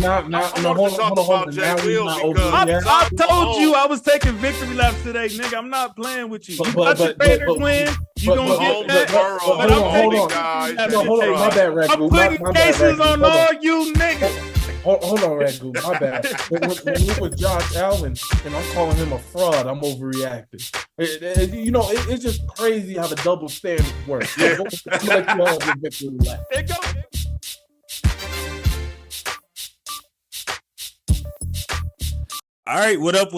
no, hold on. Now we're not overreacting. I told you I was taking victory laps today, nigga. I'm not playing with you. But the Raiders win, you gonna get that. Hold on. My bad, Ragu. I'm putting cases on all you niggas. Hold on, Ragu. My bad. When you with Josh Allen and I'm calling him a fraud, I'm overreacting. It's just crazy how the double standard works. Yeah. All right, what up?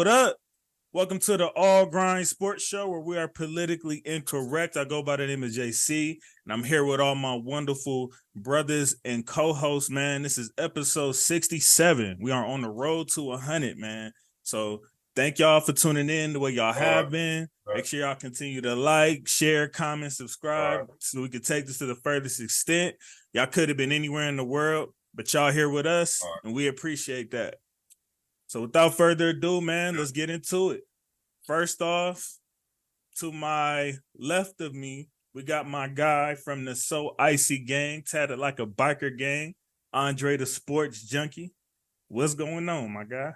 Welcome to the All Grind Sports Show, where we are politically incorrect. I go by the name of JC, and I'm here with all my wonderful brothers and co-hosts, man. This is episode 67. We are on the road to 100, man. So thank y'all for tuning in the way y'all have been. Make sure y'all continue to like, share, comment, subscribe, so we can take this to the furthest extent. Y'all could have been anywhere in the world, but y'all here with us, and we appreciate that. So without further ado, man, let's get into it. First off, to my left of me, we got my guy from the So Icy gang, tatted like a biker gang, Andre the Sports Junkie. What's going on, my guy?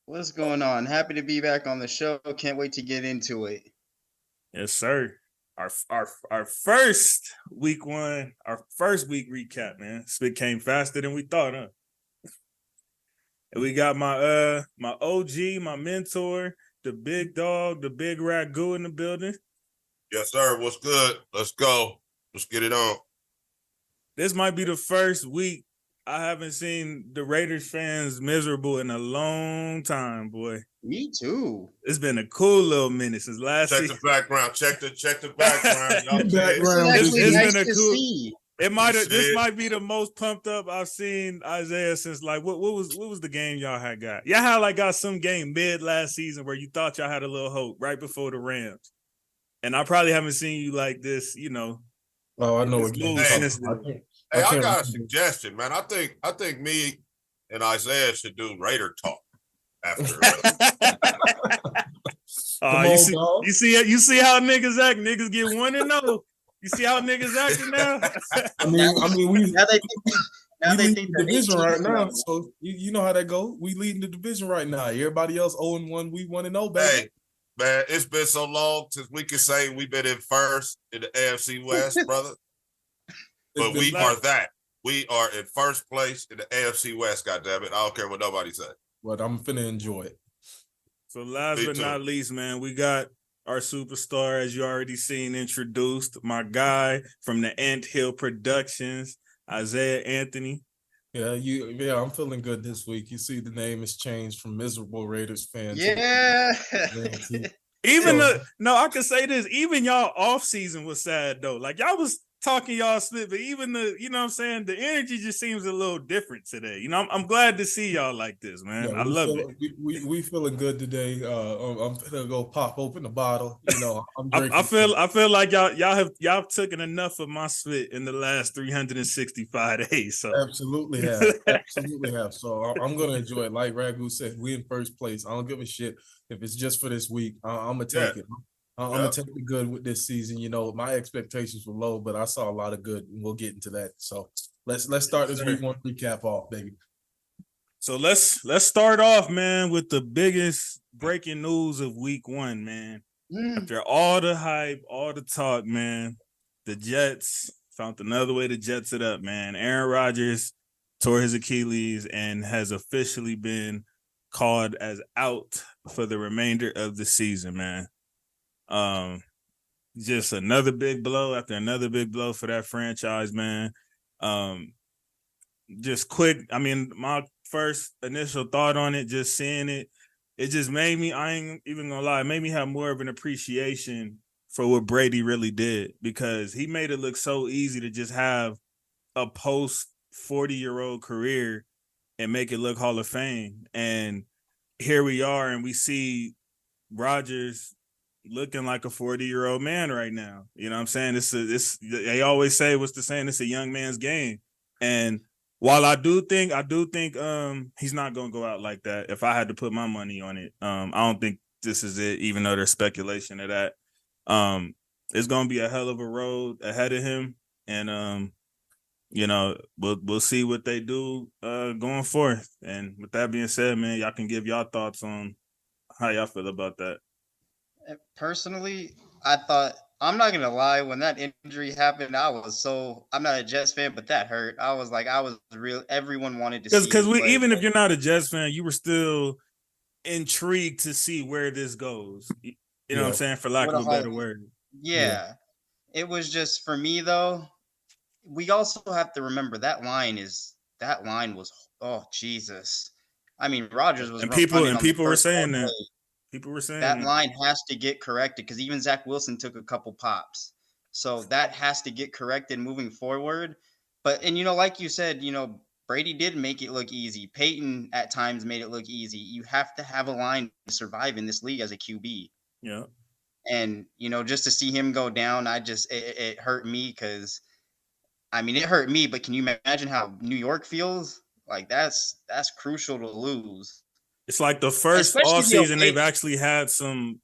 What's going on? Happy to be back on the show. Can't wait to get into it. Yes, sir. Our first week recap, man. Spit came faster than we thought, huh? And we got my OG, my mentor, the big dog, the big Ragu in the building. Yes, sir. What's good? Let's go. Let's get it on. This might be the first week I haven't seen the Raiders fans miserable in a long time, boy. Me too. It's been a cool little minute since last season. Check the background. Check the background. It's been a cool. This might be the most pumped up I've seen Isaiah since what was the game y'all had got? Y'all had got some game mid last season where you thought y'all had a little hope right before the Rams. And I probably haven't seen you like this, Oh, I know what game. Hey, I got a suggestion, man. I think me and Isaiah should do Raider talk after. You see how niggas act? Niggas get 1-0. You see how niggas acting now? I mean, we lead the division right now, so you know how that go. We leading the division right now. Everybody else 0-1, we 1-0, baby. Hey, man, it's been so long since we can say we've been in first in the AFC West, brother. But we are that. We are in first place in the AFC West, goddammit. I don't care what nobody say. But I'm finna enjoy it. So last but not least, man, we got our superstar, as you already seen, introduced, my guy from the Ant Hill Productions, Isaiah Anthony. Yeah, I'm feeling good this week. You see the name has changed from Miserable Raiders fans. Yeah. I can say this, even y'all off season was sad though. Y'all was talking y'all split, but even the energy just seems a little different today. I'm glad to see y'all like this, man. I love it. We feeling good today. I'm gonna go pop open the bottle. I'm drinking. I feel like y'all taken enough of my split in the last 365 days. So absolutely have. So I'm gonna enjoy it. Like Ragu said, we in first place. I don't give a shit if it's just for this week. I'm gonna take it. I'm gonna take the good with this season. My expectations were low, but I saw a lot of good, and we'll get into that. So let's start this week one recap off, baby. So let's start off, man, with the biggest breaking news of week one, man. After all the hype, all the talk, man, the Jets found another way to Jets it up, man. Aaron Rodgers tore his Achilles and has officially been called as out for the remainder of the season, man. Just another big blow after another big blow for that franchise, man. Just quick, my first initial thought on it, just seeing it, it just made me, I ain't even gonna lie, it made me have more of an appreciation for what Brady really did, because he made it look so easy to just have a post 40-year-old career and make it look Hall of Fame. And here we are, and we see Rodgers looking like a 40-year-old man right now. You know what I'm saying? They always say, what's the saying? It's a young man's game. And while I do think he's not going to go out like that, if I had to put my money on it, I don't think this is it, even though there's speculation of that. It's going to be a hell of a road ahead of him. And we'll see what they do going forth. And with that being said, man, y'all can give y'all thoughts on how y'all feel about that. Personally, I thought, I'm not gonna lie, when that injury happened, I'm not a Jets fan, but that hurt. I was real. Everyone wanted to see because him play. even if you're not a Jets fan, you were still intrigued to see where this goes. You know what I'm saying, for lack of a better word. Yeah. It was just, for me though, we also have to remember that line was, oh Jesus. I mean, Rodgers was and people were saying that. play. People were saying that line has to get corrected, because even Zach Wilson took a couple pops. So that has to get corrected moving forward. But, and like you said, Brady did make it look easy. Peyton at times made it look easy. You have to have a line to survive in this league as a QB. Yeah. And, just to see him go down, it hurt me, because, I mean, it hurt me, but can you imagine how New York feels? Like, that's crucial to lose. It's like the first off season they've actually had some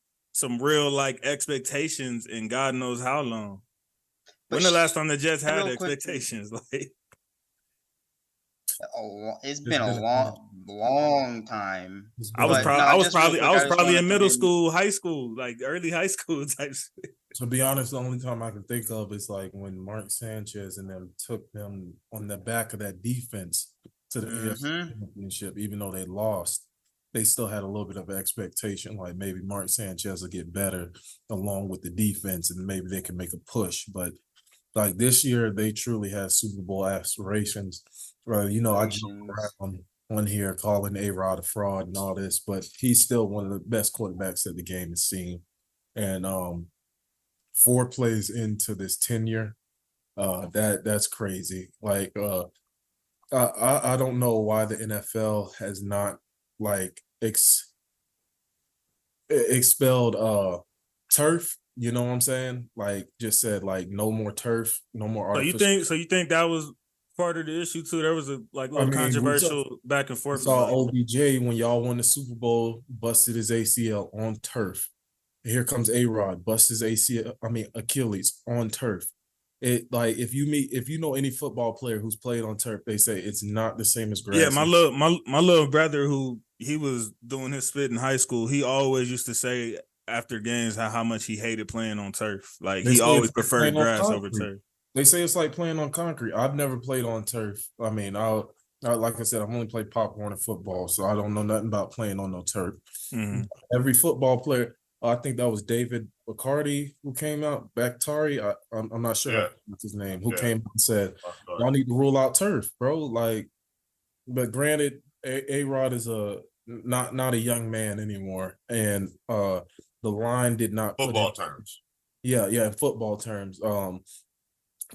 real like expectations in God knows how long. When the last time the Jets had expectations? Like, it's been a long time. I was probably in middle school, high school, like early high school type. To be honest, the only time I can think of is like when Mark Sanchez and them took them on the back of that defense to the AFC Championship, even though they lost. They still had a little bit of expectation, like maybe Mark Sanchez will get better along with the defense, and maybe they can make a push. But like this year, they truly had Super Bowl aspirations. I joke around on here calling A-Rod a fraud and all this, but he's still one of the best quarterbacks that the game has seen. And 4 plays into this tenure, that's crazy. Like I don't know why the NFL has not like expelled turf, you know what I'm saying? Like just said like no more turf, no more artificial. So you think that was part of the issue too? There was a little controversial back and forth. Saw OBJ when y'all won the Super Bowl, busted his ACL on turf. Here comes A-Rod, bust his Achilles on turf. It like if you know any football player who's played on turf, they say it's not the same as grass. Yeah, my little brother, who he was doing his spit in high school, he always used to say after games how much he hated playing on turf. Like he always preferred grass over turf. They say it's like playing on concrete. I've never played on turf. I mean, like I said, I've only played popcorn and football, so I don't know nothing about playing on no turf. Mm-hmm. Every football player. I think that was David Bacardi who came out, Bakhtiari. I'm not sure what's his name, who came out and said, y'all need to rule out turf, bro. Like, but granted, A-Rod is not a young man anymore. And the line did not football terms. Yeah, in football terms.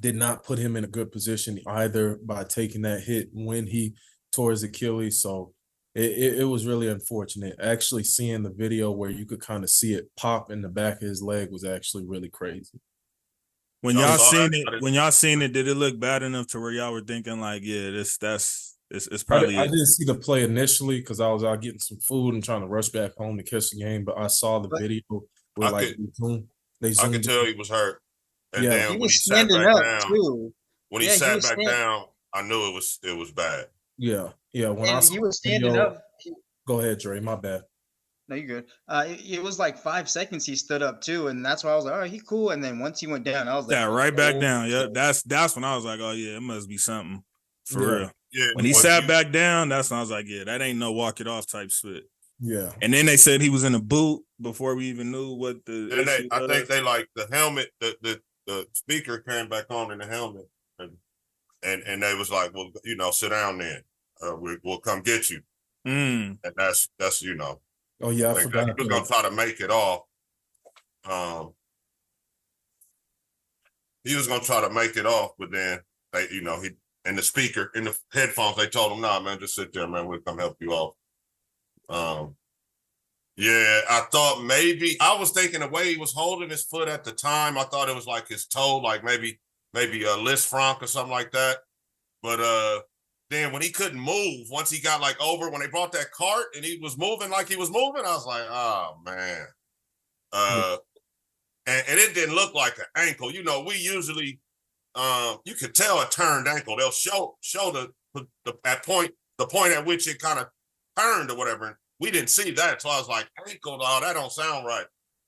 Did not put him in a good position either by taking that hit when he tore his Achilles. So it was really unfortunate. Actually seeing the video where you could kind of see it pop in the back of his leg was actually really crazy. When y'all seen it, did it look bad enough to where y'all were thinking like, yeah, it's probably I didn't see the play initially because I was out getting some food and trying to rush back home to catch the game, but I saw the video where I could tell he was hurt. And then when he sat back down, down, I knew it was bad. Yeah. When he was standing up. Go ahead, Dre. My bad. No, you're good. It was like 5 seconds he stood up too, and that's why I was like, "All right, he cool." And then once he went down, I was like, right back down." Yeah, that's when I was like, "Oh yeah, it must be something for real." Yeah. When he sat back down, that's when I was like, "Yeah, that ain't no walk it off type shit." Yeah. And then they said he was in a boot before we even knew what the. I think they like the helmet. The speaker came back on in the helmet, and they was like, "Well, sit down then. We'll come get you." And that's Oh yeah, I forgot. He was gonna try to make it off. He was gonna try to make it off, but then they, he in the speaker in the headphones, they told him, "Nah, man, just sit there, man. We'll come help you off." Yeah, I thought maybe I was thinking the way he was holding his foot at the time, I thought it was like his toe, like maybe a Lisfranc or something like that. But then when he couldn't move, once he got like over, when they brought that cart and he was moving like he was moving, I was like, oh man. And it didn't look like an ankle. We usually you could tell a turned ankle. They'll show the point at which it kind of turned or whatever. We didn't see that, so I was like, ankle, oh, that don't sound right.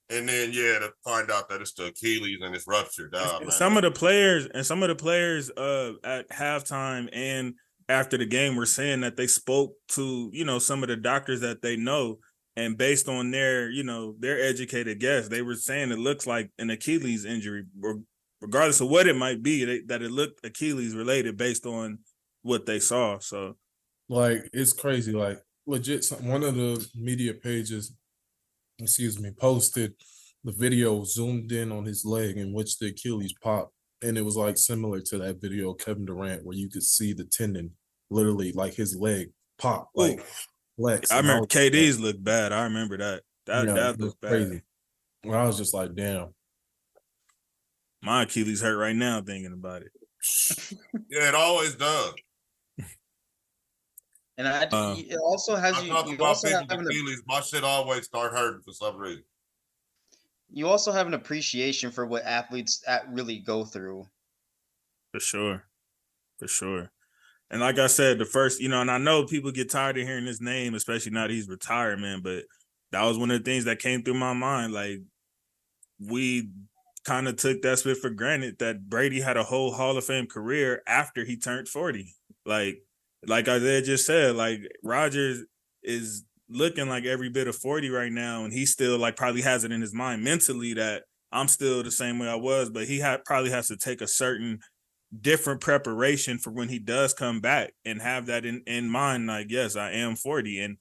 And then to find out that it's the Achilles and it's ruptured. Some of the players at halftime and after the game were saying that they spoke to, some of the doctors that they know, and based on their educated guess, they were saying it looks like an Achilles injury, regardless of what it might be, that it looked Achilles related based on what they saw. So, like, it's crazy. Like, legit, one of the media pages, posted the video zoomed in on his leg in which the Achilles popped. And it was like similar to that video of Kevin Durant where you could see the tendon literally like his leg pop. Like flex. I remember KD's looked bad. I remember that. That looked bad. Crazy. Well, I was just like, damn. My Achilles hurt right now thinking about it. Yeah, it always does. And it also has you. You also have Achilles. My shit always start hurting for some reason. You also have an appreciation for what athletes really go through. For sure. And like I said, the first, and I know people get tired of hearing his name, especially now that he's retired, man. But that was one of the things that came through my mind. Like, we kind of took that spit for granted that Brady had a whole Hall of Fame career after he turned 40. Like Isaiah just said, like, Rodgers is looking like every bit of 40 right now, and he still probably has it in his mind mentally that I'm still the same way I was, but he probably has to take a certain different preparation for when he does come back and have that in mind. Like, yes, I am 40, and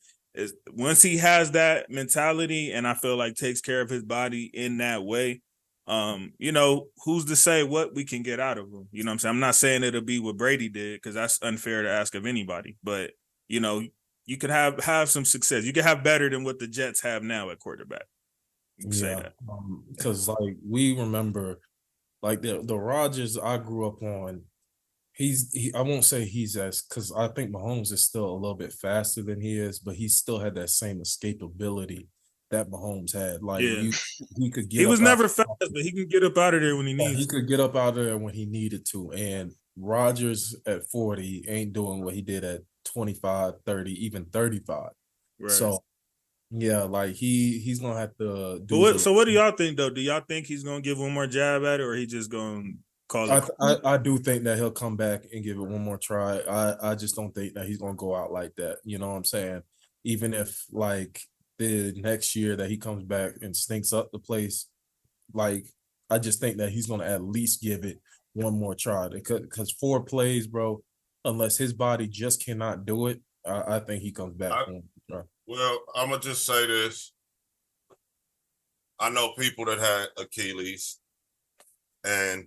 once he has that mentality, and I feel like takes care of his body in that way, who's to say what we can get out of him? You know what I'm saying? I'm not saying it'll be what Brady did, because that's unfair to ask of anybody, but you could have some success. You could have better than what the Jets have now at quarterback. Because we remember, like, the Rodgers I grew up on. I won't say he's because I think Mahomes is still a little bit faster than he is, but he still had that same escapability that Mahomes had. Like, he could get. He was never fast, but he can get up out of there when he needs. He could get up out of there when he needed to. And Rodgers at 40 ain't doing what he did at 25, 30, even 35. Right. So, yeah, like he's gonna have to do. So what do y'all think though? Do y'all think he's gonna give one more jab at it, or he just gonna call it? I do think that he'll come back and give it one more try. I just don't think that he's gonna go out like that. You know what I'm saying? Even if like the next year that he comes back and stinks up the place, like, I just think that he's gonna at least give it one more try. Because 4 plays, bro, unless his body just cannot do it, I think he comes back. Well, I'm going to just say this. I know people that had Achilles, and,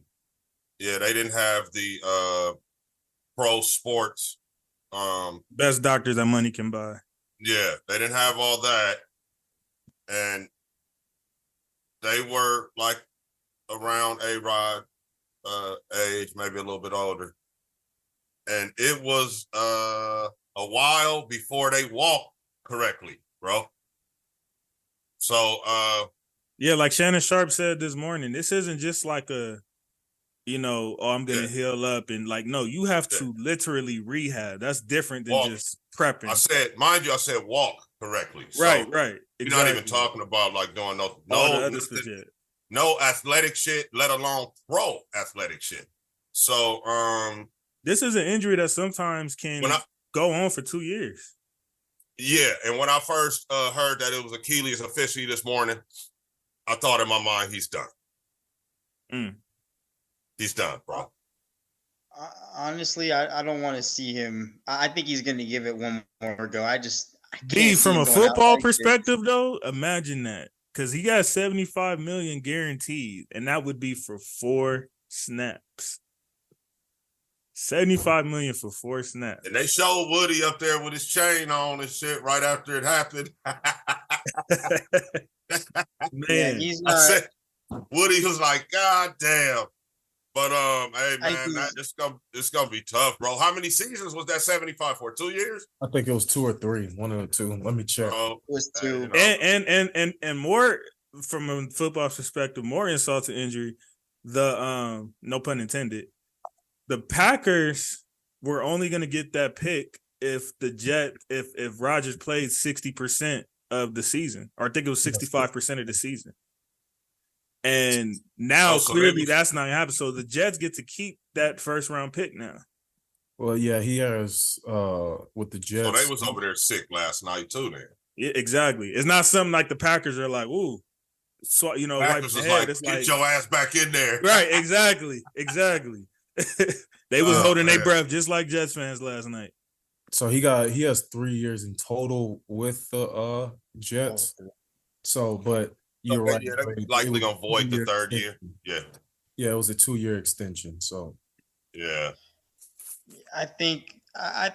they didn't have the pro sports. Best doctors that money can buy. Yeah, they didn't have all that. And they were, like, around A-Rod age, maybe a little bit older. And it was a while before they walked correctly, bro. So like Shannon Sharp said this morning, this isn't just like a I'm gonna heal up, and like, no, you have to literally rehab. That's different than just prepping. I said walk correctly. So right. Exactly. You're not even talking about like doing no athletic shit, let alone pro athletic shit. So this is an injury that sometimes can go on for 2 years. Yeah, and when I first heard that it was Achilles officially this morning, I thought in my mind, he's done. He's done, bro. Honestly, I don't want to see him. I think he's going to give it one more go. From a football perspective, though, imagine that. Because he got $75 million guaranteed, and that would be for 4 snaps. $75 million for 4 snaps. And they showed Woody up there with his chain on and shit right after it happened. Man, he's not. I said, Woody was like, God damn. But hey man, it's gonna be tough, bro. How many seasons was that 75 for? 2 years? I think it was 2 or 3. One of the 2. Let me check. It was 2. And more from a football perspective, more insult to injury. The no pun intended. the Packers were only going to get that pick if if Rodgers played 60% of the season, or I think it was 65% of the season. And now clearly that's not happening. So the Jets get to keep that first round pick now. Well, yeah, he has with the Jets. So they was over there sick last night too. Then yeah, exactly. It's not something like the Packers are like, ooh, so you know, Packers was like, get your ass back in there. Right? Exactly. They was holding their breath just like Jets fans last night. So he has 3 years in total with the Jets. So, but you're right. Yeah, they're likely gonna void the third year. Yeah, it was a 2-year extension. So yeah, I think I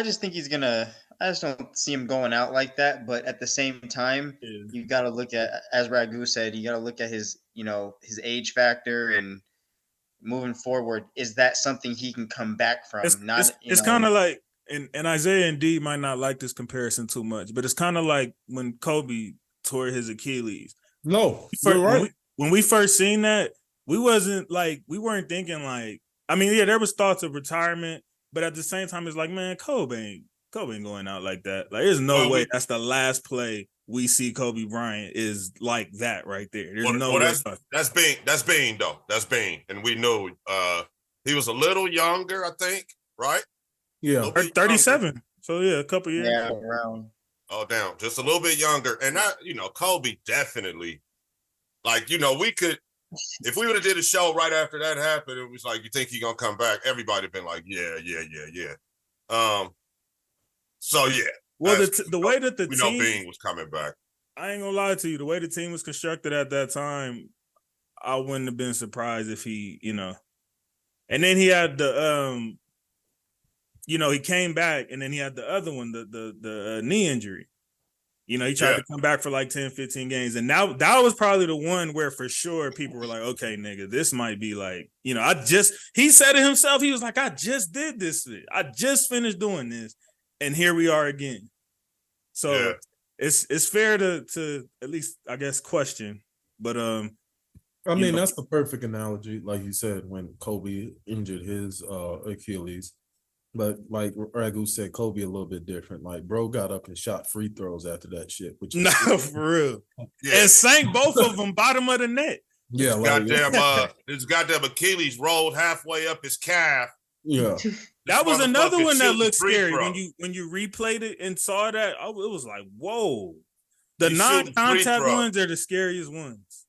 just think he's gonna. I just don't see him going out like that. But at the same time, you got to look at, as Ragu said, you got to look at his, his age factor and moving forward. Is that something he can come back from? It's kind of like, and Isaiah and D might not like this comparison too much, but it's kind of like when Kobe tore his Achilles. No, you're right. When we first seen that, we weren't thinking like, I mean, yeah, there was thoughts of retirement, but at the same time, it's like, man, Kobe ain't going out like that. Like, there's no way that's the last play we see Kobe Bryant is like that right there. There's no way. That's Bean though. That's Bean, and we knew he was a little younger, I think, right? Yeah, 37. Younger. So yeah, a couple years. Yeah, around. Oh, down, just a little bit younger, and that Kobe definitely, like we could. If we would have did a show right after that happened, it was like, you think he gonna come back? Everybody been like, yeah. So yeah. Well, the way that the team, know Bean was coming back. I ain't gonna lie to you. The way the team was constructed at that time, I wouldn't have been surprised if he, And then he had the, he came back, and then he had the other one, the knee injury. He tried to come back for like 10, 15 games. And now that was probably the one where for sure people were like, okay, nigga, this might be like, he said it himself. He was like, I just did this. I just finished doing this. And here we are again. So it's fair to at least, I guess, question. But I mean, that's the perfect analogy, like you said, when Kobe injured his Achilles. But like Ragu said, Kobe a little bit different. Like, bro got up and shot free throws after that shit. Which for real. Yeah. And sank both of them bottom of the net. Yeah, his goddamn Achilles rolled halfway up his calf. Yeah. That was another one that looked scary when you replayed it and saw that. It was like, whoa. The non-contact ones are the scariest ones.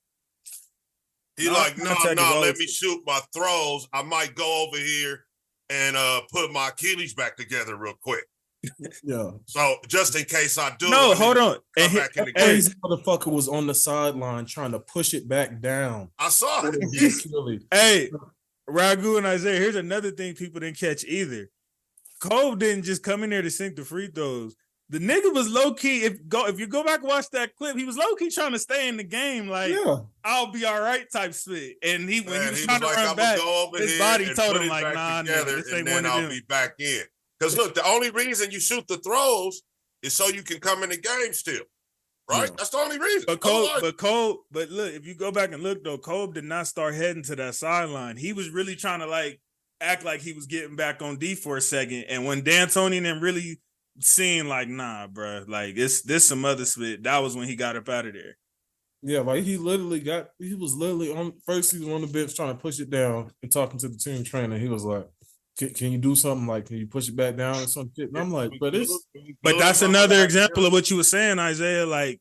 He like, no, let me shoot my throws. I might go over here and put my Achilles back together real quick. Yeah. So just in case I do. No, hold on. Crazy motherfucker was on the sideline trying to push it back down. I saw it. Hey, Ragu and Isaiah, here's another thing people didn't catch either. Cole didn't just come in there to sink the free throws. The nigga was low key. If you go back and watch that clip, he was low key trying to stay in the game, like I'll be all right type spit. And when he was trying to run back, his body told him like, nah, this ain't one of them. I'll be back in. Because look, the only reason you shoot the throws is so you can come in the game still, right? Yeah. That's the only reason. But look, if you go back and look though, Kobe did not start heading to that sideline. He was really trying to like act like he was getting back on D for a second. And when D'Antoni and them really seeing like, nah, bro, like this some other spit, that was when he got up out of there. Yeah, like he was literally on the bench trying to push it down and talking to the team trainer. He was like, can you do something, like, can you push it back down or some shit? And I'm like, but that's another example of what you were saying, Isaiah. Like,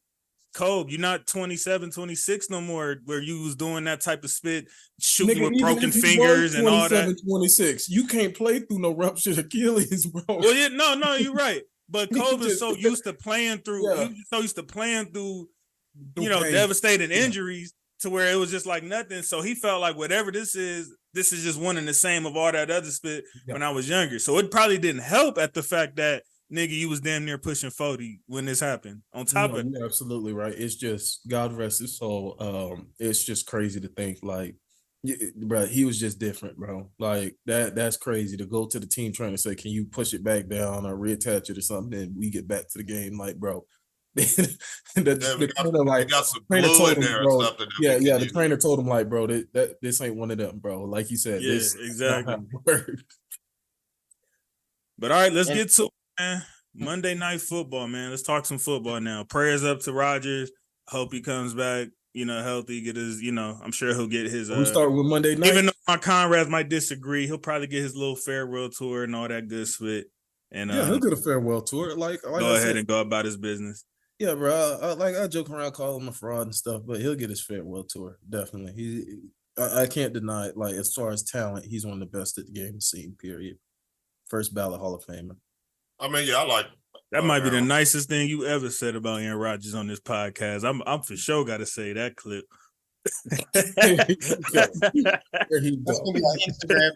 Kobe, you're not 27, 26 no more, where you was doing that type of spit, shooting with broken fingers and all that. 26, you can't play through no ruptured Achilles, bro. Well, yeah, no, you're right. But Kobe is so used to playing through, devastating injuries to where it was just like nothing. So he felt like whatever this is just one and the same of all that other spit when I was younger. So it probably didn't help at the fact that, nigga, you was damn near pushing 40 when this happened. On top of it. You're absolutely right. It's just, God rest his soul. It's just crazy to think, like, bro, he was just different, bro. Like, that's crazy to go to the team trying to say, can you push it back down or reattach it or something, and we get back to the game. Like, bro, We got some trainer glue told in him, there or bro. something. Yeah, the trainer told him like, bro, this ain't one of them, bro. Like you said, Yeah, this exactly. not how it works. But all right, let's get to it, man. Monday Night Football, man. Let's talk some football now. Prayers up to Rodgers. Hope he comes back, healthy. Get his, I'm sure he'll get his. We start with Monday night. Even though my Conrads might disagree, he'll probably get his little farewell tour and all that good shit. And yeah, he'll get a farewell tour. Like go ahead and go about his business. Yeah, bro. I joke around, call him a fraud and stuff, but he'll get his farewell tour. Definitely. I can't deny it. Like, as far as talent, he's one of the best at the game scene. Period. First ballot Hall of Famer. I mean, yeah, I like that. Might be the nicest thing you ever said about Aaron Rodgers on this podcast. I'm for sure got to say that clip. That's gonna be on Instagram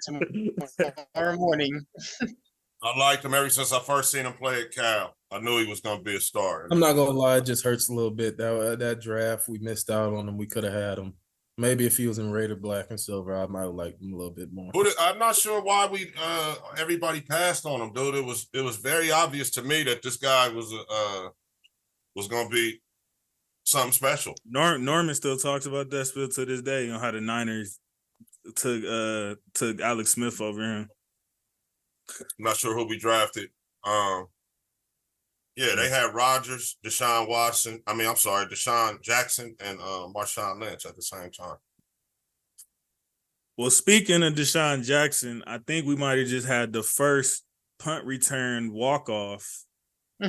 tomorrow morning. I liked him ever since I first seen him play at Cal. I knew he was gonna be a star. I'm not gonna lie, it just hurts a little bit. That draft, we missed out on him. We could have had him. Maybe if he was in Raider black and silver, I might have liked him a little bit more. I'm not sure why everybody passed on him, dude. It was very obvious to me that this guy was gonna be something special. Norman still talks about that still to this day. How the Niners took Alex Smith over him. I'm not sure who we drafted. Yeah, they had Rodgers, Deshaun Jackson, and Marshawn Lynch at the same time. Well, speaking of Deshaun Jackson, I think we might have just had the first punt return walk-off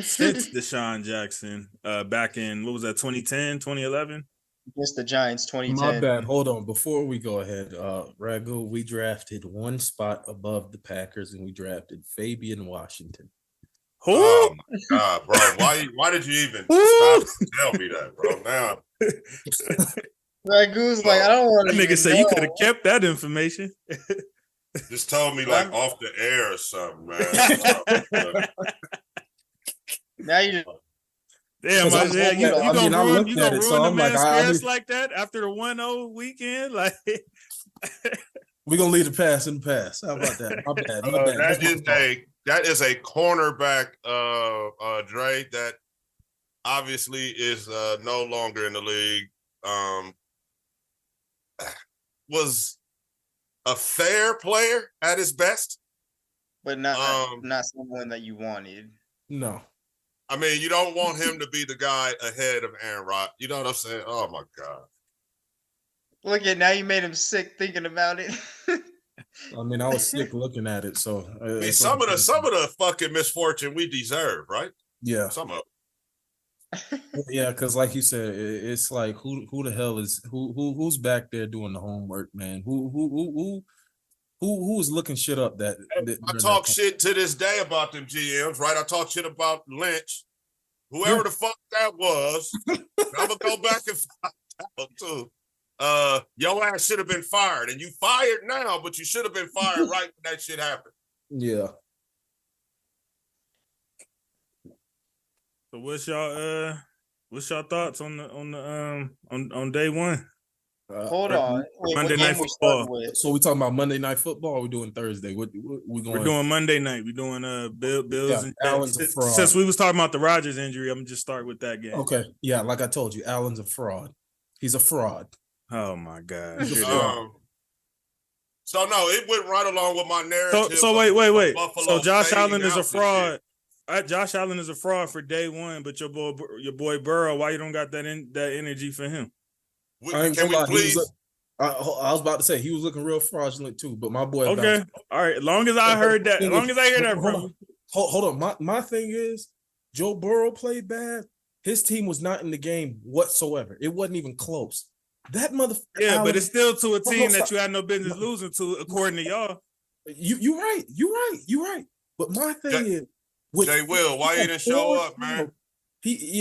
since Deshaun Jackson back in, 2010, 2011? Against the Giants, 2010. My bad. Hold on. Before we go ahead, Ragu, we drafted one spot above the Packers, and we drafted Fabian Washington. Who? Oh my God, bro! Why did you even stop and tell me that, bro? Now, Ragu's like, I don't want to. That nigga say you could have kept that information. Just told me like off the air or something, man. Now you. Damn, Isaiah, you gonna ruin the man's spirits like that after the 1-0 weekend? Like, we're gonna leave the past in the past. How about that? My bad. That is a cornerback, Dre, that obviously is no longer in the league. Was a fair player at his best, but not someone that you wanted. No, I mean, you don't want him to be the guy ahead of Aaron Rodgers. You know what I'm saying? Oh my God! Look at now, you made him sick thinking about it. I mean, I was sick looking at it. So some of the fucking misfortune we deserve, right? Yeah, some of. Yeah, because like you said, it's like who the hell is who's back there doing the homework, man? Who's looking shit up that I talk shit to this day about them GMs, right? I talk shit about Lynch, whoever the fuck that was. I'm gonna go back and find out too. Your ass should have been fired, and you fired now, but you should have been fired right when that shit happened. Yeah. So what's y'all thoughts on day one? Hold on. Wait, Monday Night Football. So we talking about Monday Night Football? Or we doing Thursday? What we going? We're doing Monday night. We're doing Bills and Allen's a fraud. Since we was talking about the Rodgers injury, I'm gonna just start with that game. Okay. Yeah, like I told you, Allen's a fraud. He's a fraud. Oh my God. So no, it went right along with my narrative. So wait. Buffalo So Josh fading Allen is a out this fraud. Josh Allen is a fraud for day one, but your boy Burrow, why you don't got that energy for him? Can we please? I was about to say he was looking real fraudulent too, but my boy. Okay, all right. As long as I heard that, as long as I hear that from you. Hold on. My thing is, Joe Burrow played bad. His team was not in the game whatsoever. It wasn't even close. That motherfucker. Yeah, Allen, but it's still to a team that you had no business losing to, according to y'all. You're right. But my thing is, Jay Will, why you didn't show up, man? He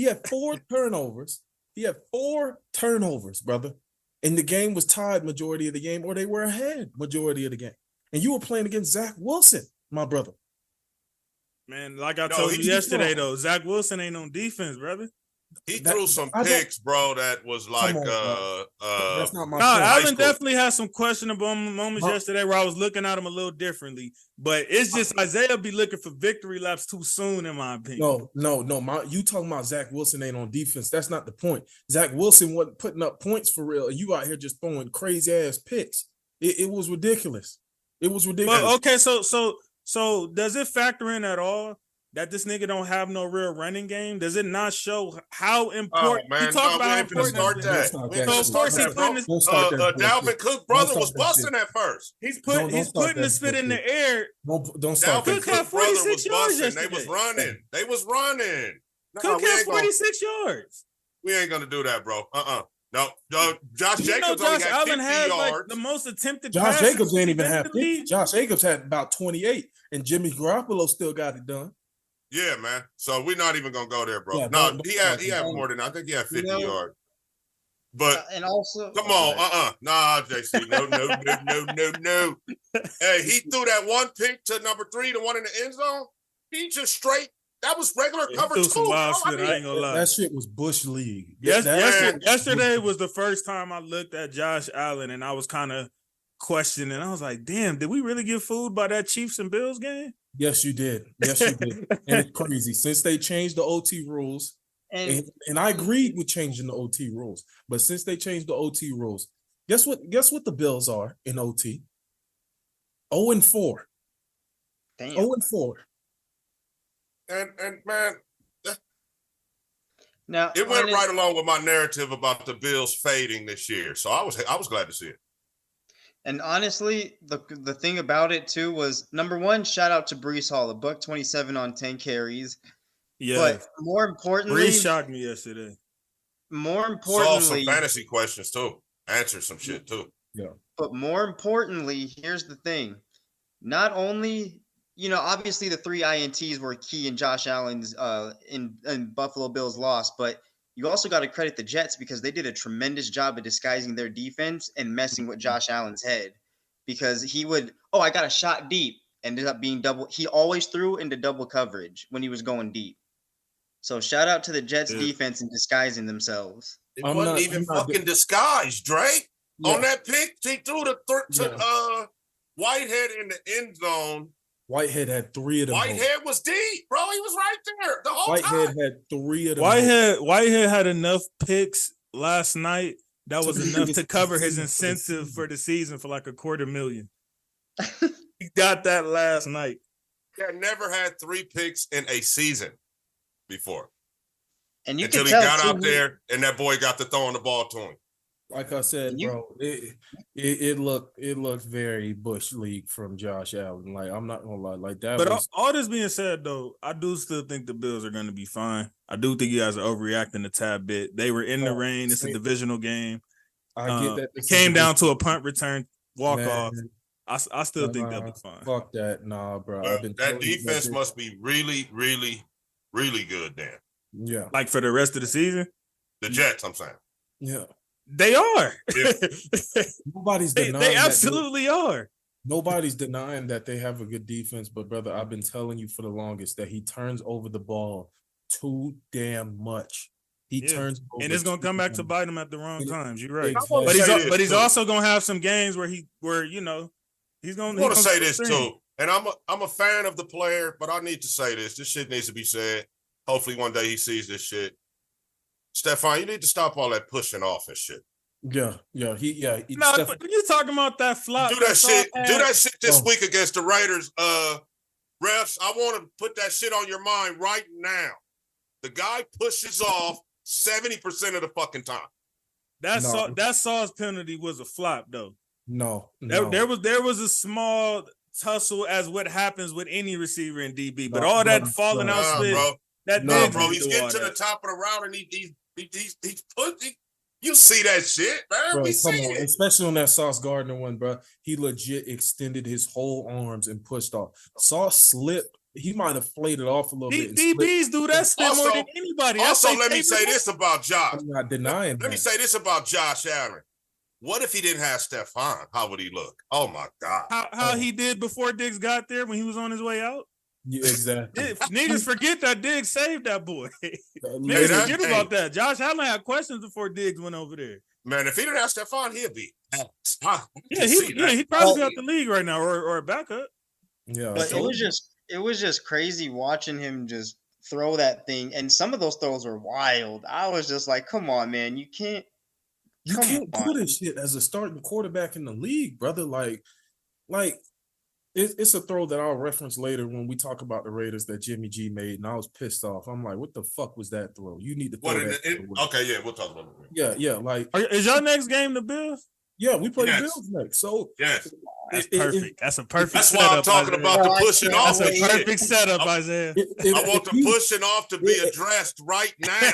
had 4 turnovers. He had 4 turnovers, brother. And the game was tied majority of the game, or they were ahead majority of the game. And you were playing against Zach Wilson, my brother. Man, like I told you yesterday, though, Zach Wilson ain't on defense, brother. He threw some picks, bro. That was like, that's not my No, point. Allen definitely had some questionable moments yesterday where I was looking at him a little differently. But it's just Isaiah be looking for victory laps too soon, in my opinion. No. You talking about Zach Wilson ain't on defense? That's not the point. Zach Wilson wasn't putting up points for real. You out here just throwing crazy ass picks. It was ridiculous. It was ridiculous. But okay, so does it factor in at all that this nigga don't have no real running game? Does it not show how important? Man, you talk about how important start that. So of course he's putting his, Dalvin Cook brother was busting at first. he's putting the spit in the air. Don't start. Dalvin Cook had Cook brother 46 was yards busting. They yesterday. was running. Cook had 46 yards. We ain't gonna do that, bro. No, Josh You know Jacobs Josh only had Allen 50 had yards. like the most attempted Josh passes Jacobs ain't even have in the 50. league. Josh Jacobs had about 28, and Jimmy Garoppolo still got it done. Yeah, man. So we're not even gonna go there, bro. Yeah, No, don't he had more than I think he had 50 yards. But and also, come on, nah, JC, no. Hey, he threw that one pick to number 3, the one in the end zone. He just straight. That was regular cover Threw 2. some wild bro. shit, I ain't gonna lie. That shit was Bush League. Yesterday was the first time I looked at Josh Allen and I was kind of questioning. I was like, damn, did we really get fooled by that Chiefs and Bills game? Yes, you did. Yes, you did. And it's crazy. Since they changed the OT rules, and I agreed with changing the OT rules, but since they changed the OT rules, guess what the Bills are in OT? 0-4. damn. 0-4. And man, Now it went right along with my narrative about the Bills fading this year. So I was glad to see it. And honestly, the thing about it too was, number one, shout out to Brees Hall, a $127 on 10 carries. Yeah. But more importantly, Brees shocked me yesterday. More Saw importantly, some fantasy questions too. Answered some shit too. Yeah. but more importantly, here's the thing. Not only, obviously the 3 INTs were key in Josh Allen's in Buffalo Bills loss, but you also got to credit the Jets because they did a tremendous job of disguising their defense and messing with Josh Allen's head, because he would, I got a shot deep, ended up being double. He always threw into double coverage when he was going deep. So shout out to the Jets defense in disguising themselves. It wasn't even fucking disguised, Drake. Yeah. On that pick, he threw to Whitehead in the end zone. Whitehead had 3 of them. Whitehead was deep, bro. He was right there the whole time. Whitehead had 3 of them. Whitehead had enough picks last night that was enough to cover his incentive for the season for like $250,000. He got that last night. He had never had 3 picks in a season before. And you until he got out there and that boy got to throwing the ball to him. Like I said, bro, it looked very Bush League from Josh Allen. Like, I'm not gonna lie, like that. But all this being said, though, I do still think the Bills are going to be fine. I do think you guys are overreacting a tad bit. They were in the rain. It's a divisional game. I get that. It came down to a punt return walk off. I still think they'll be fine. Fuck that, nah, bro. That defense must be really, really, really good, then. Yeah, like for the rest of the season. The Jets, I'm saying. Yeah. They are. Nobody's denying they absolutely are. Nobody's denying that they have a good defense, but brother, I've been telling you for the longest that he turns over the ball too damn much. He turns over, and it's gonna come back to bite him at the wrong times. You're right. Exactly. But he's also gonna have some games where he's gonna. I want to say this too, and I'm a fan of the player, but I need to say this. This shit needs to be said. Hopefully, one day he sees this shit. Stefan, you need to stop all that pushing off and shit. Yeah. No, but you talking about that flop? Do that shit this week against the Raiders. Refs, I want to put that shit on your mind right now. The guy pushes off 70% of the fucking time. That Sauce penalty was a flop, though. No. There was a small tussle as what happens with any receiver in DB, but all that falling out split. Bro, he's getting to the top of the route and he's pushing. You see that shit, man. Bro, we see it. Especially on that Sauce Gardner one, bro. He legit extended his whole arms and pushed off. Sauce slipped. He might have flayed it off a little bit. DBs do that split more than anybody. Also, let me say this about Josh. I'm not denying Let me say this about Josh Allen. What if he didn't have Stephon? How would he look? Oh, my God. How he did before Diggs got there when he was on his way out? Yeah, exactly. Niggas forget that Diggs saved that boy. Niggas Later- forget about that. Josh Allen had questions before Diggs went over there. Man, if he didn't have Stephon, he'd be. Yeah, he'd probably be out the league right now or a backup. Yeah, But so- it was just crazy watching him just throw that thing, and some of those throws were wild. I was just like, come on, man, you can't. You Come can't do on. this shit as a starting quarterback in the league, brother. Like it's a throw that I'll reference later when we talk about the Raiders that Jimmy G made, and I was pissed off. I'm like, what the fuck was that throw? You need to throw What that. away. okay, yeah, we'll talk about it. Yeah, like Is your next game the Bills? yeah, we play Yes. Bills next. So Yes, That's It- it- perfect. That's a perfect that's setup. why I'm talking Isaiah. about the No, I pushing can't off. That's a wait. and shit. perfect setup, Isaiah. I want the pushing off to be addressed right now.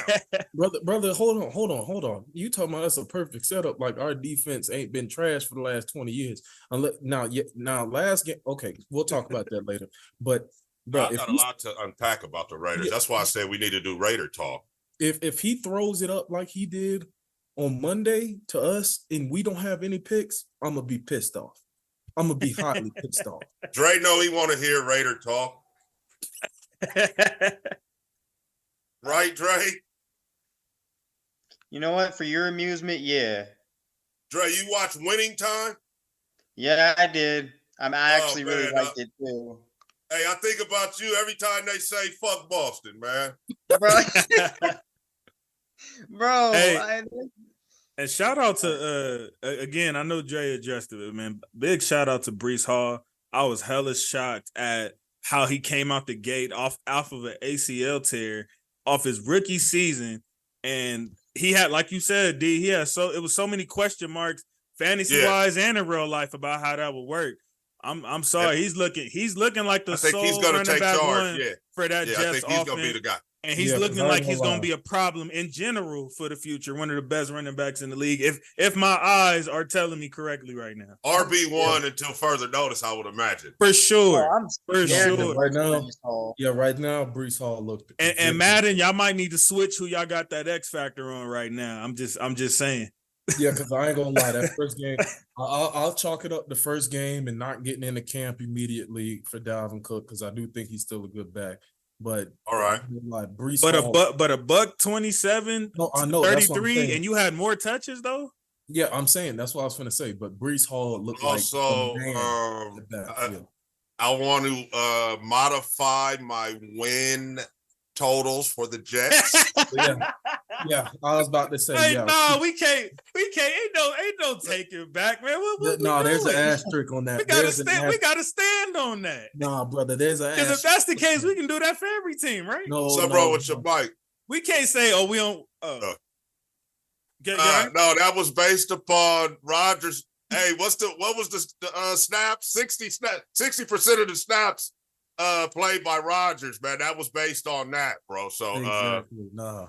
brother, hold on. You talking about that's a perfect setup? Like our defense ain't been trash for the last 20 years. Now last game. Okay, we'll talk about that later. But bro, I got a lot to unpack about the Raiders. Yeah. That's why I said we need to do Raider talk. if he throws it up like he did on Monday to us and we don't have any picks, I'm gonna be pissed off. I'm gonna be highly pissed off. Dre know he want to hear Raider talk, right, Dre? You know what? For your amusement, yeah, Dre, you watch Winning Time? yeah, I did. I actually really man, liked it too, Hey, I think about you every time they say "fuck Boston," man. bro. Bro, Hey. And shout out to again, I know Dre addressed it, man. Big shout out to Breece Hall. I was hella shocked at how he came out the gate off of an ACL tear off his rookie season. And he had, like you said, D, it was so many question marks, fantasy wise and in real life, about how that would work. I'm sorry. He's looking like the I think sole he's gonna running take back charge. one Yeah, for that yeah, I Jets think he's offense. gonna be the guy. And he's Yeah, looking 'cause I like ain't he's gonna going to lie. be a problem in general for the future. One of the best running backs in the league. If my eyes are telling me correctly right now, RB1 until further notice, I would imagine. for sure, I'm for scared sure. of Right now, Breece Hall. yeah, right now, Breece Hall looked And Madden, y'all might need to switch who y'all got that X factor on right now. I'm just saying. Yeah, because I ain't gonna lie, that first game, I'll chalk it up the first game and not getting into camp immediately for Dalvin Cook because I do think he's still a good back. But All right. like Breece But Hall, a buck 27, no, I know that's what I'm 33, saying. and you had more touches though. Yeah, I'm saying that's what I was gonna say. But Breece Hall looked Also, like a man at that, yeah. I want to modify my win totals for the Jets. Yeah, I was about to say, Hey, yeah. no, we can't. Ain't no taking back, man. What No, we there's an doing? asterisk on that. We gotta There's an stand. We asterisk. gotta stand on that. Nah, brother, there's an Because if asterisk. that's the case, we can do that for every team, right? No, What's up, no, bro, with your mic? We can't say, "Oh, we don't." No, that was based upon Rodgers. Hey, what was the snap? 60% of the snaps played by Rodgers, man. That was based on that, bro. So exactly. Nah.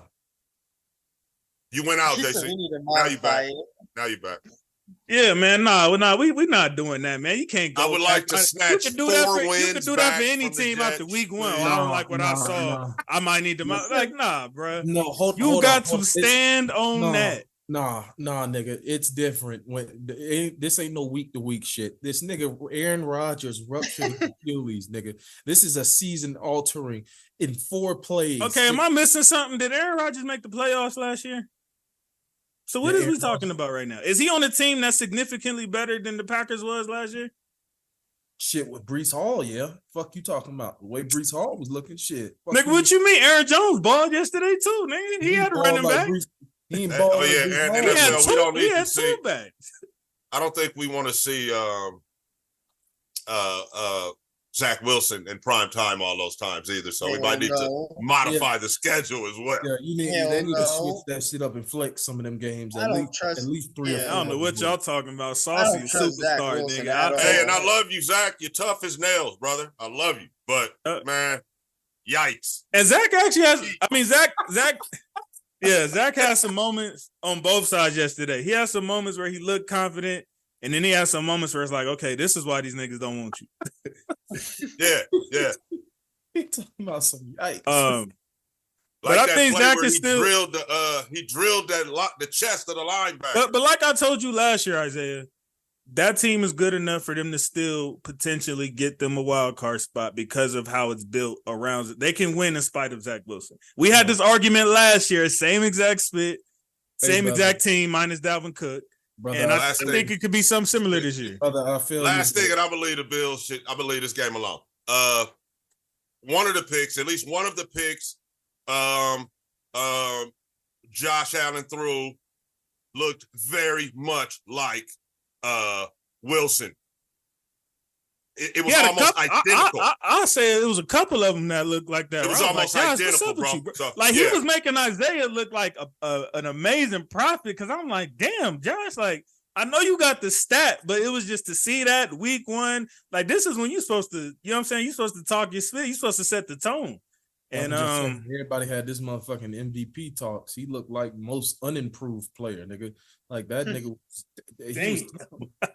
you went out, He said JC. we need to Now you modify back. it. Now you back. Yeah, man. Nah, we not doing that, man. You can't go. I would like to back. snatch You can do that 4 for, you can wins do that for back any from the team after Jets, week one. please. Oh, I don't like what I saw. Nah. I might need to like, nah, bro. No, hold You hold got on, to hold on. stand on Nah. that. Nah, nigga, it's different. This ain't no week to week shit. This nigga Aaron Rodgers ruptured his Achilles, nigga. This is a season altering in 4 plays. Okay, am I missing something? Did Aaron Rodgers make the playoffs last year? So what Yeah, is we Aaron talking about right now? Is he on a team that's significantly better than the Packers was last year? Shit with Breece Hall, yeah. Fuck you talking about the way Breece Hall was looking. Shit, fuck Nigga, what you mean? Aaron Jones balled yesterday too, nigga. He had a balled running like back. He ain't Oh, balled yeah, like Breece and Hall. He had NFL, two, we don't he need to had see- two backs. I don't think we want to see Zach Wilson in prime time all those times either. So we Hell might need to no. modify the schedule as well. Yeah, Hell they need to no. switch that shit up and flex some of them games I at don't least trust- 3 or yeah. 4. I don't know what y'all talking about. I Saucy don't trust Zach superstar, Wilson nigga. at all. Hey, and I love you, Zach. You're tough as nails, brother. I love you. But man, yikes. And Zach actually has. I mean, Zach. Yeah, Zach has some moments on both sides yesterday. He has some moments where he looked confident, and then he has some moments where it's like, okay, this is why these niggas don't want you. Yeah. He talking about some yikes. But I that think play Zach where is still- he drilled the chest of the linebacker. But like I told you last year, Isaiah, that team is good enough for them to still potentially get them a wild card spot because of how it's built around it. They can win in spite of Zach Wilson. We had this argument last year, same exact split, same exact team minus Dalvin Cook. Brother, and I think it could be something similar this year. Brother, I feel last thing, and I believe the Bills shit. I believe this game alone. One of the picks, at least one of the picks, Josh Allen threw looked very much like Wilson. It was almost identical. I'll say it was a couple of them that looked like that. It was almost identical, bro. So, like he was making Isaiah look like an amazing prophet. Because I'm like, damn, Josh. Like I know you got the stat, but it was just to see that week one. Like this is when you're supposed to, you know what I'm saying? You're supposed to talk your spit. You're supposed to set the tone. And everybody had this motherfucking MVP talks. He looked like most unimproved player, nigga. Like that nigga.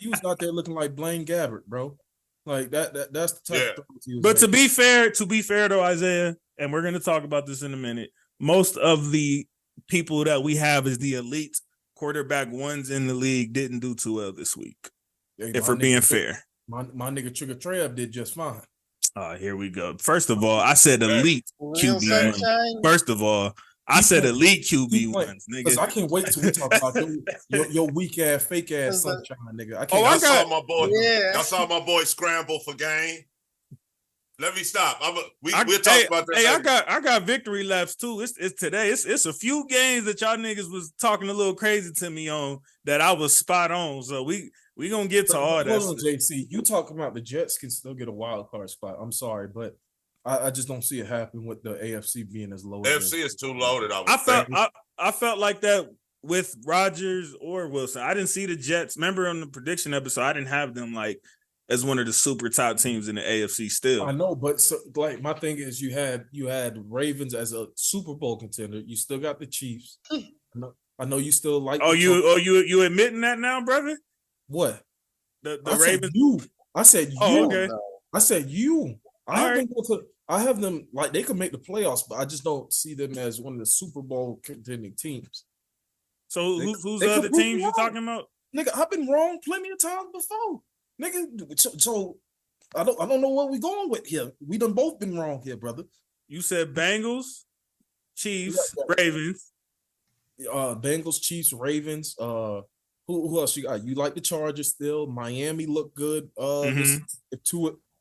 He was out there looking like Blaine Gabbert, bro. Like that's the type of he was. But making. to be fair though, Isaiah, and we're gonna talk about this in a minute. Most of the people that we have as the elite quarterback ones in the league didn't do too well this week. If we're being fair. My nigga Trigger Trav did just fine. Here we go. First of all, I said elite QB ones. First of all, I said elite QB ones, nigga. I can't wait till we talk about your weak ass, fake ass sunshine, nigga. I saw my boy. I saw my boy scramble for game. Let me stop. We'll talk about that. Hey, I got victory laps too. It's today. It's a few games that y'all niggas was talking a little crazy to me on that I was spot on. So we gonna get to all that. Hold on, JC. You talking about the Jets can still get a wild card spot. I'm sorry, but I just don't see it happen with the AFC being as low. AFC is too loaded. I felt like that with Rodgers or Wilson. I didn't see the Jets. Remember on the prediction episode, I didn't have them like as one of the super top teams in the AFC still. I know, but like my thing is you had Ravens as a Super Bowl contender. You still got the Chiefs. I know you still like. You admitting that now, brother? What? The Ravens. I said you. Oh, okay. I said you. I have them like they could make the playoffs, but I just don't see them as one of the Super Bowl contending teams. So who's the other teams you talking about? Nigga, I've been wrong plenty of times before. Nigga, so I don't know where we going with here. We done both been wrong here, brother. You said Bengals, Chiefs, Ravens. Bengals, Chiefs, Ravens. Who else you got? You like the Chargers still? Miami look good.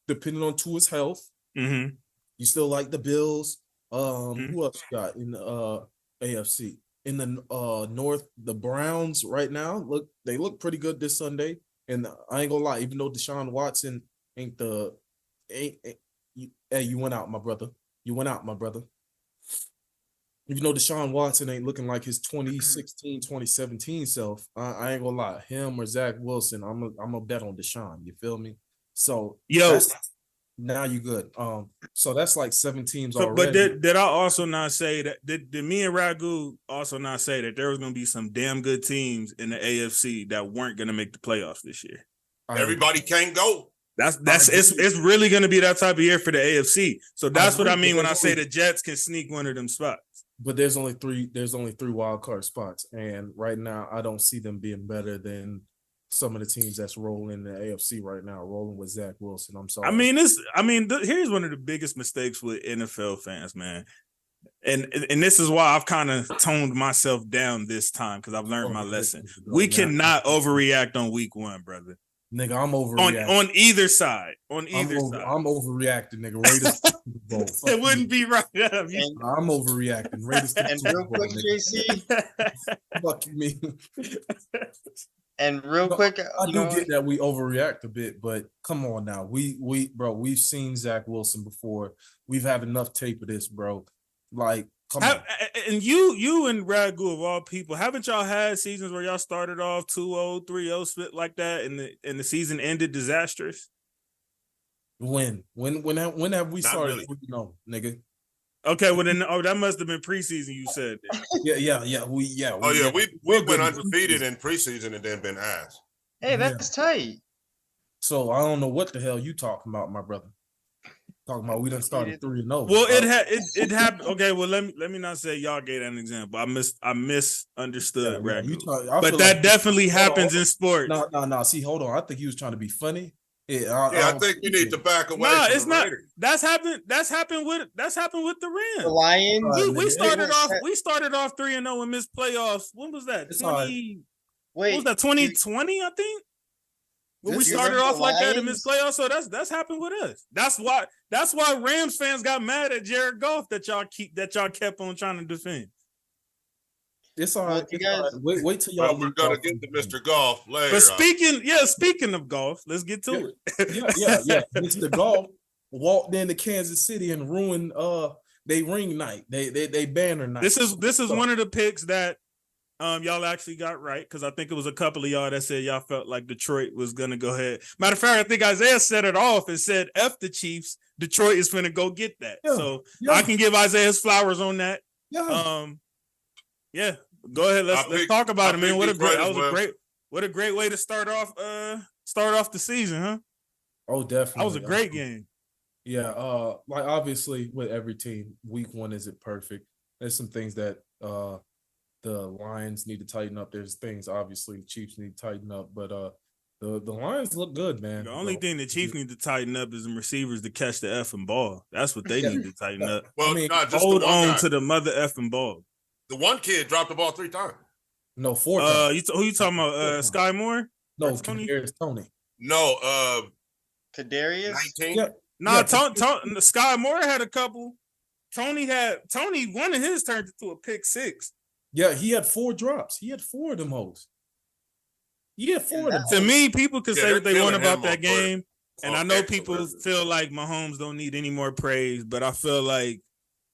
Depending on Tua's health. Mm-hmm. You still like the Bills. Who else you got in the AFC? In the North, the Browns right now look pretty good this Sunday. And I ain't gonna lie, even though Deshaun Watson you went out, my brother. You went out, my brother. Even though Deshaun Watson ain't looking like his 2016, 2017 self, I ain't gonna lie. Him or Zach Wilson, I'm a bet on Deshaun. You feel me? So now you good. So that's like 7 teams already. But did I also not say that? Did me and Ragu also not say that there was going to be some damn good teams in the AFC that weren't going to make the playoffs this year? Everybody can't go. It's really going to be that type of year for the AFC. So that's what I mean when I say the Jets can sneak one of them spots. But there's only three wild card spots, and right now I don't see them being better than some of the teams that's rolling in the AFC right now, rolling with Zach Wilson. I'm sorry. Here's one of the biggest mistakes with NFL fans, man. And this is why I've kind of toned myself down this time because I've learned my lesson. We cannot overreact on week one, brother. Nigga, I'm overreacting. On either side. I'm overreacting, nigga. Raiders it wouldn't be right. I'm overreacting. Raiders and real quick, JC. Fuck me. And real quick, I do get that we overreact a bit, but come on now. We've seen Zach Wilson before. We've had enough tape of this, bro. Like, come on. And you and Ragu of all people, haven't y'all had seasons where y'all started off 2-0, 3-0 split like that and the season ended disastrous? When have we started? Really. No, nigga. Okay, well then, that must have been preseason. You said. Yeah. We went undefeated in preseason and then been asked. Hey, that's tight. So I don't know what the hell you talking about, my brother. Talking about we done started 3-0. Well, it happened. Okay, well let me not say y'all gave that an example. I misunderstood Ragu. But that definitely happens in sports. No. See, hold on. I think he was trying to be funny. I think you need to back away. No, from it's the not. Raiders. That's happened with the Rams. The Lions. We started off 3-0 and missed playoffs. When was that? What was that? 2020, I think. When we started off like that and missed playoffs, so that's happened with us. That's why Rams fans got mad at Jared Goff that y'all kept on trying to defend. It's all right. Wait till y'all. We're gonna get to Mr. Goff later. But speaking of golf, let's get to it. Yeah. Mr. Goff walked into Kansas City and ruined they ring night, they banner night. This is one of the picks that y'all actually got right, because I think it was a couple of y'all that said y'all felt like Detroit was gonna go ahead. Matter of fact, I think Isaiah set it off and said, "F the Chiefs, Detroit is finna go get that." I can give Isaiah his flowers on that. Yeah. Go ahead. Let's talk about it, man. What a great way to start off the season, huh? Oh, definitely. That was a great game. Yeah, like obviously with every team, week one isn't perfect. There's some things that the Lions need to tighten up. There's things obviously the Chiefs need to tighten up, but the Lions look good, man. The only thing the Chiefs need to tighten up is the receivers to catch the effing ball. That's what they need to tighten up. Well, hold on to the mother effing ball. The one kid dropped the ball 3 times. No, 4 times. Who you talking about? Sky Moore? No, Kadarius Toney. No, Kadarius. 19. Yeah. No, Sky Moore had a couple. Tony one of his turned into a pick 6. Yeah, he had 4 drops. He had 4 of them hoes. He had 4 of them. To me, people can say what they want about that him game, and I know people feel like Mahomes don't need any more praise, but I feel like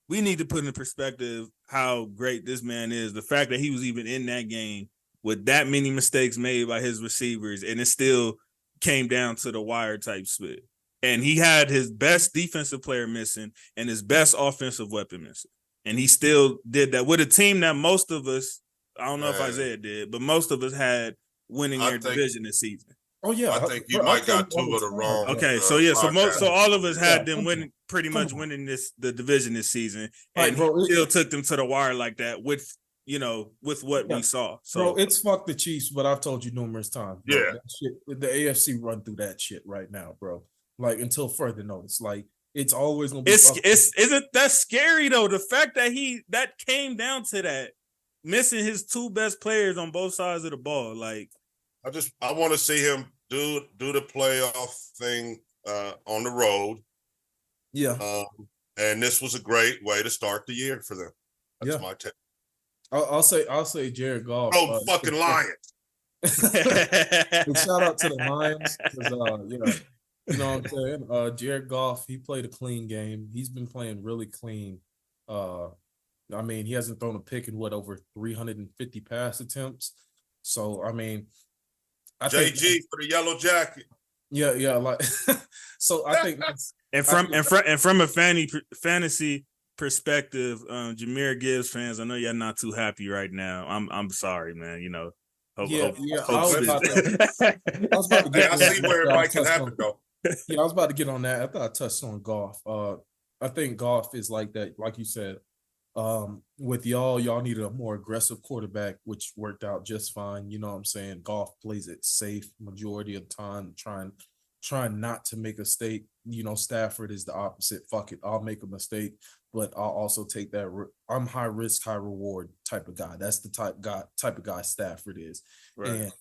we need to put in perspective how great this man is. The fact that he was even in that game with that many mistakes made by his receivers, and it still came down to the wire type split. And he had his best defensive player missing and his best offensive weapon missing. And he still did that with a team that most of us, I don't know if Isaiah did, but most of us had winning their division this season. Oh yeah, I think you might got 2 of the wrong. Okay, so all of us had them winning, pretty much winning the division this season, and he still took them to the wire like that with what we saw. So, bro, it's fuck the Chiefs, but I've told you numerous times. Bro, yeah, that shit, the AFC run through that shit right now, bro. Like until further notice, like it's always gonna be. Isn't that scary though? The fact that that came down to that, missing his 2 best players on both sides of the ball, like. I want to see him do the playoff thing on the road. Yeah. And this was a great way to start the year for them. That's my take. I'll say Jared Goff. Oh, fucking Lions. Shout out to the Lions because you know what I'm saying? Jared Goff, he played a clean game. He's been playing really clean. I mean, he hasn't thrown a pick in over 350 pass attempts. So I mean, JG for the yellow jacket. Yeah, like so I think that's, from a fantasy perspective, Jahmyr Gibbs fans, I know you're not too happy right now. I'm sorry, man. You know, I was about to get. I see where it might happen though. Yeah, I was about to get on that. I thought I touched on Goff. I think Goff is like that, like you said. With y'all needed a more aggressive quarterback, which worked out just fine. You know what I'm saying? Goff plays it safe majority of the time, trying not to make a mistake. You know, Stafford is the opposite. Fuck it, I'll make a mistake, but I'll also take that. I'm high risk, high reward type of guy. That's the type of guy Stafford is. Right. And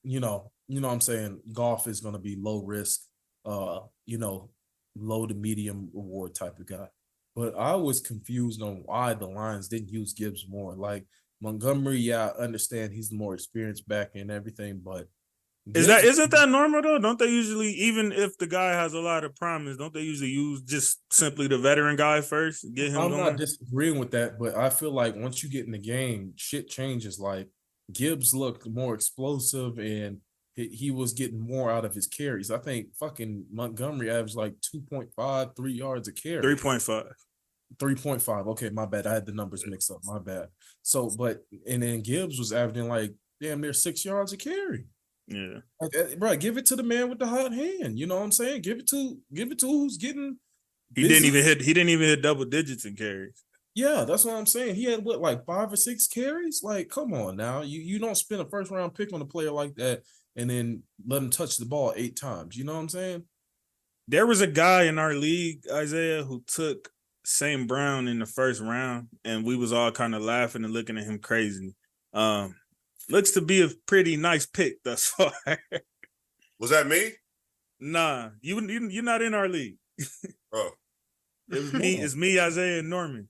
you know what I'm saying? Goff is going to be low risk, low to medium reward type of guy. But I was confused on why the Lions didn't use Gibbs more. Like Montgomery, yeah, I understand he's the more experienced back and everything, but isn't that normal though? Don't they usually, even if the guy has a lot of promise, don't they usually use just simply the veteran guy first? Get him. I'm not disagreeing with that, but I feel like once you get in the game, shit changes. Like Gibbs looked more explosive and he was getting more out of his carries. I think fucking Montgomery averaged like 2.5, 3 yards a carry. 3.5. 3.5. Okay, my bad. I had the numbers mixed up. My bad. So, and then Gibbs was averaging like damn near 6 yards a carry. Yeah. Bro, give it to the man with the hot hand. You know what I'm saying? Give it to who's getting. He busy. didn't even hit double digits in carries. Yeah, that's what I'm saying. He had what, like 5 or 6 carries? Like, come on now. You don't spend a first round pick on a player like that and then let him touch the ball 8 times. You know what I'm saying? There was a guy in our league, Isaiah, who took St. Brown in the first round, and we was all kind of laughing and looking at him crazy. Looks to be a pretty nice pick thus far. Was that me? Nah, you're not in our league. Oh. It was me. It's me, Isaiah, and Norman.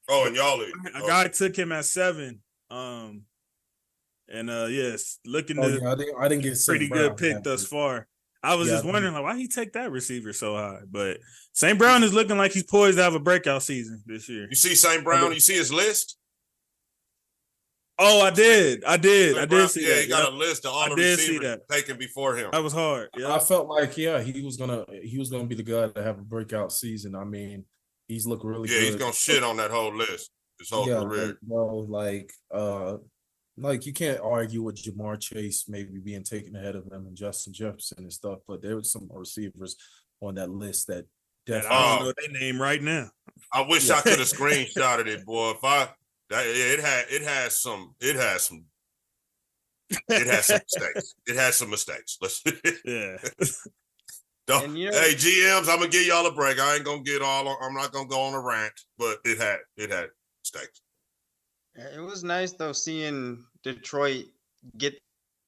Oh, and y'all league. A guy took him at 7. Yes, looking to I didn't get pretty St. good Brown pick thus far. I was Yeah, just wondering, like, why he take that receiver so high? But St. Brown is looking like he's poised to have a breakout season this year. You see St. Brown? You see his list? Oh, I did see Yeah, that. he got a list of all the receivers taken before him. That was hard. I felt like he was gonna be the guy to have a breakout season. I mean, he's looked really good. Yeah, he's gonna shit on that whole list his whole career. Like you can't argue with Jamar Chase maybe being taken ahead of him and Justin Jefferson and stuff, but there was some receivers on that list that definitely. I don't know their name right now. I wish I could have screenshotted it, boy. It has some mistakes. It has some mistakes. Yeah. Hey, GMs, I'm gonna give y'all a break. I ain't gonna I'm not gonna go on a rant, but it had mistakes. It was nice though seeing Detroit get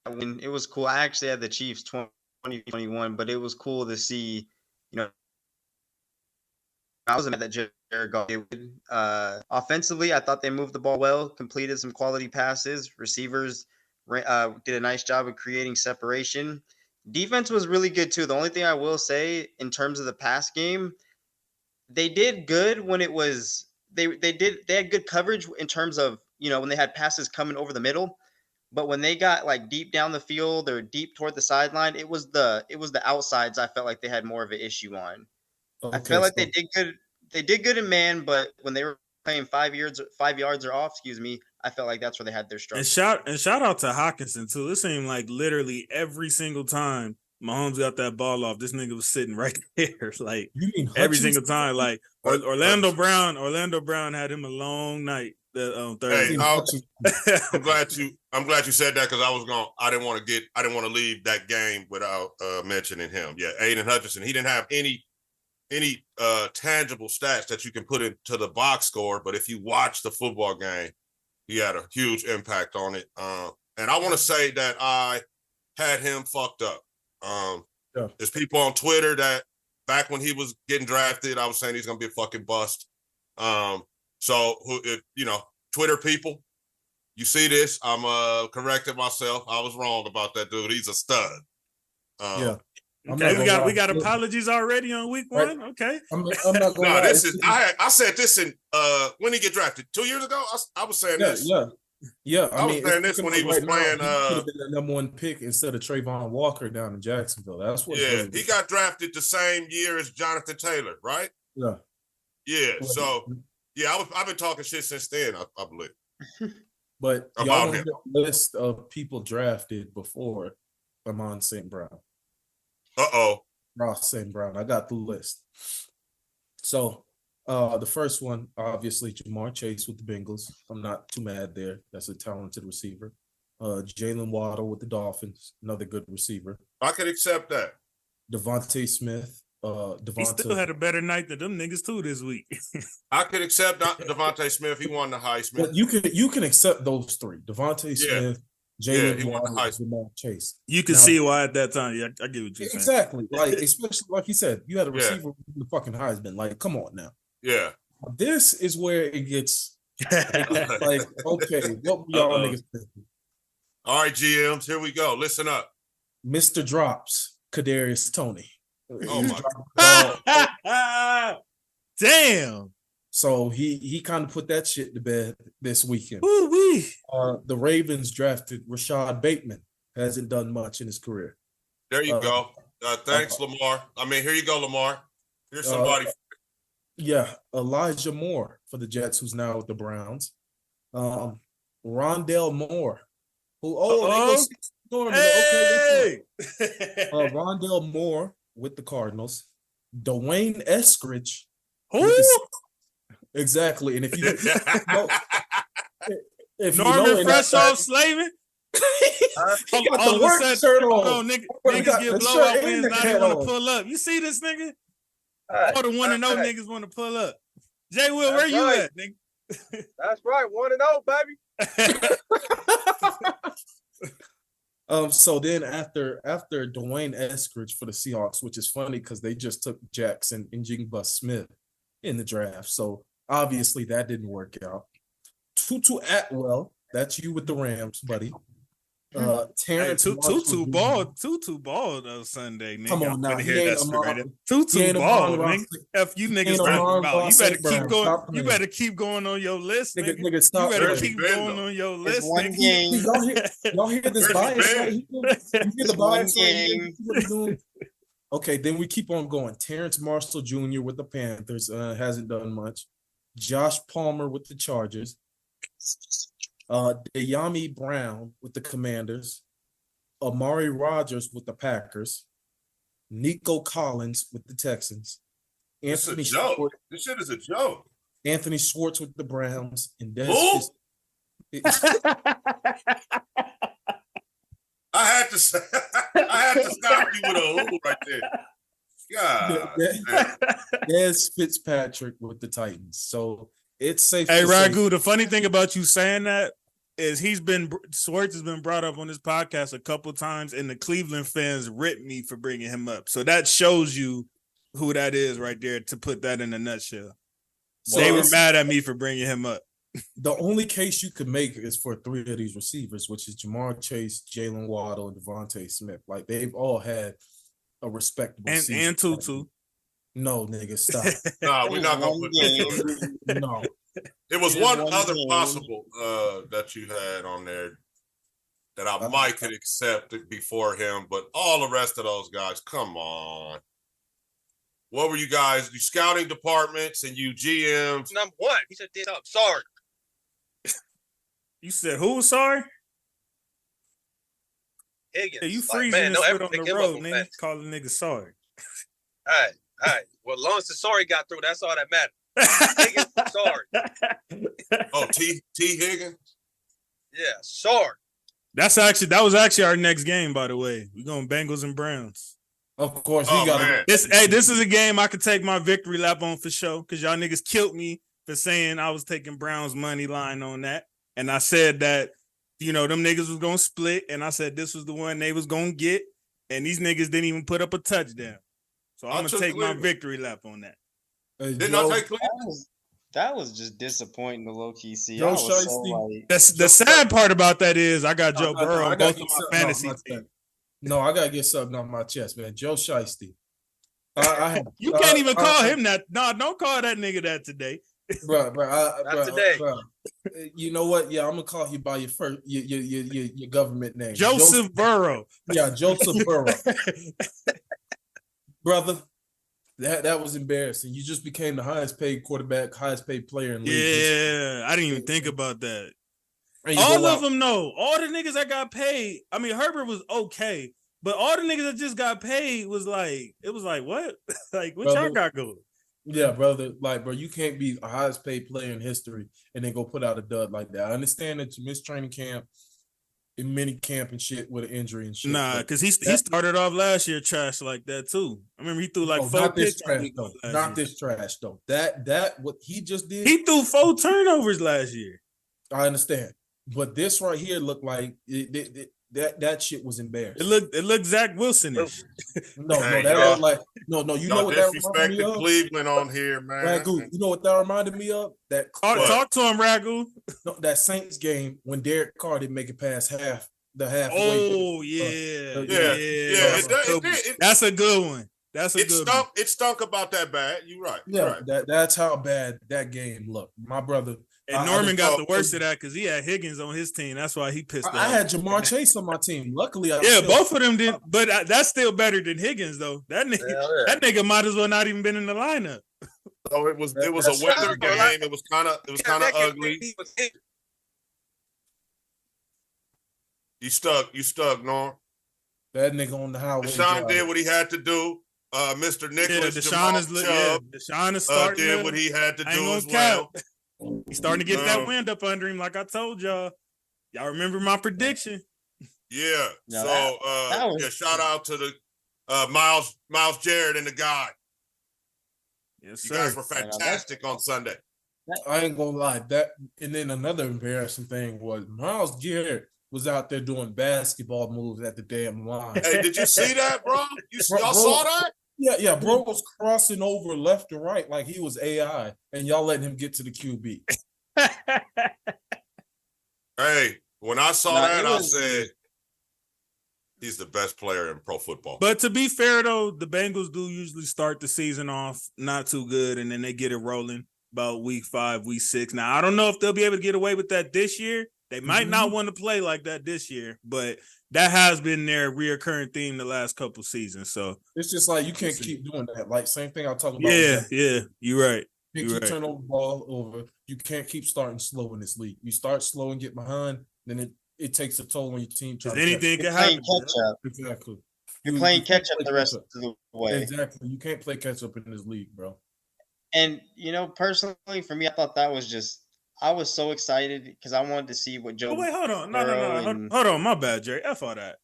that win. It was cool. I actually had the Chiefs 2021, but it was cool to see, I wasn't mad that Jared Goff did. Offensively, I thought they moved the ball well, completed some quality passes. Receivers did a nice job of creating separation. Defense was really good too. The only thing I will say in terms of the pass game, they did good when it was they had good coverage in terms of, when they had passes coming over the middle. But when they got like deep down the field or deep toward the sideline, it was the outsides I felt like they had more of an issue on. I felt like they did good. They did good in man, but when they were playing 5 yards or off, I felt like that's where they had their struggle. And shout out to Hawkinson too. It seemed like literally every single time Mahomes got that ball off, this nigga was sitting right there, like every single time. Like Orlando Brown had him a long night. Thursday. Hey, I'm glad you said that because I didn't want to leave that game without mentioning him. Yeah, Aiden Hutchinson. He didn't have any tangible stats that you can put into the box score, but if you watch the football game, he had a huge impact on it. And I want to say that I had him fucked up. There's people on Twitter that back when he was getting drafted, I was saying he's gonna be a fucking bust. Twitter people, you see this? I'm correcting myself. I was wrong about that dude. He's a stud. Okay, we got apologies already on week 1. Okay, I'm not going. I said this in when he get drafted 2 years ago. I was saying this. Yeah. I was saying this when he was playing. He could have been the number 1 pick instead of Trayvon Walker down in Jacksonville. That's what. Yeah, he got drafted the same year as Jonathan Taylor, right? Yeah. Yeah. So I've been talking shit since then. I believe. But y'all want a list of people drafted before Amon St. Brown. Ross St. Brown. I got the list. So the first one, obviously, Jamar Chase with the Bengals. I'm not too mad there. That's a talented receiver. Jalen Waddle with the Dolphins, another good receiver. I could accept that. Devontae Smith. He still had a better night than them niggas too this week. I could accept Devontae Smith. He won the Heisman. But you can accept those 3. Devontae Smith, Jalen Waddle, Jamar Chase. You can see why at that time. Yeah, I get what you're saying. Exactly. Like, especially like you said, you had a receiver with the fucking Heisman. Like, come on now. Yeah. This is where it gets like, okay, what y'all niggas thinking? All right, GMs, here we go. Listen up. Mr. Drops, Kadarius Toney. Oh my God. Damn. So he kind of put that shit to bed this weekend. Woo-wee. The Ravens drafted Rashad Bateman. Hasn't done much in his career. There you go. Thanks, Lamar. I mean, here you go, Lamar. Here's somebody. Elijah Moore for the Jets, who's now with the Browns. Rondale Moore Who? Oh, they go Norman. Hey! Okay, Rondell Moore with the Cardinals. Dwayne Eskridge. Who? Exactly. And if you know, if Norman you know, fresh off slaving? he got all the of a work sudden, shirt oh, on. niggas got get the blowout shirt wins. and the Now they hat want to on. pull up. You see this nigga? Right, All the 1-0 niggas want to pull up. Jay Will, where you at, nigga? That's right, 1-0, baby. So then after Dwayne Eskridge for the Seahawks, which is funny because they just took Jackson and Njigba Smith in the draft. So obviously that didn't work out. Tutu Atwell, that's you with the Rams, buddy. Terrence Tutu balled on Sunday, nigga. Come on now, he ain't Tutu balled, nigga. F you niggas talking about. You better keep going. You better keep going on your list, nigga. Stop. You better keep going on your list, nigga. Y'all hear this bias, right? You hear the bias, game. Okay, then we keep on going. Terrence Marshall Jr. with the Panthers hasn't done much. Josh Palmer with the Chargers. De'Ami Brown with the Commanders, Amari Rogers with the Packers, Nico Collins with the Texans, This shit is a joke. Anthony Schwartz with the Browns, and I had to stop you with a who right there. God, Des Fitzpatrick with the Titans. So it's safe. Hey, Ragu, the funny thing about you saying that is Schwartz has been brought up on this podcast a couple times, and the Cleveland fans ripped me for bringing him up. So that shows you who that is right there, to put that in a nutshell. So they were mad at me for bringing him up. The only case you could make is for three of these receivers, which is Jamar Chase, Jalen Waddle, and Devontae Smith. Like, they've all had a respectable season. And Tutu. No, nigga, stop. nah, we're not gonna put No. There was one other possible that you had on there that I might could accept before him, but all the rest of those guys, come on. What were you guys? You scouting departments and you GMs? Number one, he said this up. Sorry. You said who? Sorry. Higgins. Yeah, you Like, freezing man, and don't spit ever on pick the him road, up nigga. fast. Calling niggas sorry. All right. Well, as long as the sorry got through, that's all that matters. Higgins, sorry. Oh, T Higgins? Yeah, sorry. That was actually our next game, by the way. We're going Bengals and Browns. Of course, Oh, he got man. This is a game I could take my victory lap on for sure, because y'all niggas killed me for saying I was taking Browns money line on that. And I said that, them niggas was going to split, and I said this was the one they was going to get, and these niggas didn't even put up a touchdown. So I'm going to take my victory lap on that. Didn't I take Cleveland? That was just disappointing to low-key see. Joe I was so Shiesty. like, The sad part about that is I got Joe Burrow I on gotta both of get my something fantasy off my teams. No, I gotta get something off my chest, man. Joe Shiesty. You can't even call him that. No, don't call that nigga that today. Bro, Not today. Bro. You know what? Yeah, I'm gonna call you by your first your government name. Joseph Burrow. Yeah, Joseph Burrow. Brother, that was embarrassing. You just became the highest paid quarterback, highest paid player in league. Yeah, I didn't even think about that. And you All go of out- them, no. All the niggas that got paid. I mean, Herbert was okay, but all the niggas that just got paid was like, it was like, what? Like, what y'all Brother. got going? Yeah, brother. Like, bro, you can't be the highest paid player in history and then go put out a dud like that. I understand that you missed training camp, in mini camp and shit with an injury and shit. Nah, but because he started off last year trash like that too. I remember he threw like no, 4 not this picks. trash though. Not this trash though. That what he just did. He threw 4 turnovers last year. I understand, but this right here looked like that shit was embarrassing. It looked Zach Wilson-ish. No, Hey, that y'all- was like no. You know Y'all what that reminded me disrespecting of? Cleveland on here, man. Ragu, you know what that reminded me of? That Talk to him, Ragu. that Saints game when Derek Carr didn't make it past halfway. Oh yeah. It That's a good one. That's a good one. It stunk about that bad. You're right. Yeah, Right. that's how bad that game looked. My brother. And Norman got the worst of that because he had Higgins on his team. That's why he pissed off. I had Jamar Chase on my team. Luckily, both of them did, but that's still better than Higgins though. That nigga might as well not even been in the lineup. So it was a That's weather right, game. like- It was kind of ugly. You stuck, Norm. That nigga on the highway. Deshaun did what he had to do. Mr. Nicholas Deshaun is Deshaun is starting. Did what he had to do as well. well. He's starting to get that wind up under him, like I told y'all. Y'all remember my prediction? Yeah. No, shout out to the Miles Jarrett and the guy. Yes, you sir. guys were fantastic on Sunday. I ain't gonna lie. That and then another embarrassing thing was Miles Garrett was out there doing basketball moves at the damn line. Hey, did you see that, bro? Y'all saw that? Yeah, bro was crossing over left to right like he was AI, and y'all letting him get to the QB. Hey, when I saw that, I said he's the best player in pro football. But to be fair, though, the Bengals do usually start the season off not too good, and then they get it rolling about week 5, week 6. Now, I don't know if they'll be able to get away with that this year. They might not want to play like that this year, but that has been their reoccurring theme the last couple seasons. So it's just like you can't keep doing that. Like same thing I talk about. Yeah, you're right. You keep turning the ball over. You can't keep starting slow in this league. You start slow and get behind, then it takes a toll on your team. Because anything can happen. Exactly. You're playing catch up the rest of the way. Exactly. You can't play catch up in this league, bro. And personally, for me, I thought that was I was so excited because I wanted to see what Joe. Oh, wait, hold on. No. Hold on. My bad, Jerry. F all that.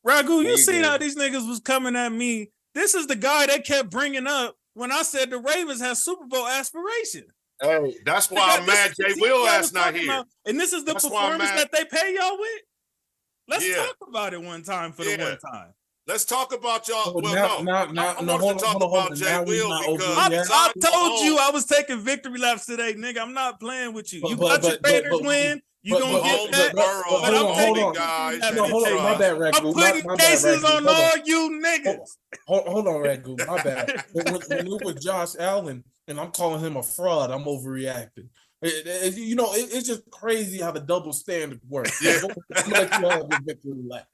Ragu, you seen how these niggas was coming at me. This is the guy they kept bringing up when I said the Ravens have Super Bowl aspirations. Hey, that's why I'm mad Jay Will ass not here. And this is the performance that they pay y'all with? Let's talk about it one time for the one time. Let's talk about y'all. I told you I was taking victory laps today, nigga. I'm not playing with you. You got your Raiders win. You gonna get that? But I'm taking guys. My bad, Ragu. I'm putting cases on all you niggas. Hold on, Ragu. My bad. When it was Josh Allen and I'm calling him a fraud, I'm overreacting. It's just crazy how the double standard works. Yeah.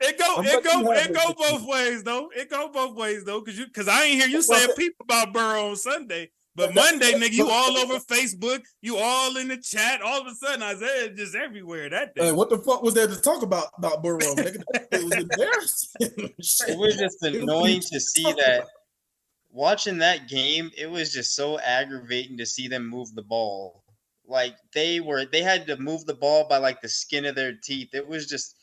It go both ways though. It go both ways though, because I ain't hear you saying people about Burrow on Sunday, but Monday, nigga, you all over Facebook, you all in the chat. All of a sudden, Isaiah just everywhere that day. Hey, what the fuck was there to talk about Burrow? Nigga? It was embarrassing. It was just annoying to see that. Watching that game, it was just so aggravating to see them move the ball. Like they had to move the ball by like the skin of their teeth. It was just,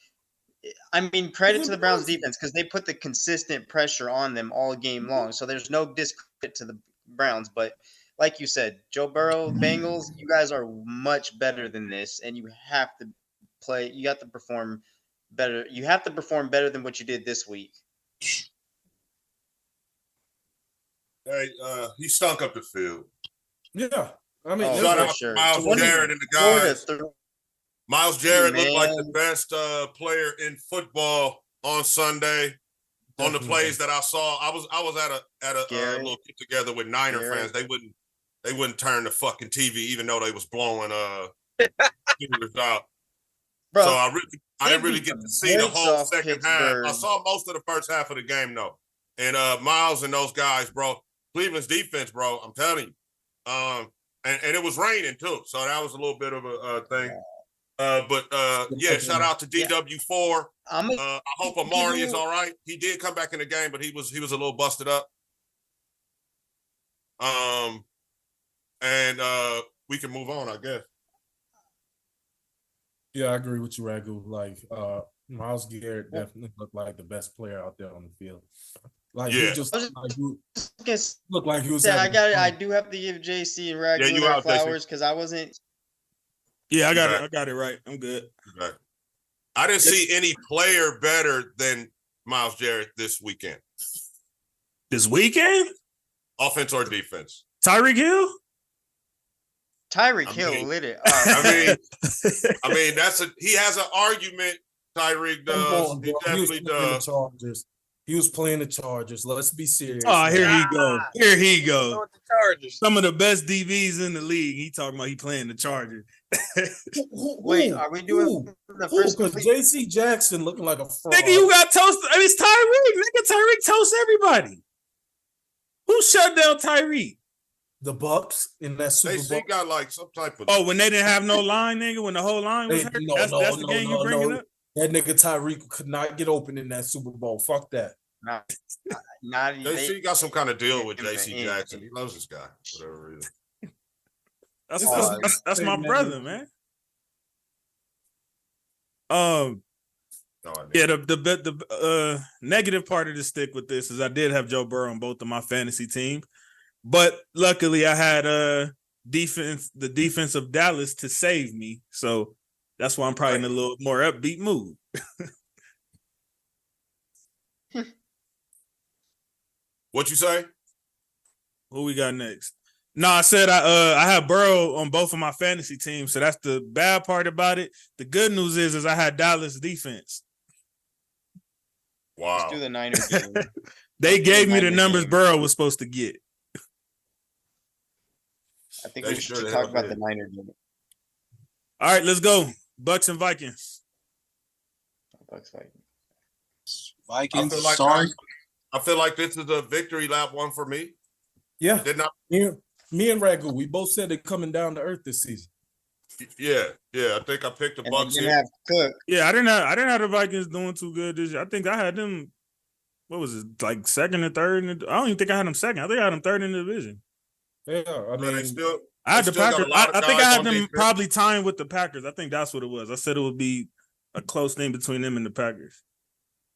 credit to the Browns defense because they put the consistent pressure on them all game long. So there's no discredit to the Browns. But like you said, Joe Burrow, Bengals, you guys are much better than this, and you have to play. You have to perform better. You have to perform better than what you did this week. Hey, he stunk up the field. Yeah. Shout out to Miles Jarrett and the guys. Miles Jarrett looked like the best player in football on Sunday. On the plays that I saw, I was at a little get together with Niner fans. They wouldn't turn the fucking TV even though they was blowing out. Bro, so I didn't really get to see the whole second half. I saw most of the first half of the game though. And Miles and those guys, bro. Cleveland's defense, bro. I'm telling you. And it was raining too, so that was a little bit of a thing. Shout out to DW4. I hope Amari is all right. He did come back in the game, but he was a little busted up. We can move on, I guess. Yeah, I agree with you, Ragu. Like, Miles Garrett definitely looked like the best player out there on the field. Like, he just looked like he was. I do have to give JC and Ragu their flowers because I wasn't. Yeah, I got it right. I'm good. Okay. I didn't see any player better than Miles Jarrett this weekend. This weekend? Offense or defense? Tyreek Hill? Tyreek Hill lit it up. He has an argument. Tyreek does. He definitely does. He was playing the Chargers. Let's be serious. Oh, here he goes. Here he goes. Some of the best DBs in the league. He talking about he playing the Chargers. Wait, are we doing the first? Because JC Jackson looking like a fraud. Nigga, you got toasted. I mean, it's Tyreek. Nigga, Tyreek toast everybody. Who shut down Tyreek? The Bucks in that Super Bowl. They got like some type of. Oh, when they didn't have no line, nigga. When the whole line was hurt. That's the game you bringing up. That nigga Tyreek could not get open in that Super Bowl. Fuck that. Not JC got some kind of deal with Yeah, JC yeah. Jackson. He loves this guy, whatever reason. That's my brother, man. No idea. Yeah, the negative part of the stick with this is I did have Joe Burrow on both of my fantasy teams, but luckily I had the defense of Dallas to save me, so that's why I'm probably in a little more upbeat mood. What you say? Who we got next? No, I said I have Burrow on both of my fantasy teams, so that's the bad part about it. The good news is I had Dallas defense. Wow. Let's do the Niners game. They gave me the Niners numbers game. Burrow was supposed to get. I think They we sure should the talk hell about did. the Niners game. All right, let's go. Bucks and Vikings. Bucks fight. Vikings. I feel like this is a victory lap one for me. Yeah. Did not. Me and Ragu, we both said they're coming down to earth this season. Yeah. I think I picked the And Bucks they here. didn't have Cook. Yeah, I didn't have the Vikings doing too good this year. I think I had them. What was it, like second or third? I don't even think I had them second. I think I had them third in the division. Yeah, I But they mean, still, I had they the still got a Packers. lot of I think I guys had on them defense. probably tying with the Packers. I think that's what it was. I said it would be a close thing between them and the Packers.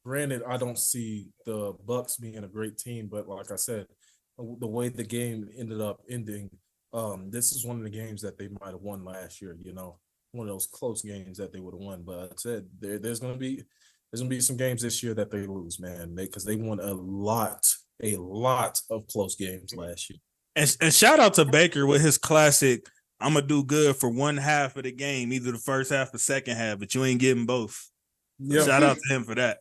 granted, I don't see the Bucks being a great team, but like I said, the way the game ended up ending, this is one of the games that they might have won last year. You know, one of those close games that they would have won. But I said there's gonna be some games this year that they lose, man, because they won a lot of close games last year. And shout out to Baker with his classic. I'm gonna do good for one half of the game, either the first half or second half, but you ain't getting both. Yeah, Shout out to him for that.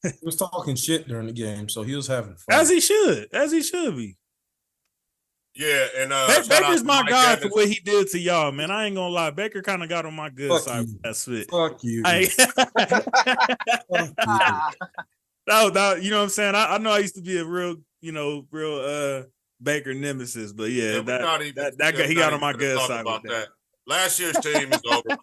he was talking shit during the game, so he was having fun. As he should be. Yeah, and shout out Baker's to my Mike guy Evans. for what he did to y'all, man. I ain't gonna lie. Baker kind of got on my good Fuck side. you. That's it. Fuck you. That, you know what I'm saying? I know I used to be a real Baker nemesis, but yeah, we're not even- that guy, he we're got not on my even good gonna talk side about with that. Last year's team is over.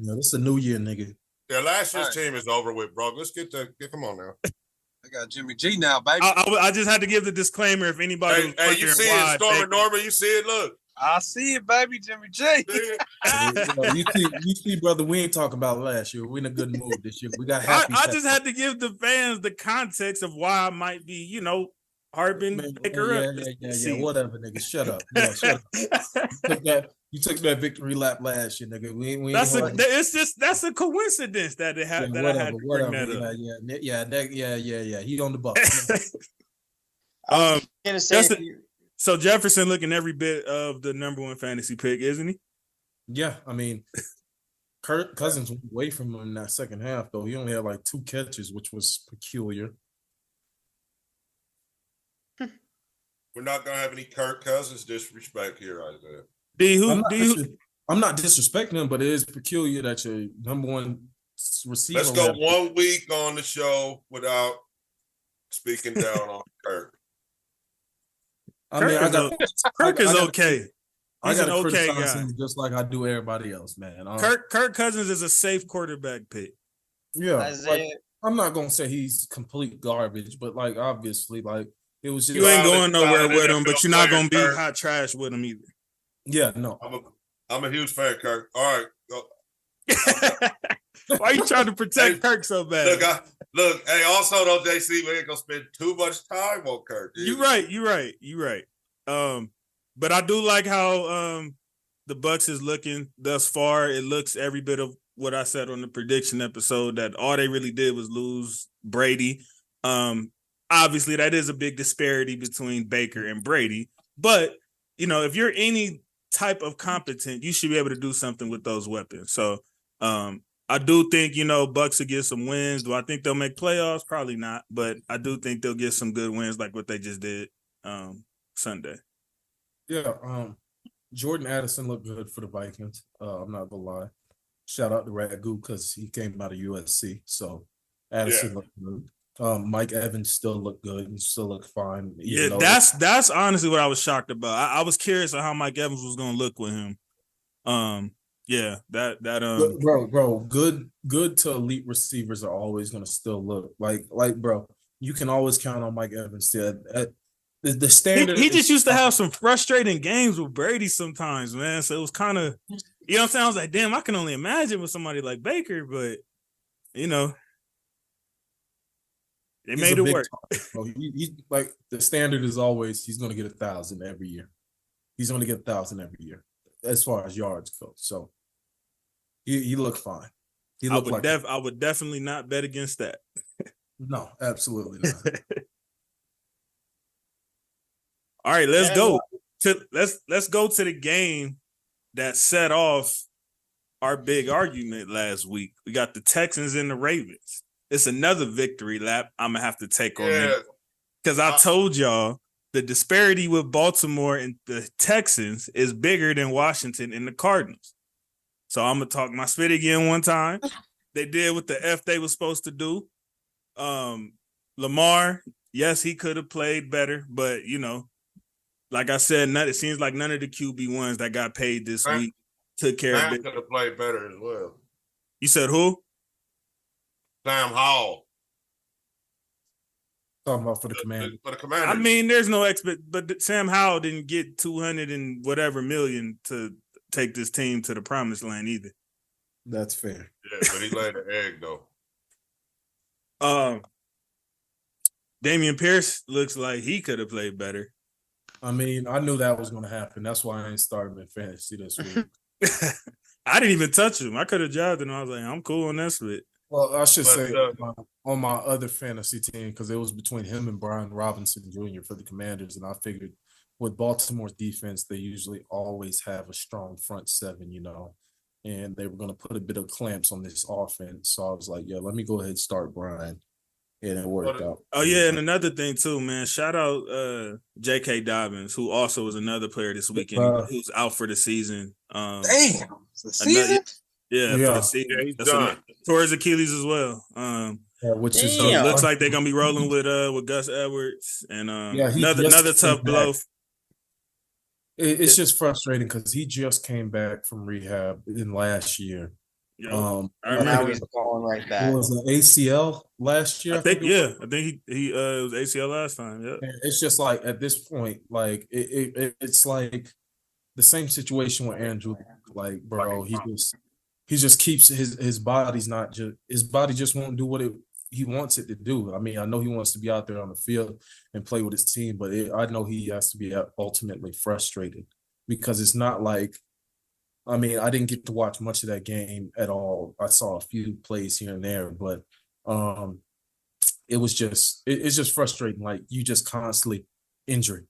Yeah, this is a new year, nigga. Yeah, last year's All right. team is over with, bro. Let's get come on now. I got Jimmy G now, baby. I just had to give the disclaimer if anybody was Hey, you wondering see it, why Stormy Baker- Norman? You see it? Look. I see it, baby. Jimmy G. See it? You see, brother, we ain't talking about last year. We're in a good mood this year. We got I happy. just had to give the fans the context of why I might be, harping Man, Baker up. yeah. Whatever, nigga. Shut up. Yeah, shut up. You took that victory lap last year, nigga. We ain't That's a coincidence that it happened. I had to bring that up. Yeah. He on the Bucks. I'm gonna say That's if it. you- So Jefferson looking every bit of the number one fantasy pick, isn't he? Yeah, I mean, Kirk Cousins went away from him in that second half, though. He only had like 2 catches, which was peculiar. We're not gonna have any Kirk Cousins disrespect here, Isaiah. I'm not disrespecting him, but it is peculiar that your number one receiver. Let's go 1 week on the show without speaking down on Kirk. I mean, Kirk is okay. I He's got an to okay criticize guy. him just like I do everybody else, man. Kirk Cousins is a safe quarterback pick. Yeah, Isaiah, I'm not gonna say he's complete garbage, but like obviously, like it was just You ain't Solid- going nowhere solid with him, but NFL you're not player, gonna be Kirk. hot trash with him either. yeah, no. I'm a huge fan, Kirk. All right, go. Why you trying to protect Kirk so bad? Look. Hey, also though, JC, we ain't gonna spend too much time on Kirk. You're right. But I do like how the Bucks is looking thus far. It looks every bit of what I said on the prediction episode, that all they really did was lose Brady. Obviously, that is a big disparity between Baker and Brady. But, if you're any type of competent, you should be able to do something with those weapons. So I do think, Bucks will get some wins. Do I think they'll make playoffs? Probably not. But I do think they'll get some good wins like what they just did Sunday. Yeah, Jordan Addison looked good for the Vikings. I'm not gonna lie. Shout out to Ragu because he came out of USC. So Addison looked good. Mike Evans still looked good. He still looked fine. Yeah, that's honestly what I was shocked about. I was curious on how Mike Evans was gonna look with him. Yeah, that Bro, good to elite receivers are always gonna still look like bro. You can always count on Mike Evans. The standard. he just used to have some frustrating games with Brady sometimes, man. So it was kind of, you know what I'm saying? I was like, damn, I can only imagine with somebody like Baker, but you know, they made it work. He like the standard is always he's gonna get 1,000 every year. He's gonna get 1,000 every year as far as yards go. So he looked fine. He looked I would definitely not bet against that. No, absolutely not. All right, let's go to the game that set off our big argument last week. We got the Texans and the Ravens. It's another victory lap I'm gonna have to take on it because I told y'all the disparity with Baltimore and the Texans is bigger than Washington and the Cardinals. So I'm gonna talk my spit again one time. They did what the F they was supposed to do. Lamar, yes, he could have played better, but you know, like I said, it seems like none of the QB1s that got paid this week took care of it. Could have played better as well. You said who? Sam Howell. Talking about for the Commanders. For the Commanders. I mean, there's no but Sam Howell didn't get 200 and whatever million to take this team to the promised land either. That's fair. Yeah, but he laid an egg though. Damian Pierce looks like he could have played better. I mean, I knew that was going to happen. That's why I ain't started in fantasy this week. I didn't even touch him. I could have jabbed him. I was like, I'm cool on that split. Well, I should say on my other fantasy team, because it was between him and Brian Robinson Jr. for the Commanders, and I figured with Baltimore's defense, they usually always have a strong front seven, you know, and they were going to put a bit of clamps on this offense. So I was like, yeah, let me go ahead and start Brian. And it worked out. Oh, yeah, and another thing, too, man. Shout out J.K. Dobbins, who also was another player this weekend who's out for the season. Damn. The season? For the season. Yeah, he's done. Tore his Achilles as well. Which is so it looks like they're going to be rolling with Gus Edwards. And another tough blow. It's just frustrating because he just came back from rehab in last year. I remember now he's going right back. It was an ACL last year. I think he was ACL last time. Yeah, it's just like at this point, like it's like the same situation with Andrew. Like, bro, he just keeps his body's not just his body just won't do what he wants it to do. I mean, I know he wants to be out there on the field and play with his team, but I know he has to be ultimately frustrated because it's not like. I mean, I didn't get to watch much of that game at all. I saw a few plays here and there, but it was just it's just frustrating. Like you just constantly injury,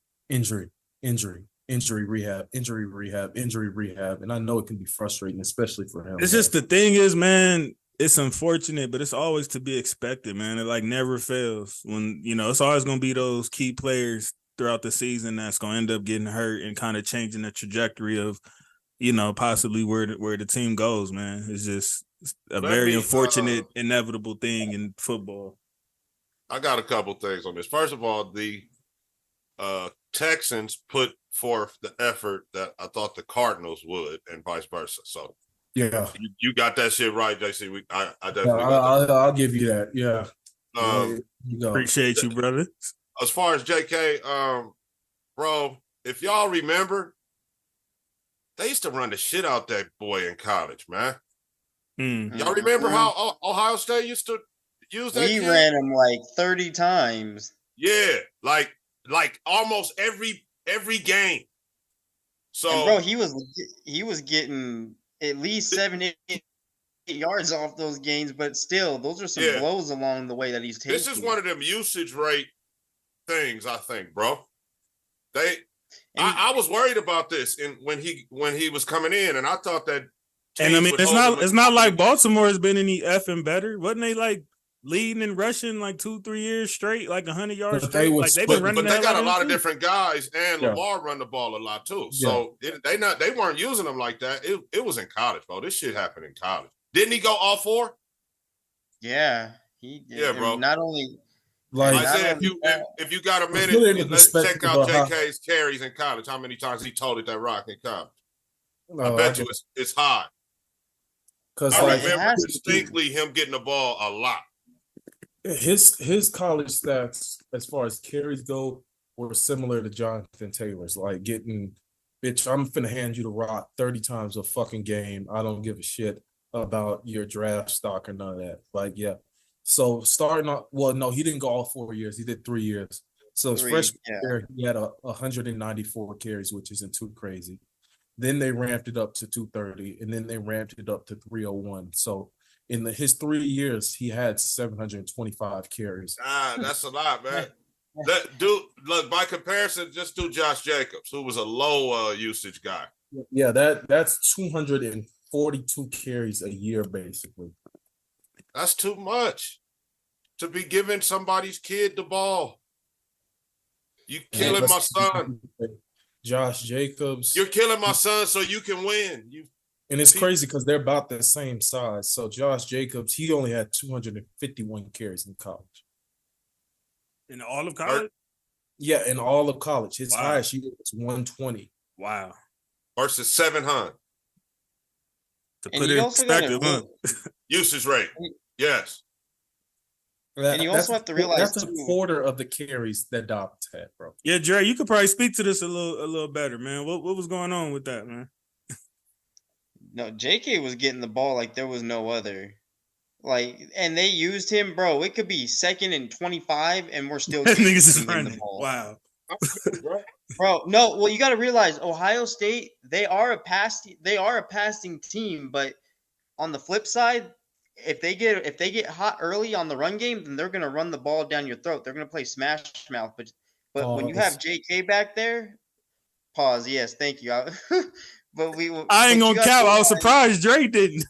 rehab, and I know it can be frustrating, especially for him. It's just the thing is, man, it's unfortunate, but it's always to be expected, man. It like never fails when it's always going to be those key players throughout the season that's going to end up getting hurt and kind of changing the trajectory of. Possibly where the team goes, man. It's just a very unfortunate, inevitable thing in football. I got a couple things on this. First of all, the Texans put forth the effort that I thought the Cardinals would, and vice versa. So, yeah, you got that shit right, JC. I definitely. I'll give you that. Yeah. Appreciate you, brother. As far as JK, bro, if y'all remember. They used to run the shit out that boy in college, man. Y'all remember how Ohio State used to use that? We ran him like 30 times. Yeah, like almost every game. So, and bro, he was getting at least 7-8 yards off those games, but still, those are some blows along the way that he's taking. This is one of them usage rate things, I think, bro. I was worried about this when he was coming in, and I thought that. And I mean, it's not like Baltimore has been any effing better. Wasn't they like leading and rushing like 2-3 years straight, like 100 yards straight? They've been running. But they got a lot of different guys, and Lamar run the ball a lot too. So they weren't using them like that. It was in college, bro. This shit happened in college. Didn't he go all four? Yeah, he did. Yeah, bro. Not only. Like I said, if you got a minute, let's check out JK's carries in college. How many times he toted that rock in college? I bet you it's high. Because I like remember has to be. distinctly him getting the ball a lot. his college stats as far as carries go were similar to Jonathan Taylor's. Like getting, bitch, I'm finna hand you the rock 30 times a fucking game. I don't give a shit about your draft stock or none of that. Like, yeah. So starting off, well, no, he didn't go all 4 years. He did 3 years. So his freshman year, he had 194 carries, which isn't too crazy. Then they ramped it up to 230, and then they ramped it up to 301. So in his 3 years, he had 725 carries. That's a lot, man. Look, by comparison, just do Josh Jacobs, who was a low usage guy. Yeah, that's 242 carries a year, basically. That's too much to be giving somebody's kid the ball. You killing my son. Josh Jacobs. You're killing my son so you can win. And it's crazy because they're about the same size. So Josh Jacobs, he only had 251 carries in college. In all of college? Yeah, in all of college. His Wow. highest year was 120. Wow. Versus 700. To And put you it in also gotta perspective, huh? Usage rate. Yes. And you also have to realize, that's a too- quarter of the carries that Dobbins had, bro. Yeah, Jerry, you could probably speak to this a little better, man. What was going on with that, man? No, JK was getting the ball like there was no other. Like, and they used him, bro. It could be 2nd and 25, and we're still Niggas giving is him the running. ball. Wow. Bro, no. Well, you got to realize Ohio State, they are a passing team, but on the flip side, if they get hot early on the run game, then they're gonna run the ball down your throat. They're gonna play smash mouth. But when you have JK back there, pause. Yes, thank you. I ain't gonna cap. I was surprised Dre didn't.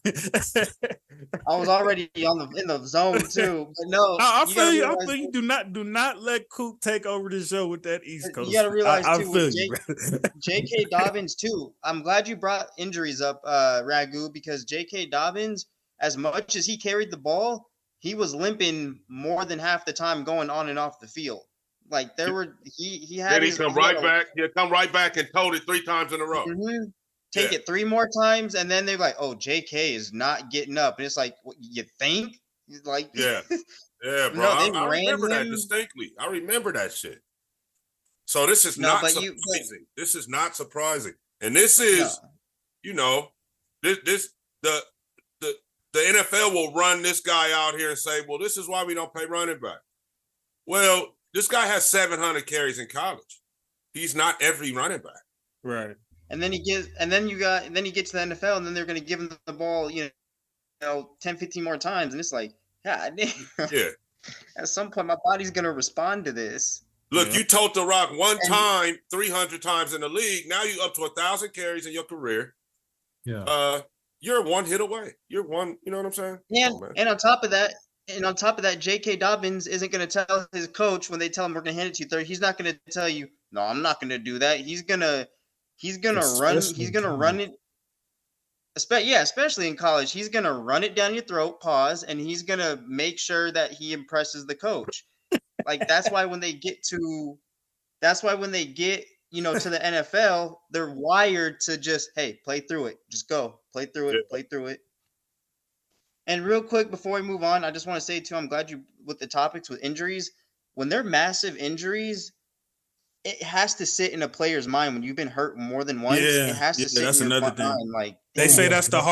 I was already in the zone too. But no, I feel you. I realize- feel you. Do not let Coop take over the show with that East Coast. You gotta realize, I too, feel with you, bro. J.K. Dobbins too. I'm glad you brought injuries up, Ragu, because J.K. Dobbins, as much as he carried the ball, he was limping more than half the time going on and off the field. Like he had. Then he come right back. He'll come right back and told it 3 times in a row. Mm-hmm. Take it 3 more times, and then they're like, "Oh, J.K. is not getting up," and it's like, what, you think? Like, Yeah, yeah, bro. No, they I ran remember that him. distinctly. I remember that shit. So this is No, not but surprising. This is not surprising, and this is, you know, the NFL will run this guy out here and say, "Well, this is why we don't pay running back." Well, this guy has 700 carries in college. He's not every running back. Right. And then he gets to the NFL, and then they're going to give him the ball, 10, 15 more times, and it's like, God damn. Yeah. At some point, my body's going to respond to this. Look, you told the rock one time, 300 times in the league. Now you up to 1,000 carries in your career. Yeah. You're 1 hit away. You're one. You know what I'm saying? And on top of that, J.K. Dobbins isn't going to tell his coach when they tell him we're going to hand it to you third. He's not going to tell you, no, I'm not going to do that. He's gonna run it. Especially in college, he's gonna run it down your throat, pause, and he's gonna make sure that he impresses the coach. Like that's why when they get to the NFL, they're wired to just, hey, play through it, just go, play through it. And real quick before we move on, I just want to say too, I'm glad you with the topics with injuries. When they're massive injuries, it has to sit in a player's mind when you've been hurt more than once. It has to sit that's in your another thing. mind. Like They say that's the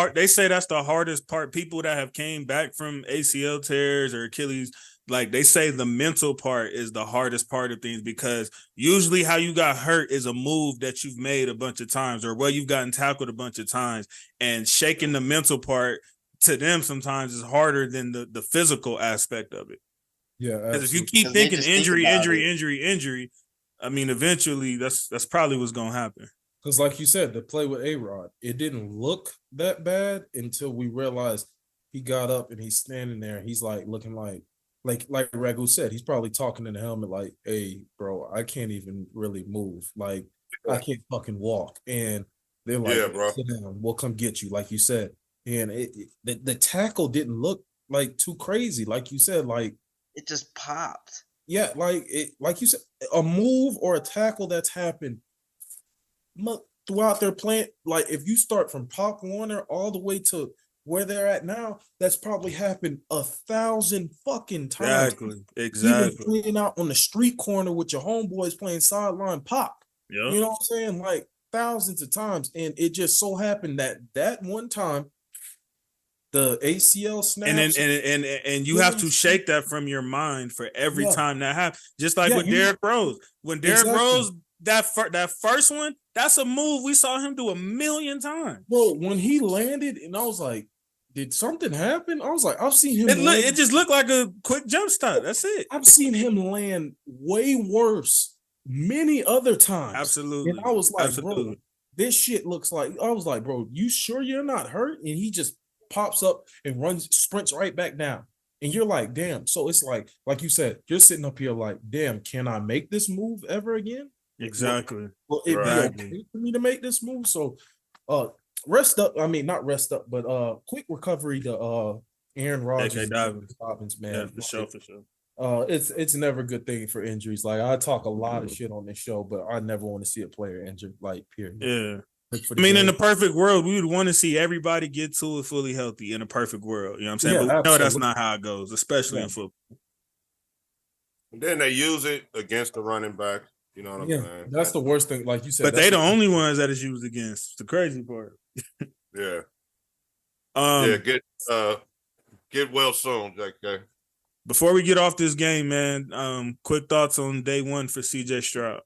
hardest part. People that have came back from ACL tears or Achilles, like they say the mental part is the hardest part of things, because usually how you got hurt is a move that you've made a bunch of times or where you've gotten tackled a bunch of times, and shaking the mental part to them sometimes is harder than the physical aspect of it. Yeah. Because if you keep thinking injury, I mean, eventually that's probably what's gonna happen. Because like you said, the play with A-Rod, it didn't look that bad until we realized he got up and he's standing there. He's like looking like Ragu said, he's probably talking in the helmet like, hey, bro, I can't even really move. Like, I can't fucking walk. And they're like, yeah, bro, sit down, we'll come get you, like you said. And the tackle didn't look like too crazy. Like you said, like it just popped. Yeah, like you said, a move or a tackle that's happened throughout their plant. Like if you start from Pop Warner all the way to where they're at now, that's probably happened 1,000 fucking times. Exactly. Even playing out on the street corner with your homeboys playing sideline pop. Yeah. You know what I'm saying? Like thousands of times. And it just so happened that one time the ACL snaps. And you have to shake that from your mind for every time that happens. Just like with Derrick Rose. When Derrick Rose, that first one, that's a move we saw him do 1,000,000 times. Bro, when he landed, and I was like, did something happen? I was like, I've seen him. It just looked like a quick jump start. That's it. I've seen him land way worse many other times. Absolutely. And I was like, bro, this shit looks like, I was like, bro, you sure you're not hurt? And he just pops up and sprints right back down. And you're like, damn. So it's like you said, you're sitting up here like, damn, can I make this move ever again? Exactly. Will it be okay for me to make this move? So rest up. I mean, not rest up, but quick recovery to Aaron Rodgers. Dobbins, man. Yeah, for sure. It's never a good thing for injuries. Like I talk a lot of shit on this show, but I never want to see a player injured, like period. Yeah. I mean, in the perfect world, we would want to see everybody get to it fully healthy in a perfect world. You know what I'm saying? Yeah, but no, that's not how it goes, especially in football. And then they use it against the running back. You know what I'm saying? That's the worst thing, like you said. But they the only ones that it's used against. The crazy part. Yeah. Get well soon, JK. Before we get off this game, man, quick thoughts on day one for CJ Stroud.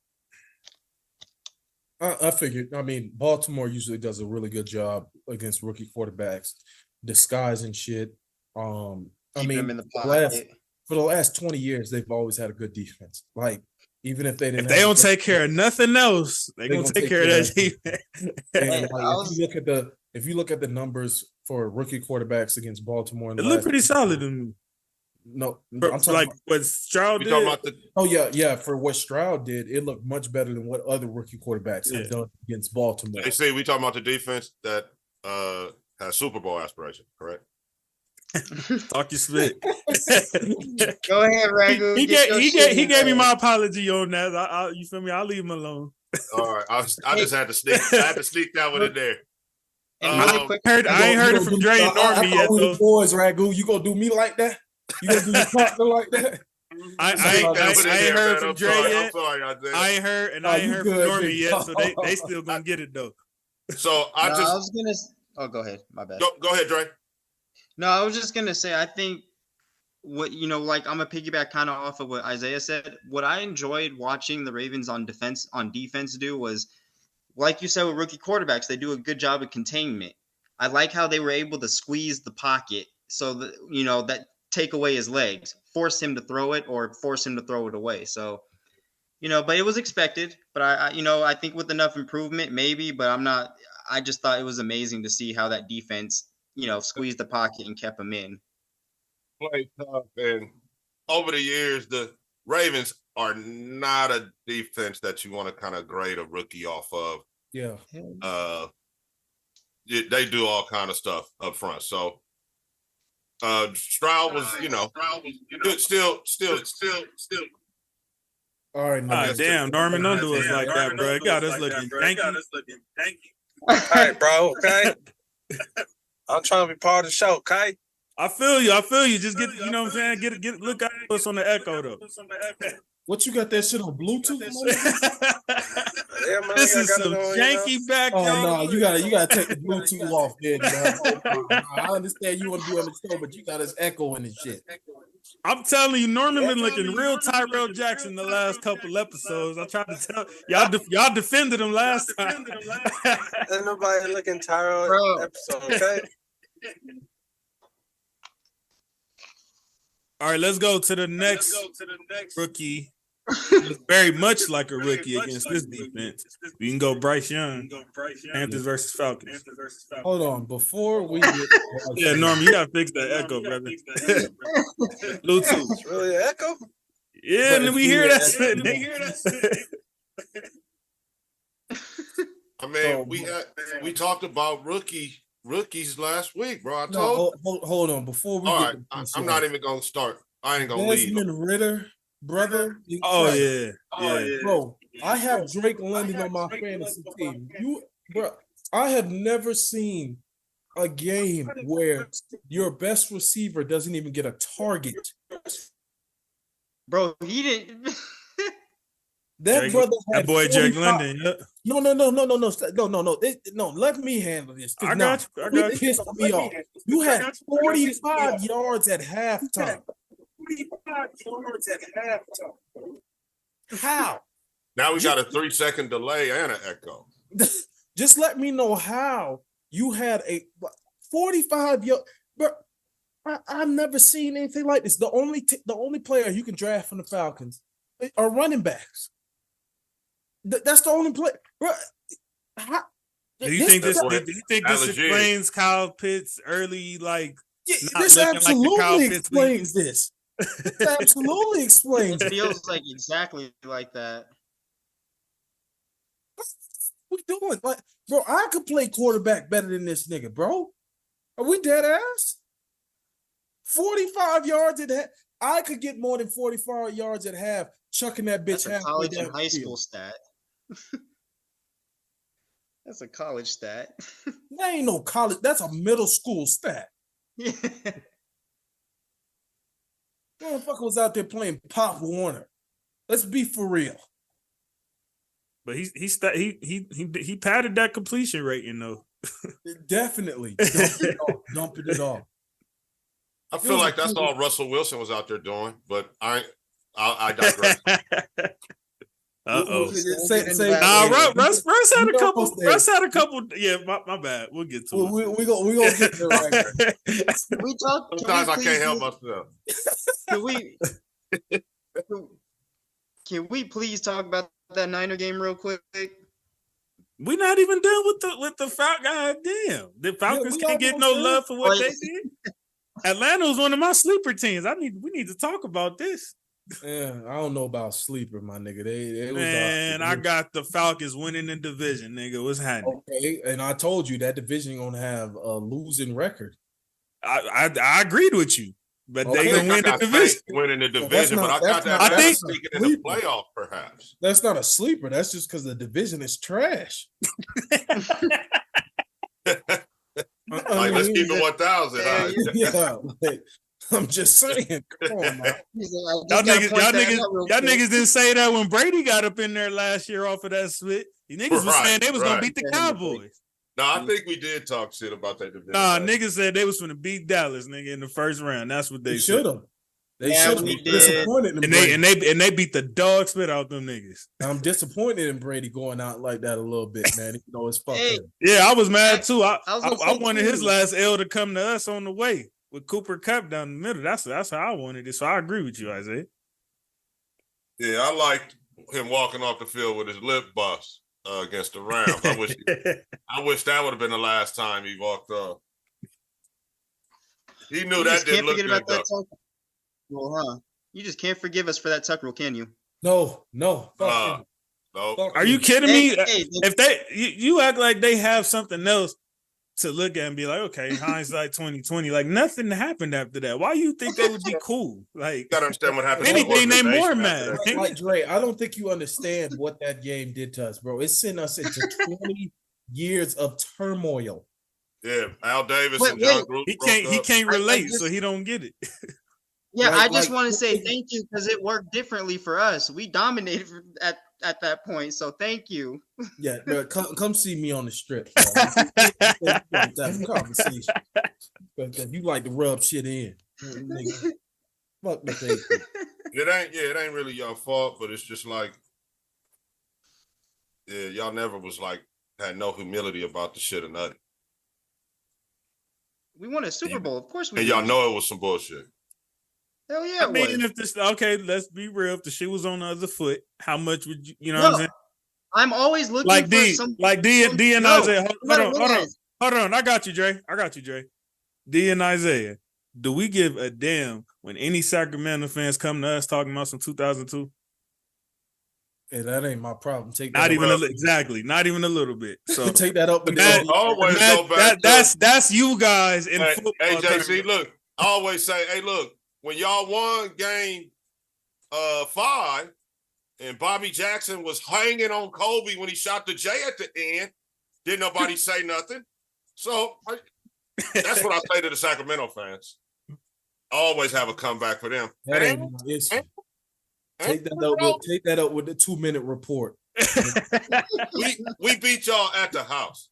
I figured. I mean, Baltimore usually does a really good job against rookie quarterbacks, disguising shit. I mean, them in the pocket. For the last 20 years, they've always had a good defense. Like, even if they didn't, if they don't take care of nothing else, they're gonna take care of that defense. And if you look at the numbers for rookie quarterbacks against Baltimore, it looked pretty solid to me. No, I'm talking like what Stroud did. For what Stroud did, it looked much better than what other rookie quarterbacks have done against Baltimore. They say we talking about the defense that has Super Bowl aspirations, correct? Talk your spit. Go ahead, Ragu. He gave me my apology on that. You feel me? I'll leave him alone. All right, I just had to sneak. I had to sneak that one in there. Really quick, I ain't heard it from Dre and Normie yet. Though. Boys, Ragu, you gonna do me like that? You gonna do your partner like that? I ain't heard from Dre yet. I ain't heard from Normie yet, so they still gonna get it though. So I was gonna. Oh, go ahead. My bad. Go ahead, Dre. No, I was just gonna say I think what like I'm a piggyback kind of off of what Isaiah said. What I enjoyed watching the Ravens on defense do was, like you said with rookie quarterbacks, they do a good job of containment. I like how they were able to squeeze the pocket so that that take away his legs, force him to throw it or force him to throw it away. So, but it was expected. But I think with enough improvement, maybe. But I'm not. I just thought it was amazing to see how that defense, squeezed the pocket and kept him in. Play tough, and over the years, the Ravens are not a defense that you want to kind of grade a rookie off of. Yeah. They do all kind of stuff up front. So Stroud was, still. All right, damn, Norman, don't do us like that, bro. It got us looking janky. All right, bro. Okay. I'm trying to be part of the show, okay? I feel you. Just get, you know what I'm saying? Get look at us on the echo though. What you got that shit on Bluetooth? Yeah, man, this is some janky background. Oh no, you gotta take the Bluetooth off there. I understand you want to be on the show, but you got us echoing and shit. I'm telling you, Norman been looking real Tyrell Jackson the last couple episodes. I tried to tell y'all defended him last time. Ain't nobody looking Tyrell episode, okay? All right, let's go to the next rookie. Very much like a rookie against this defense. We can go Bryce Young. Panthers versus Falcons. Hold on, before we get yeah, Norman, you gotta fix that echo, brother. Bluetooth. Really an echo? Yeah, and we hear that. I mean, we talked about rookies last week, bro. I told. Hold on, before we. All right, I'm not even gonna start. I ain't gonna leave. Desmond Ridder, brother. Oh yeah, bro. I have Drake London on my fantasy team. Bro, I have never seen a game where your best receiver doesn't even get a target. Bro, he didn't. That brother had that boy Jake 45 London. Yep. No. No. Let me handle this. I got you. I got you. Pissed me off. You had 45 yards at halftime. 45 yards at halftime. How? Now we got a 3-second delay and an echo. Just let me know how you had a 45 yard. But I've never seen anything like this. The only player you can draft from the Falcons are running backs. That's the only play. Bro, Do you think this Allergy. explains Kyle Pitts early, like, not this looking like the Kyle absolutely Pitts explains this. This absolutely explains It it. feels like exactly like that. What we doing? Like, bro, I could play quarterback better than this nigga, bro. Are we dead ass? 45 yards at half. I could get more than 45 yards at half, chucking that bitch That's a halfway college down and the high field. school stat. That's a college stat. That ain't no college. That's a middle school stat. Yeah. Motherfucker was out there playing Pop Warner. Let's be for real. But he padded that completion rating though. Definitely. Dumping it off. I feel like that's all Russell Wilson was out there doing, but I digress. Uh-oh. Russ had a couple. Russ had a couple. Yeah, my bad. We'll get to it. We gonna get there right now. We talk. Sometimes I can't help myself. Can we please talk about that Niner game real quick? We're not even done with the Falcons. God damn, the Falcons can't get no love for what they did. Atlanta was one of my sleeper teams. We need to talk about this. Yeah, I don't know about sleeper, my nigga. They Man, I got the Falcons winning the division, nigga. What's happening? Okay, and I told you that division gonna have a losing record. I agreed with you, but Okay. they gonna win the division. Winning the Well, division, but I got that. I think- speaking in the playoff, perhaps. That's not a sleeper. That's just because the division is trash. Like, let's keep it 1,000. all right. Yeah, like, I'm just saying. Come on, man. Y'all niggas didn't say that when Brady got up in there last year off of that split. You niggas was saying they was gonna beat the Cowboys. No, I think we did talk shit about that division. Nah, niggas said they was gonna beat Dallas, nigga, in the first round. That's what they should said. have. They Yeah, should have we been did. disappointed. And they beat the dog spit out them niggas. I'm disappointed in Brady going out like that a little bit, man. You know it's fucked Hey. up. Yeah, I was mad too. I I was gonna say, wanted his too. last L to come to us on the way with Cooper Kupp down the middle. That's how I wanted it. So I agree with you, Isaiah. Yeah, I liked him walking off the field with his lip bust against the Rams. I wish that would have been the last time he walked off. He knew You that just didn't can't look forget good. about that tuck rule, huh? You just can't forgive us for that tuck rule, can you? No. Fuck No. him. No. Fuck Are you him. kidding me? Hey, If you act like they have something else to look at and be like, okay, hindsight 2020, like nothing happened after that. Why you think they would be cool? Like You gotta understand what happened. anything, they more after mad. that. Like Dre, I don't think you understand what that game did to us, bro. It sent us into 20 years of turmoil. Yeah, Al Davis But and John wait, Gruden. He can't I relate, just- so he don't get it. Yeah, Like- I just like- want to say thank you because it worked differently for us. We dominated at that point, so thank you. Yeah, bro, come see me on the strip. Bro. Have a conversation. Because you like to rub shit in. Nigga. Fuck the thing. It ain't really your fault, but it's just like, yeah, y'all never was like had no humility about the shit or nothing. We won a Super Bowl, of course we And did. y'all know it was some bullshit. Hell yeah, I mean, it was. if this okay, let's be real. If the shoe was on the other foot, how much would you know what I'm No, saying? I'm always looking Like for D some. and No, Isaiah. you gotta realize- Hold on. I got you, Dre. D and Isaiah. Do we give a damn when any Sacramento fans come to us talking about some 2002? Hey, that ain't my problem. Take that Not up. even exactly. Not even a little bit. So Take that up with That- the Always go back to that's you guys in hey, football. hey JC, look, I always say, hey, look, when y'all won game 5 and Bobby Jackson was hanging on Kobe when he shot the J at the end, didn't nobody say nothing. So That's what I say to the Sacramento fans. I always have a comeback for them. That ain't no issue. Take that up with the 2-minute report. We beat y'all at the house.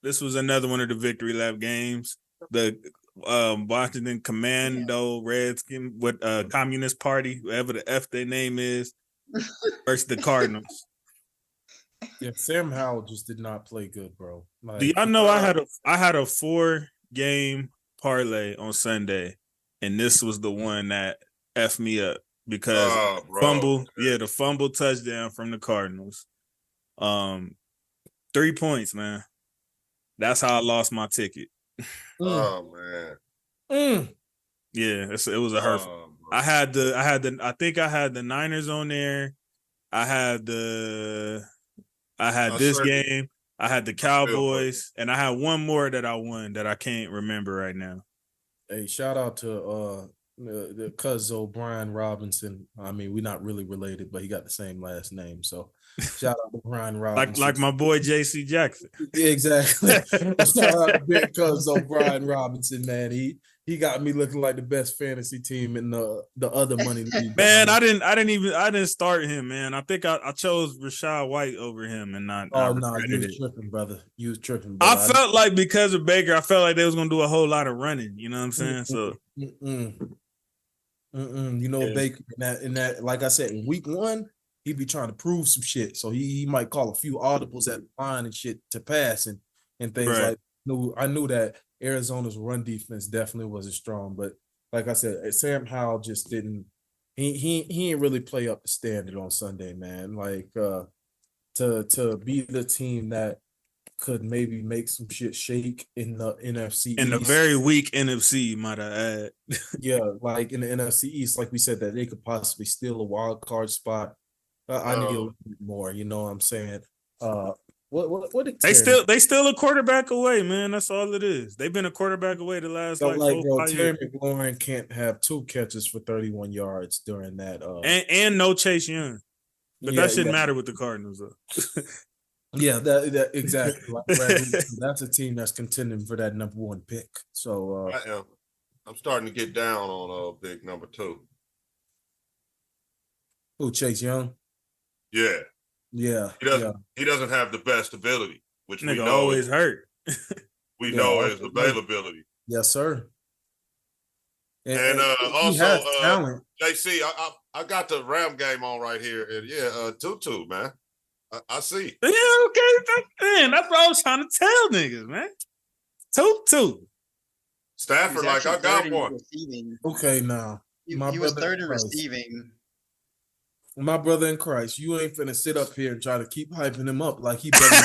This was another one of the victory lap games. The Washington Commando Redskin with Communist Party, whatever the F their name is, versus the Cardinals. Yeah, Sam Howell just did not play good, bro. Like, Do y'all know I had a 4-game parlay on Sunday, and this was the one that effed me up because the fumble touchdown from the Cardinals. 3 points, man. That's how I lost my ticket. Oh man. Yeah, it was a hurtful. I think I had the Niners on there. I had this game. I had the Cowboys, and I had one more that I won that I can't remember right now. Hey, shout out to the cousin Brian Robinson. I mean, we're not really related, but he got the same last name. So shout out to Brian Robinson. Like my boy JC Jackson. Yeah, exactly. Shout out to big cousin Brian Robinson, man. He got me looking like the best fantasy team in the other money league. Man, I didn't start him, man. I think I chose Rachaad White over him and not. Oh no, you was tripping, brother. You was tripping. Brother. I felt like because of Baker, I felt like they was gonna do a whole lot of running. You know what I'm saying? So you know, Baker in that, like I said, in week 1, he be trying to prove some shit. So he might call a few audibles at the line and shit to pass and things like. I knew that Arizona's run defense definitely wasn't strong, but like I said, Sam Howell just didn't. He didn't really play up the standard on Sunday, man. Like to be the team that could maybe make some shit shake in the NFC in East. a very weak NFC, might I add. Yeah, like in the NFC East, like we said, that they could possibly steal a wild card spot. I need a little bit more. You know what I'm saying? What they still a quarterback away, man. That's all it is. They've been a quarterback away the last Terry years. McLaurin can't have 2 catches for 31 yards during that. And no Chase Young, but that shouldn't matter with the Cardinals, though. Yeah, that exactly. Like that's a team that's contending for that #1 pick. So I'm starting to get down on big number 2. Who, Chase Young? Yeah. Yeah. He doesn't have the best ability, which nigga we know always hurt. We know his availability. Yes, sir. And also talent. JC, I got the Ram game on right here, and Tutu, man. I see. Yeah, okay, man. That's what I was trying to tell niggas, man. Tutu. Stafford, like I got one. Okay, now he was third in receiving. My brother in Christ, you ain't finna sit up here and try to keep hyping him up like he better.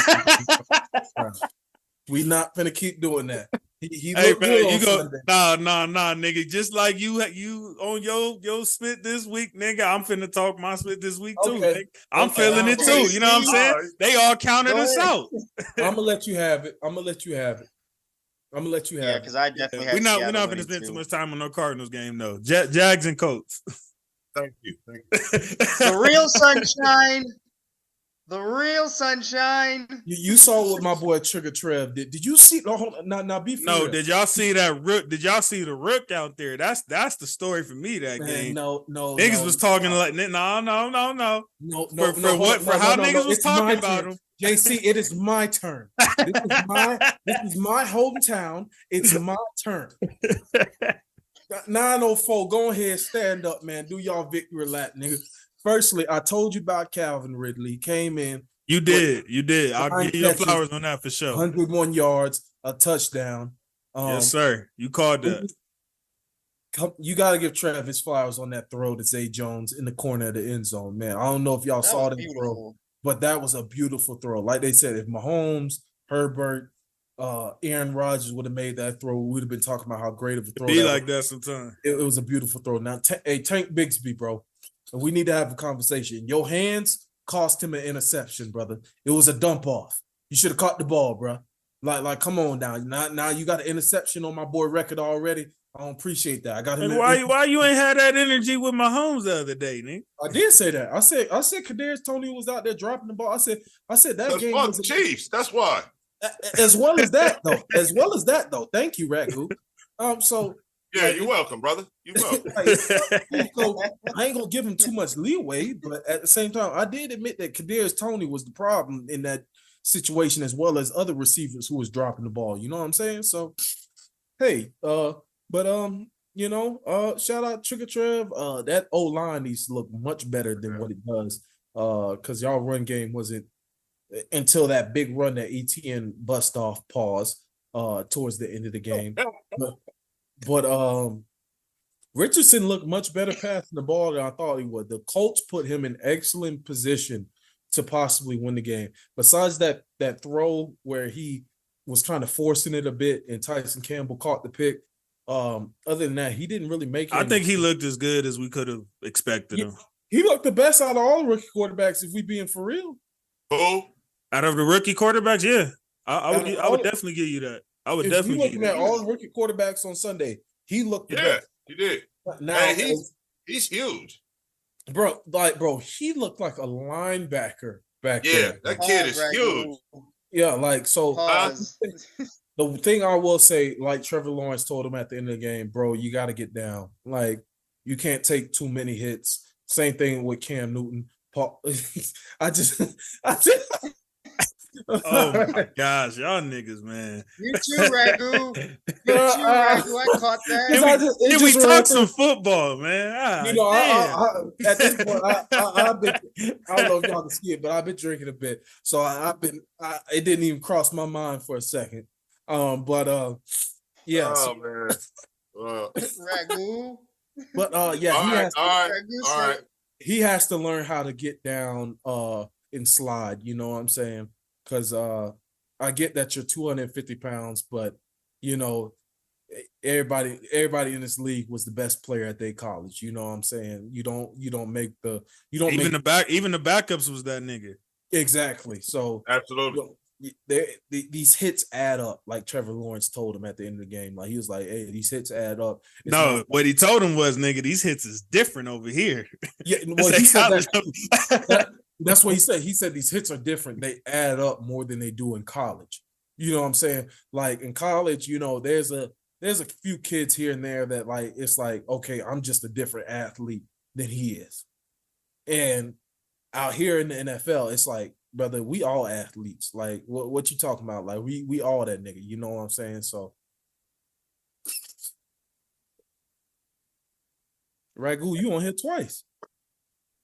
We not finna keep doing that. He hey, looked good on Sunday. Nah, nigga. Just like you on your spit this week, nigga. I'm finna talk my spit this week too. Okay. I'm feeling it too. You know what I'm saying? They all counted us out. I'm gonna let you have it. Yeah, because I definitely have. We're not finna spend too much time on no Cardinals game though. Jags and Colts. Thank you. The real sunshine. The real sunshine. You saw what my boy Trigger Trev did. Did you see? Now be fair. No, did y'all see that rook? Did y'all see the rook out there? That's the story for me that game. No. Niggas was talking like no. For how niggas was talking about him. JC, it is my turn. This is my hometown. It's my turn. 904, go ahead, stand up, man. Do y'all victory lap, nigga. Firstly, I told you about Calvin Ridley. He came in. You did. I'll give you your flowers on that for sure. 101 yards, a touchdown. Yes, sir. You called that. You got to give Trev his flowers on that throw to Zay Jones in the corner of the end zone, man. I don't know if y'all saw that throw, but that was a beautiful throw. Like they said, if Mahomes, Herbert, Aaron Rodgers would have made that throw, we would have been talking about how great of a throw. Be like that sometimes. It was a beautiful throw. Now, Tank Bigsby, bro. We need to have a conversation. Your hands cost him an interception, brother. It was a dump off. You should have caught the ball, bro. Like, come on now. Now you got an interception on my boy record already. I don't appreciate that. I got And him. why you ain't had that energy with Mahomes the other day, nigga? I did say that. I said Kadarius Toney was out there dropping the ball. I said that That's game fuck was the Chiefs. That's why. as well as that though. As well as that though. Thank you, Ragu. So Yeah, like, you're welcome, brother. You're welcome. so I ain't gonna give him too much leeway, but at the same time, I did admit that Kadarius Toney was the problem in that situation, as well as other receivers who was dropping the ball. You know what I'm saying? So, hey, shout out Trigger Trev. That O line needs to look much better than what it does. Because y'all run game wasn't until that big run that ETN bust off pause towards the end of the game. But Richardson looked much better passing the ball than I thought he would. The Colts put him in excellent position to possibly win the game. Besides that throw where he was kind of forcing it a bit and Tyson Campbell caught the pick. Other than that, he didn't really make it. I think he looked as good as we could have expected him. He looked the best out of all the rookie quarterbacks, if we being for real. Who? Out of the rookie quarterbacks, yeah. I would definitely give you that. I would definitely give you that. Looking at all the rookie quarterbacks on Sunday, he looked the best. He did. Now Man, he's huge. Bro, he looked like a linebacker back Yeah, there. that kid is huge. Yeah, like so. Pause. The thing I will say, like Trevor Lawrence told him at the end of the game, bro, you got to get down. Like you can't take too many hits. Same thing with Cam Newton. Paul, I just. Oh my gosh, y'all niggas, man. You too, Ragu. You too, Ragu. I caught that. Can we talk some football, man? At this point, I've been. I don't know if y'all can see it, but I've been drinking a bit, so it didn't even cross my mind for a second. Yeah. Oh man. Ragu. But yeah, all right. He has to learn how to get down and slide. You know what I'm saying? Because I get that you're 250 pounds, but you know, everybody in this league was the best player at their college. You know what I'm saying? You don't make the backups was that nigga. Exactly. So absolutely. These hits add up, like Trevor Lawrence told him at the end of the game. Like he was like, "Hey, these hits add up." What he told him was, "Nigga, these hits is different over here." Yeah, well, he said that's what he said. He said these hits are different. They add up more than they do in college. You know what I'm saying? Like in college, you know, there's a few kids here and there that like it's like, okay, I'm just a different athlete than he is. And out here in the NFL, it's like, brother, we all athletes. Like, what you talking about? Like, we all that nigga. You know what I'm saying? So, Ragu, you on here twice.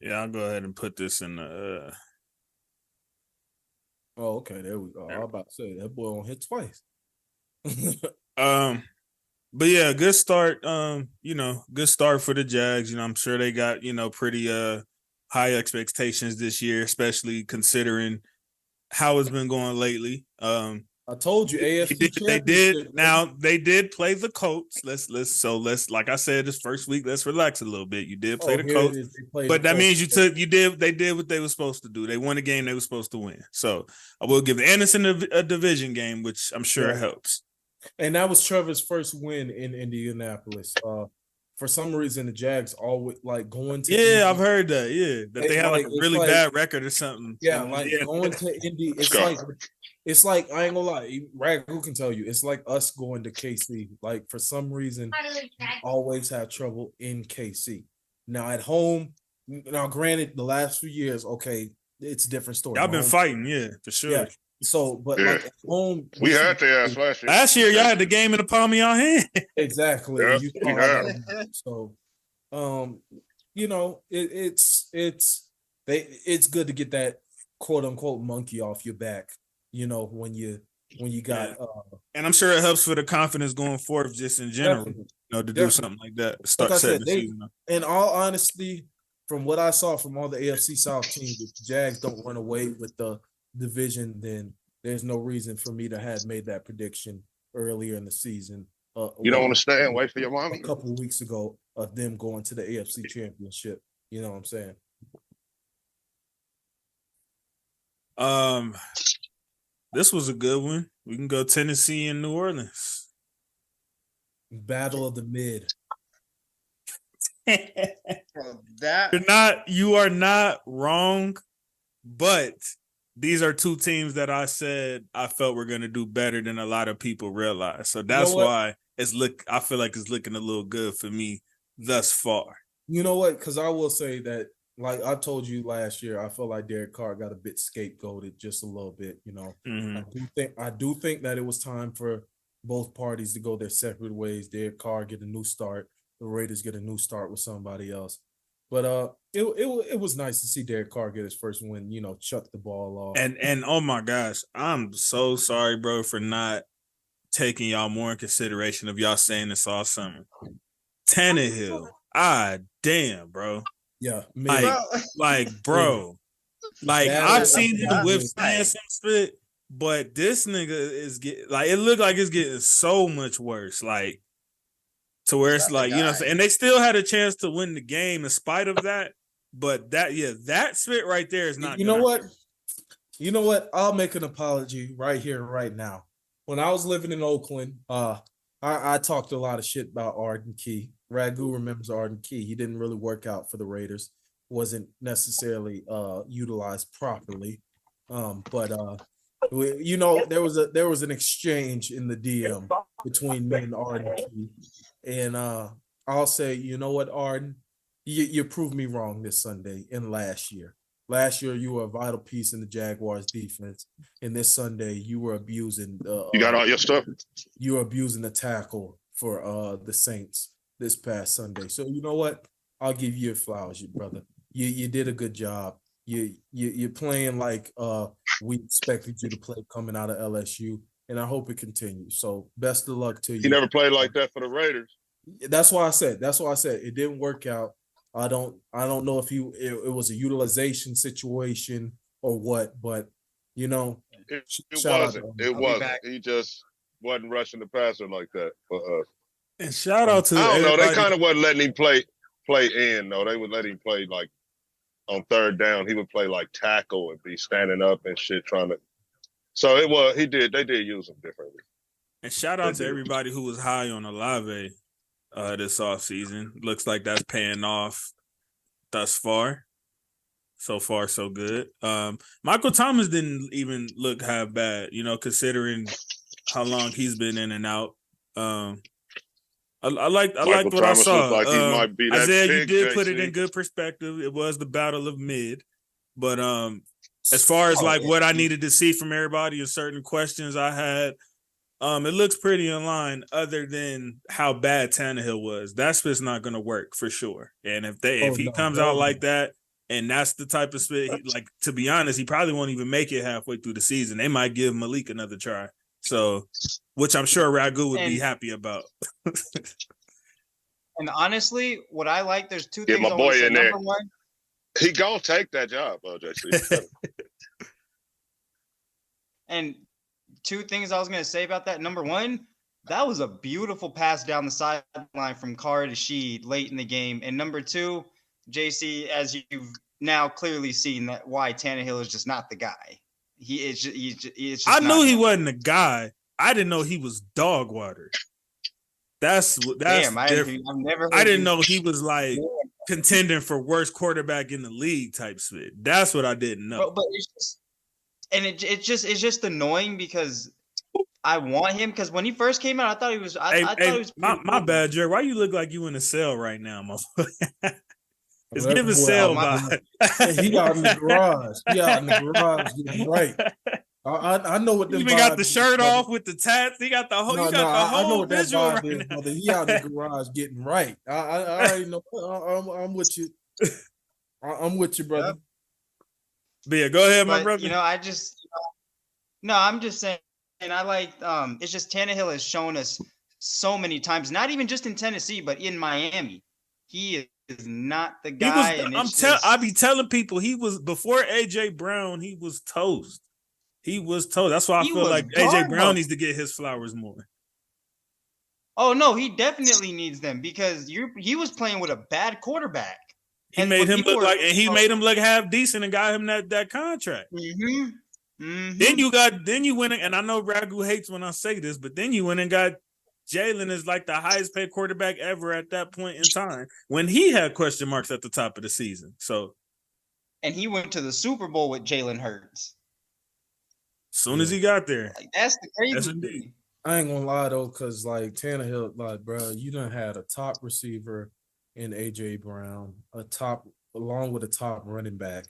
Yeah, I'll go ahead and put this in the. Oh, okay. There we go. I was about to say that boy on here twice. But yeah, good start. Good start for the Jags. You know, I'm sure they got pretty high expectations this year, especially considering how it's been going lately. I told you, AFC they did. Now they did play the Colts. Let's like I said this first week. Let's relax a little bit. You did play the Colts, but that means they did what they were supposed to do. They won a game they were supposed to win. So I will give Anderson a division game, which I'm sure helps. And that was Trevor's first win in Indianapolis. For some reason, the Jags always like going to. Yeah, I've heard that. Yeah, that they have like a really bad record or something. Yeah, going to Indy. It's like I ain't gonna lie. Ragu can tell you, it's like us going to KC. Like for some reason, always have trouble in KC. Now at home, granted, the last few years, okay, it's a different story. Y'all been fighting, yeah, for sure. Yeah. So, but like at home, we had their ass last year. Last year, y'all had the game in the palm of your hand. Exactly. Yeah, so, it's good to get that quote unquote monkey off your back. You know, when you got, and I'm sure it helps for the confidence going forward, just in general. To do something like that. Start setting the season up. In all honesty, from what I saw from all the AFC South teams, if the Jags don't run away with the division, then there's no reason for me to have made that prediction earlier in the season. You don't want to stay and wait for your mom? A couple of weeks ago of them going to the AFC Championship. You know what I'm saying? This was a good one. We can go Tennessee and New Orleans. Battle of the mid. Bro, that You are not wrong, but these are two teams that I said I felt were going to do better than a lot of people realize. So that's why I feel like it's looking a little good for me thus far. You know what? Because I will say that, like I told you last year, I feel like Derek Carr got a bit scapegoated just a little bit. You know, I do think that it was time for both parties to go their separate ways. Derek Carr get a new start. The Raiders get a new start with somebody else. But it was nice to see Derek Carr get his first win. You know, chuck the ball off. And oh my gosh, I'm so sorry, bro, for not taking y'all more in consideration of y'all saying this all summer. Tannehill, damn, bro. Yeah, bro. Like I've seen him withstand some spit, but this nigga is it looked like it's getting so much worse. Like to where it's like, you know what I'm saying? And they still had a chance to win the game in spite of that. But that spit right there is not. You know what? You know what? I'll make an apology right here, right now. When I was living in Oakland, I talked a lot of shit about Arden Key. Ragu remembers Arden Key. He didn't really work out for the Raiders. Wasn't necessarily utilized properly. But you know, there was an exchange in the DM between me and Arden Key. And I'll say, you know what, Arden? You proved me wrong this Sunday and last year. Last year, you were a vital piece in the Jaguars' defense. And this Sunday, you were abusing you got all your stuff? You were abusing the tackle for the Saints this past Sunday. So you know what? I'll give you your flowers, you brother. You did a good job. You're playing like we expected you to play coming out of LSU. And I hope it continues. So best of luck to you. He never played like that for the Raiders. That's why I said it didn't work out. I don't know if it was a utilization situation or what, but you know, it wasn't. It wasn't. He just wasn't rushing the passer like that for us. And shout out to I don't know. They kind of wasn't letting him play in though. They would let him play like on third down. He would play like tackle and be standing up and shit trying to. So they did use him differently. And shout out to everybody who was high on Olave this offseason. Looks like that's paying off thus far. So far, so good. Michael Thomas didn't even look half bad, you know, considering how long he's been in and out. I liked what I saw. Like he might be that Isaiah, you did JC. put it in good perspective. It was the battle of mid. But as far as what I needed to see from everybody and certain questions I had, it looks pretty in line other than how bad Tannehill was. That's just not going to work for sure. And if he comes out like that, and that's the type of spit, to be honest, he probably won't even make it halfway through the season. They might give Malik another try. So, which I'm sure Ragu would be happy about. And honestly, what I like, there's two things. Get my boy in there. Number one, he gonna take that job, JC. and two things I was gonna say about that. Number one, that was a beautiful pass down the sideline from Carr to Sheed late in the game. And number two, JC, as you've now clearly seen that why Tannehill is just not the guy. He's just I knew he wasn't a guy. I didn't know he was dog water. That's damn. I didn't know he was like contending for worst quarterback in the league type shit. That's what I didn't know. But it's just, and it's just annoying because I want him because when he first came out, I thought he was. I thought he was. My bad, Jerry. Why you look like you in a cell right now, motherfucker? It's giving sale vibe. He out in the garage. He out in the garage getting right. I know what. He even got the shirt off with the tats. He got the whole. I know what that vibe is, brother. He out in the garage getting right. I already know. I'm with you. I'm with you, brother. But yeah, go ahead, my brother. You know, I'm just saying, and I like. It's just Tannehill has shown us so many times, not even just in Tennessee, but in Miami, he is not the guy. I be telling people he was before AJ Brown. He was toast. He was toast. That's why I feel like AJ Brown needs to get his flowers more. Oh no, he definitely needs them because he was playing with a bad quarterback. He made him look half decent and got him that contract. Mm-hmm. Mm-hmm. Then you went and I know Ragu hates when I say this, but then you went and got Jalen is like the highest paid quarterback ever at that point in time when he had question marks at the top of the season. So, and he went to the Super Bowl with Jalen Hurts. soon as he got there, Like, that's the crazy Yes, thing. indeed. I ain't gonna lie though, cause like Tannehill, like bro, you done had a top receiver in AJ Brown, along with a top running back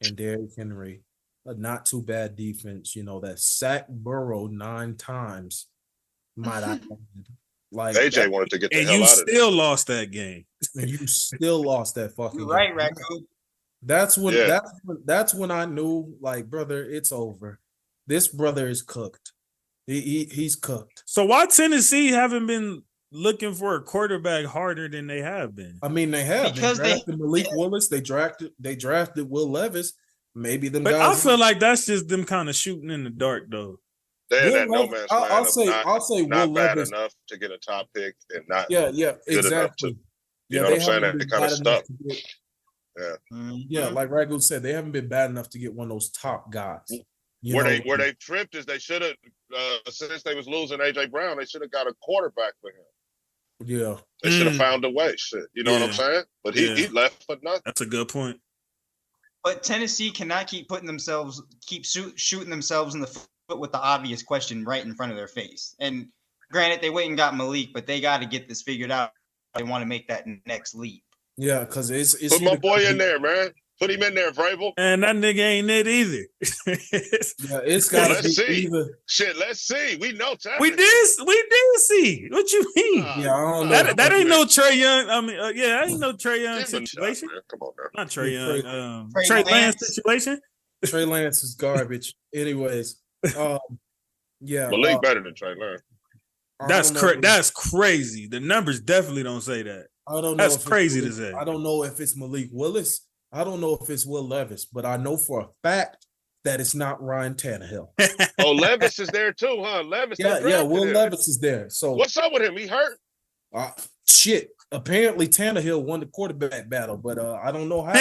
and Derrick Henry, a not too bad defense. You know that sacked Burrow 9 times. Might I add. Like AJ that, wanted to get the And hell you out of there. still lost that game. and you still lost that fucking You're game. right, Raccoon. That's when Yeah. that's when I knew, like, brother, it's over. This brother is cooked. He's cooked. So why Tennessee haven't been looking for a quarterback harder than they have been? I mean, they have Because they they- drafted Malik Willis. They drafted Will Levis. Maybe them But I guys. feel like that's just them kind of shooting in the dark, though. They're in Will that no Levis- man's I'll, land I'll of say not, I'll say Will not bad Levis. enough to get a top pick and not Yeah, enough exactly. to- Yeah, know what I'm saying? haven't That been kinda bad enough stuff. to get- Mhm. Yeah, like Ragu said, they haven't been bad enough to get one of those top guys. You where know, they tripped is they should have since they was losing AJ Brown, they should have got a quarterback for him. yeah. They should have found a way. Shit, you know what I'm Yeah. saying? But he Yeah. left for nothing. That's a good point. But Tennessee cannot keep shooting themselves in the foot with the obvious question right in front of their face. And granted, they went and got Malik, but they got to get this figured out. They want to make that next leap. Yeah, because it's Put my either boy gotta in be- there, man. Put him in there, Vrabel. And that nigga ain't it either. Yeah, it's got to let's be see. either. Shit, let's see. We know Tannehill. we did see. What you mean? Yeah, I don't know. that ain't no Trey Young. I mean, that ain't no Trey Young Give him a shot, situation. man. Come on, man. Not Trey Trey- Young. Trey Trey Lance Lance. situation. Trey Lance is garbage. Anyways, yeah, Malik better than Trey Lance. I That's don't know correct. if- That's crazy. The numbers definitely don't say that. I don't know. That's if it's crazy to Malik- say. I don't know if it's Malik Willis. I don't know if it's Will Levis, but I know for a fact that it's not Ryan Tannehill. Oh, Levis is there too, huh? Levis. they Yeah, drafted Will him. Levis is there. So What's up with him? He hurt? shit. Apparently Tannehill won the quarterback battle, but I don't know how.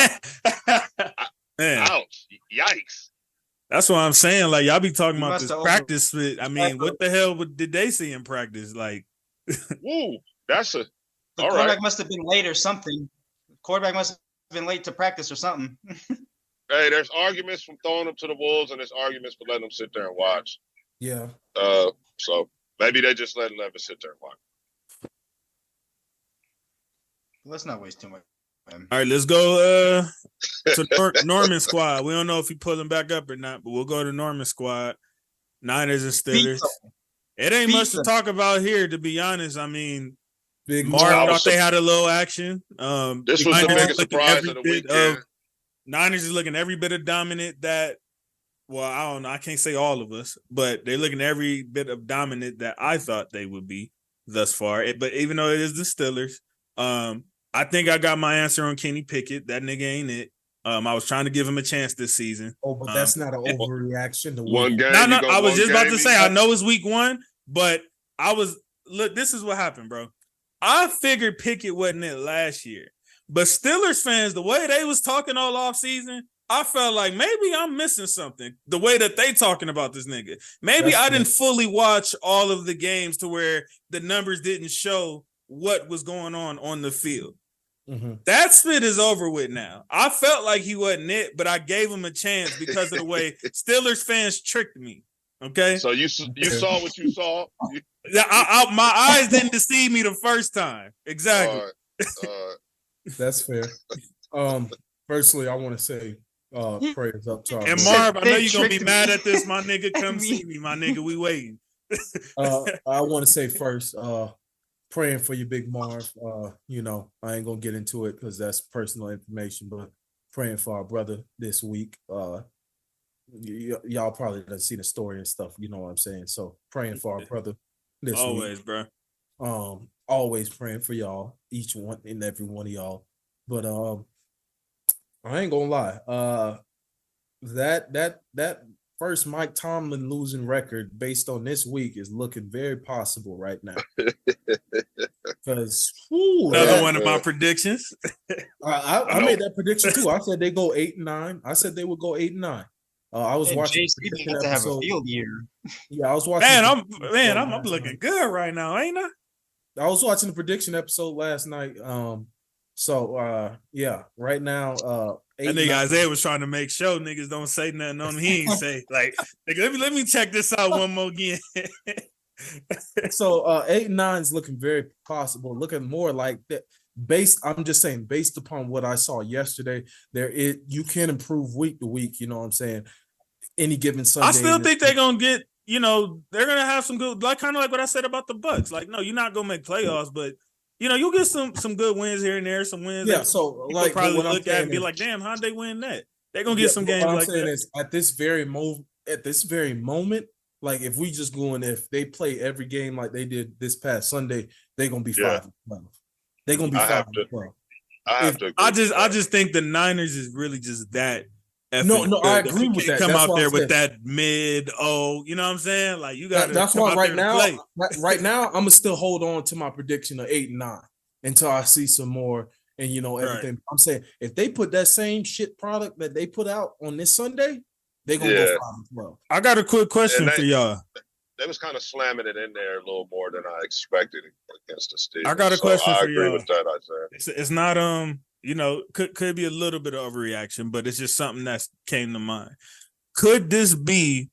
Man, Ouch. Yikes. that's what I'm saying. Like y'all be talking He about must this have practice fit. I mean, what the hell did they see in practice? Like, Woo. That's a The all quarterback right. must have been late or something. Quarterback must have been late to practice or something. Hey, there's arguments from throwing them to the wolves, and there's arguments for letting them sit there and watch. Yeah. So maybe they just letting Levis sit there and watch. Let's not waste too much time. all right, let's go to Norman squad. We don't know if he pulling back up or not, but we'll go to Norman squad. Niners and Steelers. Pizza. It ain't much to Pizza. talk about here, to be honest. I mean, Big Mark I thought was they had a little action. This was the Niners biggest looking surprise every of the bit weekend. Niners is looking every bit of dominant that. Well, I don't know. I can't say all of us, but they're looking every bit of dominant that I thought they would be thus far. But even though it is the Steelers, I think I got my answer on Kenny Pickett. That nigga ain't it. I was trying to give him a chance this season. Oh, but that's not an overreaction to One win. game. No, you go I was one just about game, to you say, got- I know it's week 1, but look, this is what happened, bro. I figured Pickett wasn't it last year, but Steelers fans, the way they was talking all off season, I felt like maybe I'm missing something. The way that they talking about this nigga. Maybe That's I didn't fully watch all of the games to where the numbers didn't show what was going on the field. Mhm. That spit is over with now. I felt like he wasn't it, but I gave him a chance because of the way Steelers fans tricked me. Okay, So you saw what you saw. You, my eyes didn't deceive me the first time. Exactly. That's fair. Firstly, I want to say prayers up to our And brother. Marv, I know They you're gonna be tricked mad me. at this, my nigga. Come see me, my nigga. We waiting. I want to say first, praying for you, Big Marv. You know, I ain't gonna get into it because that's personal information, but praying for our brother this week. Y'all probably done see the story and stuff. You know what I'm saying? So praying for our brother this week. Always, bro. Always praying for y'all, each one and every one of y'all. But I ain't gonna lie. That first Mike Tomlin losing record based on this week is looking very possible right now. Because Another one of my predictions. I made that prediction too. I said they go 8-9. I said they would go 8-9. I was And watching JC the prediction needs to have a episode. field year. Yeah, I was watching. Man, the I'm prediction episode last looking night. good right now, ain't I? I was watching the prediction episode last night. Yeah, right now, That nigga Isaiah was trying to make sure niggas don't say nothing on him. He ain't say like, nigga, let me check this out one more again. So 8-9 is looking very possible, looking more like that. I'm just saying, based upon what I saw yesterday, you can improve week to week. You know what I'm saying? Any given Sunday. I still think they're gonna get, they're gonna have some good, like kind of like what I said about the Bucks. Like, no, you're not gonna make playoffs, but you'll get some good wins here and there, some wins. Yeah, that so people like probably what I'm look at and be saying like, damn, how'd they win that? They're gonna get some games what I'm like saying that. is at this very moment, like if we just go and if they play every game like they did this past Sunday, they're gonna be 5-12. They're gonna be 5-12. I have to agree I with that. just think the Niners is really just that. No, I agree you with can't that. Come That's out why I there with said- that mid, you know what I'm saying? Like you got to. That's why right now, I'm gonna still hold on to my prediction of 8-9 until I see some more and everything. Right. I'm saying if they put that same shit product that they put out on this Sunday, they're gonna go 5-12. I got a quick question for y'all. They was kind of slamming it in there a little more than I expected against the Steelers. I got a question I for agree y'all. with that, Isaiah. It's not could be a little bit of overreaction, but it's just something that came to mind. Could this be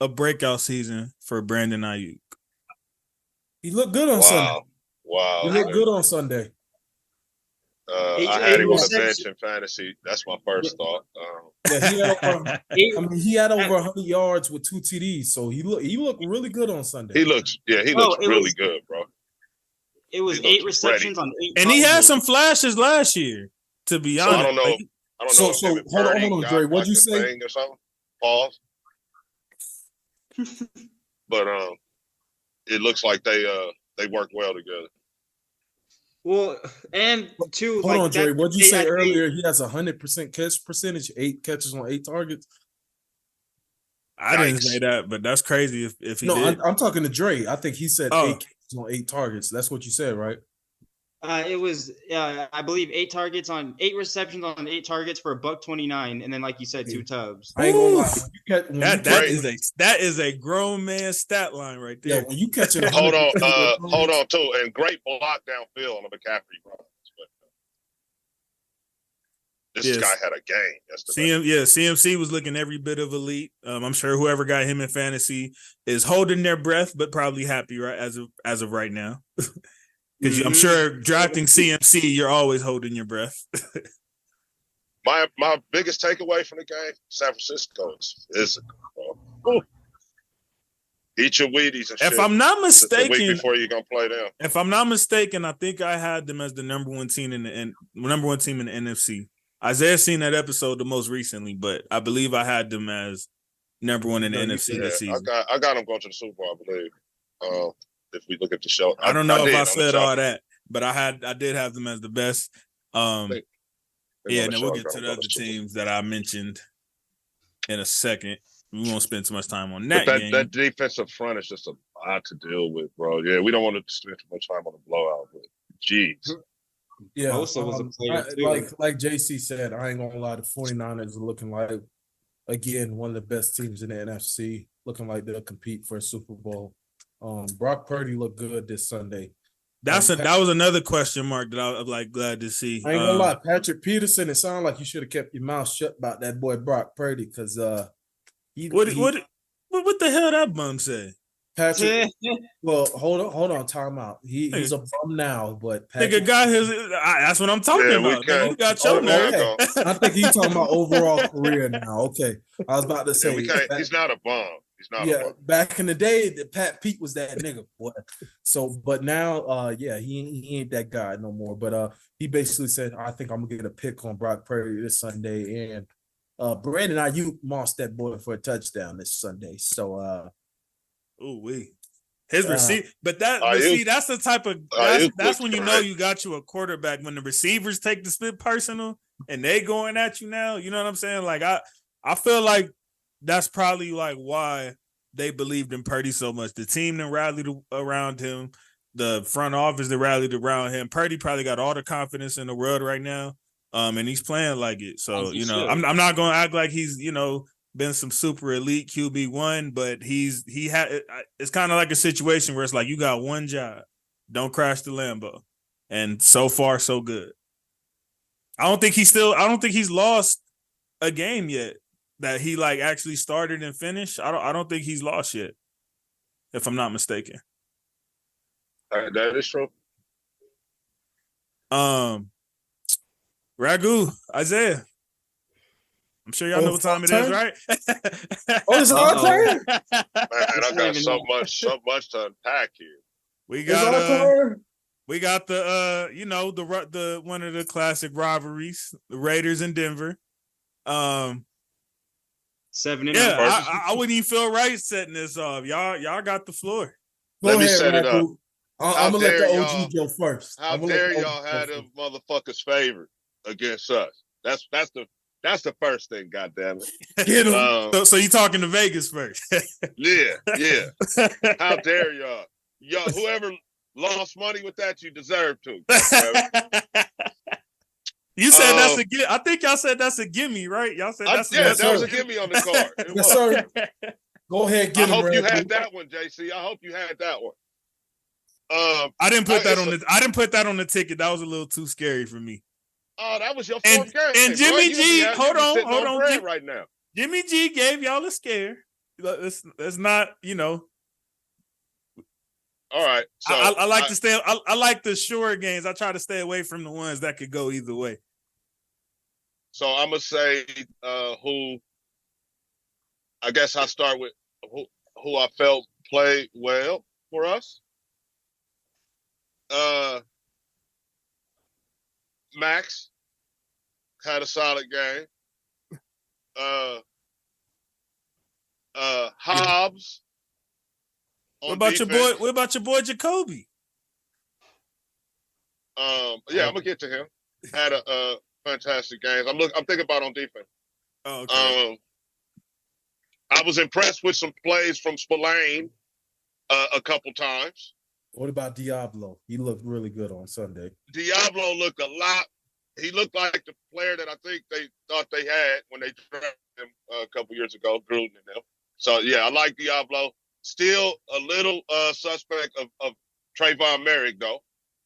a breakout season for Brandon Ayuk? He looked good on Sunday. Wow. He looked good on Sunday. I had him on the bench in fantasy. That's my first thought. He had over 100 yards with 2 TDs, so he looked really good on Sunday. He looks really good, bro. It was 8 receptions on 8 and he had targets. some flashes last year. To be So honest, I don't know. Like, I don't know. So if hold on, Purdy Dre. got What'd you like a say? thing or something? Pause. But it looks like they work well together. Well, and two. Hold on, Dre. What'd you say they- earlier? He has 100% catch percentage, 8 catches on 8 targets. I didn't Yikes. say that, but that's crazy if he No, did. I'm talking to Dre. I think he said Oh. 8 catches on 8 targets. That's what you said, right? It was, I believe, 8 receptions on 8 targets for $129, and then, like you said, 2 tubs. I ain't gonna lie. Oof. When you catch- That is a grown man stat line right yeah, there. when you catch it. Hold on, 100% hold on too, and great block downfield on the McCaffrey run. This Yes. guy had a game yesterday. CMC was looking every bit of elite. I'm sure whoever got him in fantasy is holding their breath, but probably happy right as of right now. Because I'm sure drafting CMC, you're always holding your breath. My biggest takeaway from the game, San Francisco is physical, bro. Eat your Wheaties and shit. If I'm not Just a week mistaken, before you're gonna play them. I think I had them as the number one team in the NFC. Isaiah seen that episode the most recently, but I believe I had them as number one in the NFC this season. I got them going to the Super Bowl, I believe. If we look at the show, I don't know if I did said on the all that, but I did have them as the best. show. Yeah, On and the then we'll show, get to I the got other the Super Bowl. teams that I mentioned in a second. We won't spend too much time on But that game. that defensive front is just a lot to deal with, bro. Yeah, we don't want to spend too much time on the blowout, but geez. Yeah, Bosa was a player, too. like JC said, I ain't gonna lie, the 49ers are looking like, again, one of the best teams in the NFC, looking like they'll compete for a Super Bowl. Brock Purdy looked good this Sunday. That was another question mark that I was like glad to see. I ain't gonna lie, Patrick Peterson, it sounded like you should have kept your mouth shut about that boy Brock Purdy, because What the hell that bum said? Patrick, well, hold on, time out. He's a bum now, but Nigga got his. That's what I'm talking about. Nigga, you got your nerve. okay. I think he's talking about overall career now. Okay, I was about to say He's not a bum. He's not a bum. back in the day, the Pat Pete was that nigga, boy. So, but now, he ain't that guy no more. But he basically said, I think I'm gonna get a pick on Brock Purdy this Sunday, and Brandon Ayuk mossed that boy for a touchdown this Sunday. So, his receive, but that's the type of that's when you know you got you a quarterback when the receivers take the split personal and they going at you now. You know what I'm saying? Like I feel like that's probably like why they believed in Purdy so much. The team that rallied around him, the front office that rallied around him. Purdy probably got all the confidence in the world right now, and he's playing like it. So I'm not going to act like he's been some super elite QB1, but it's kind of like a situation where it's like you got one job. Don't crash the Lambo. And so far, so good. I don't think he's lost a game yet that he like actually started and finished. I don't think he's lost yet, if I'm not mistaken. That is true. Ragu, Isaiah. I'm sure y'all know what time it is, right? It's our turn. Man, I got so much to unpack here. We It's our got turn. we got the one of the classic rivalries, the Raiders in Denver. 7-0. Yeah, I wouldn't even feel right setting this off. Y'all got the floor. Let me set it up. I'm gonna let the dare OG go first. How dare y'all have them motherfuckers favored against us? That's the first thing. Goddamn it! Get him. So you talking to Vegas first? Yeah. How dare y'all? Y'all, whoever lost money with that, you deserve to. You said that's a gimme. I think y'all said that's a gimme, right? Y'all said that's that was a gimme on the card. It Yes, was. sir. Go ahead, get I him. hope you Ragu. had that one, JC. I hope you had that one. I didn't put that on the. I didn't put that on the ticket. That was a little too scary for me. Oh, that was your And- fourth game. and Jimmy boy. G, hold on, sitting hold on, bread Jim- right now. Jimmy G gave y'all a scare. It's not, All right. So I like to stay. I like the sure games. I try to stay away from the ones that could go either way. So I'm gonna say who. I guess I start with who I felt played well for us. Max had a solid game. Hobbs. What about your boy? What about your boy Jacoby? Yeah, I'm gonna get to him. Had a fantastic game. I'm thinking about on defense. Oh, okay. I was impressed with some plays from Spillane a couple times. What about Diablo? He looked really good on Sunday. Diablo looked a lot. He looked like the player that I think they thought they had when they drafted him a couple years ago, Gruden and them. So yeah, I like Diablo. Still a little suspect of Trayvon Merrick though.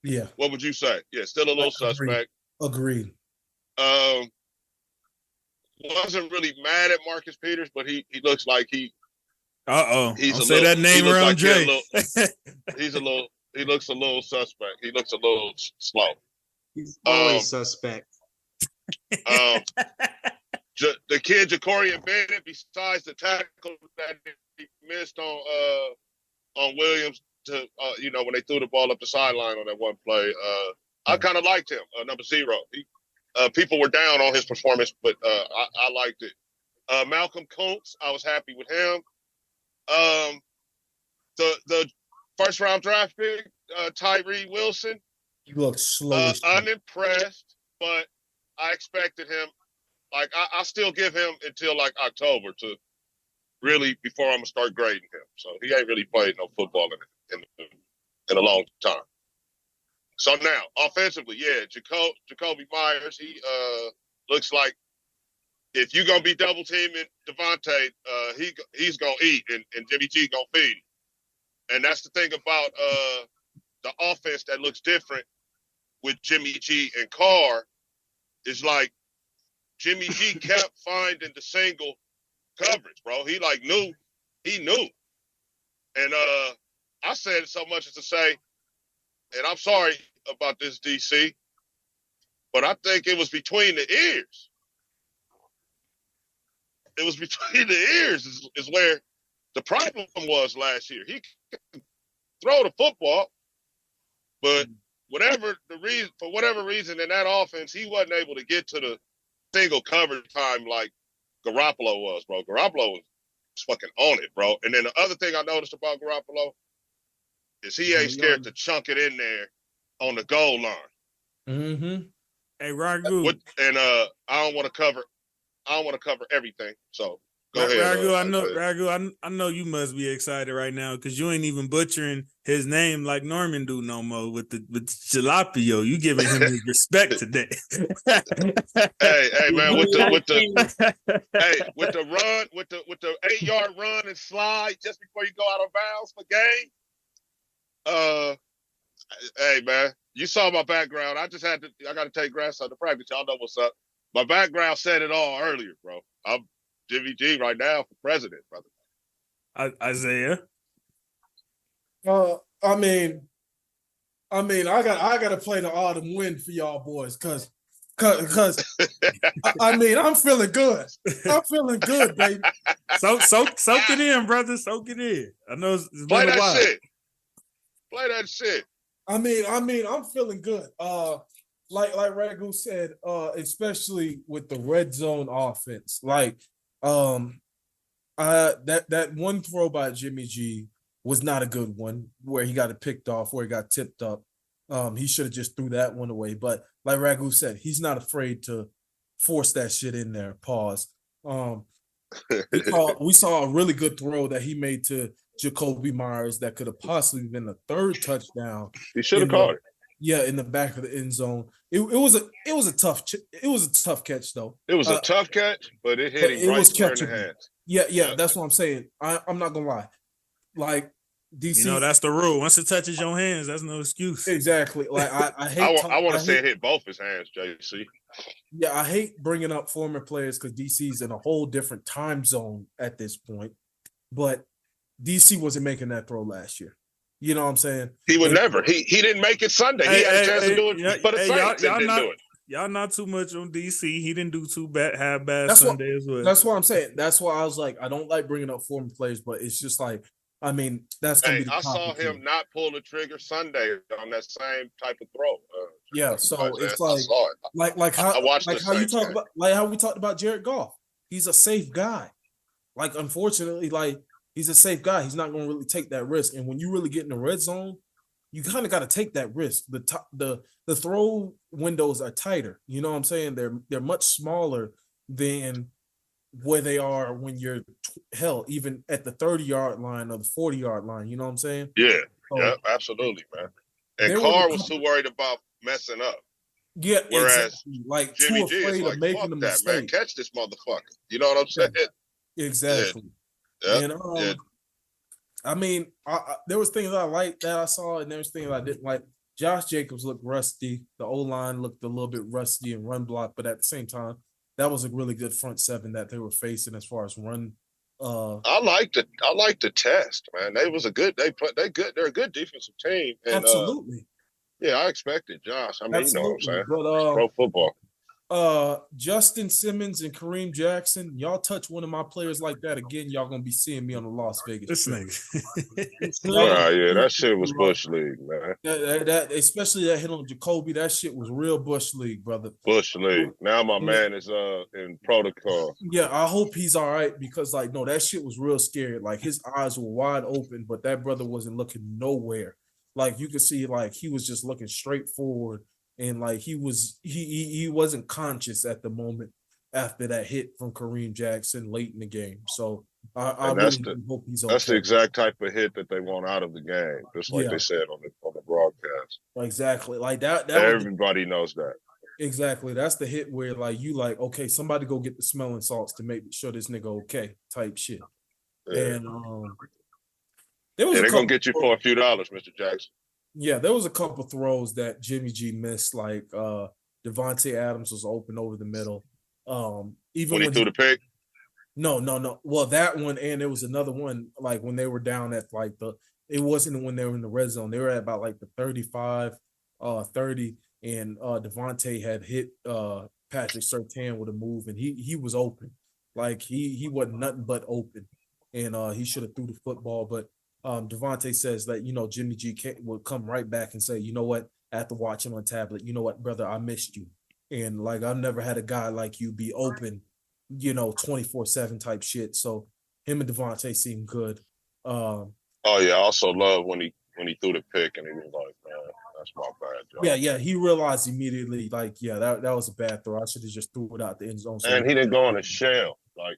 Yeah. What would you say? Yeah, still a little suspect. Agreed. Wasn't really mad at Marcus Peters, but he looks like he. Don't He's say that name around like Jay. He looks a little suspect. He looks a little slow. He's always suspect. The kid Ja'Cory Bennett, besides the tackle that he missed on Williams to when they threw the ball up the sideline on that one play, I kind of liked him. Number 0. People were down on his performance, but I liked it. Malcolm Kuntz, I was happy with him. The first round draft pick, Tyree Wilson. He looked slow. Unimpressed, but I expected him. Like I still give him until like October to really before I'm gonna start grading him. So he ain't really played no football in a long time. So now offensively, yeah, Jacoby Myers, he looks like if you're gonna be double teaming Devontae, he's gonna eat and Jimmy G gonna feed him. And that's the thing about the offense that looks different with Jimmy G and Carr is like Jimmy G kept finding the single coverage, bro. He knew. And I said it so much as to say, and I'm sorry about this, DC, but I think it was between the ears. It was between the ears is where the problem was last year. He could throw the football, but for whatever reason in that offense, he wasn't able to get to the single coverage time like Garoppolo was, bro. Garoppolo was fucking on it, bro. And then the other thing I noticed about Garoppolo is he ain't scared to chunk it in there on the goal line. Mm-hmm. Hey, Ragu. And I don't want to cover everything. So Go ahead. Ragu, I know you must be excited right now because you ain't even butchering his name like Norman do no more with Jalapio. You giving him his respect today. Hey, man, with the 8-yard run and slide just before you go out of bounds for game. Hey, man, you saw my background. I got to take grandson to practice. Y'all know what's up. My background said it all earlier, bro. I'm Jimmy G right now for president, brother. Isaiah. I mean, I got to play the autumn wind for y'all boys, cause I mean, I'm feeling good. I'm feeling good, baby. Soak it in, brother. Soak it in. I know it's Play been a that while. shit. Play that shit. I mean, I'm feeling good. Like Ragu said, especially with the red zone offense, like that one throw by Jimmy G was not a good one where he got it picked off, where he got tipped up. He should have just threw that one away. But like Ragu said, he's not afraid to force that shit in there. Pause. We saw a really good throw that he made to Jacoby Myers that could have possibly been a third touchdown. He should have caught it. Yeah, in the back of the end zone. It was a tough catch though. It was a tough catch, but it hit him right square in the hands. Yeah, that's what I'm saying. I'm not gonna lie. Like DC, You know, that's the rule. Once it touches your hands, that's no excuse. exactly. Like I hate. I want to say it hit both his hands, JC. Yeah, I hate bringing up former players because DC's in a whole different time zone at this point. But DC wasn't making that throw last year. You know what I'm saying? He would never. He didn't make it Sunday. He had a chance to do it for the Saints and didn't do it. Y'all not too much on DC. He didn't do too bad. Have bad That's Sunday as well. That's what I'm saying. That's why I was like, I don't like bringing up former players, but it's just like, I mean, that's gonna be. I saw him not pull the trigger Sunday on that same type of throw. Yeah, so it's I saw it. like how I watched like the how you Saints talk game. about like how we talked about Jared Goff. He's a safe guy. Like unfortunately, like he's a safe guy. He's not gonna really take that risk. And when you really get in the red zone, you kind of got to take that risk. The throw windows are tighter. You know what I'm saying? They're much smaller than where they are when you're even at the 30-yard line or the 40-yard line. You know what I'm saying? Yeah, So, yeah, absolutely, man. And there Carr was was too worried about messing up. Yeah, Whereas exactly. Like Jimmy too G is afraid like, of making fuck a that, mistake. man. Catch this motherfucker. You know what I'm saying? Exactly. Yeah. And Yeah. I mean, there was things I liked that I saw, and there was things I didn't like. Josh Jacobs looked rusty. The O-line looked a little bit rusty and run block, but at the same time, that was a really good front seven that they were facing as far as run. I like the test, man. They're a good defensive team. And, absolutely. yeah, I expected Josh. I mean, Absolutely. you know what I'm saying? But Pro football. Justin Simmons and Kareem Jackson, y'all touch one of my players like that again, y'all gonna be seeing me on the Las Vegas. This trip. nigga. Yeah, that shit was Bush League, man. That especially that hit on Jacoby, that shit was real Bush League, brother. Bush League. Now my man is in protocol. Yeah, I hope he's all right because like no, that shit was real scary. Like his eyes were wide open, but that brother wasn't looking nowhere. Like you could see, like he was just looking straight forward, and like he wasn't conscious at the moment after that hit from Kareem Jackson late in the game. So I really hope he's okay. That's the exact type of hit that they want out of the game, just like they said on the broadcast. Exactly, like that everybody knows that. Exactly, that's the hit where like you like okay, somebody go get the smelling salts to make sure this nigga okay type shit. Yeah. And they're gonna get you for a few dollars, Mr. Jackson. Yeah, there was a couple throws that Jimmy G missed, like Devontae Adams was open over the middle. Even when he threw the pick. No. Well, that one, and there was another one, like when they were down at like it wasn't when they were in the red zone. They were at about like the 35, 30, and Devontae had hit Patrick Surtain with a move, and he was open. Like he wasn't nothing but open, and he should have threw the football, but Devontae says that, you know, Jimmy G would come right back and say, you know what, after watching on tablet, you know what, brother, I missed you. And like, I've never had a guy like you be open, you know, 24/7 type shit. So him and Devontae seem good. Oh yeah, I also love when he threw the pick and he was like, man, that's my bad job. Yeah, he realized immediately, like, yeah, that was a bad throw. I should have just threw it out the end zone. And he didn't go in a shell. Like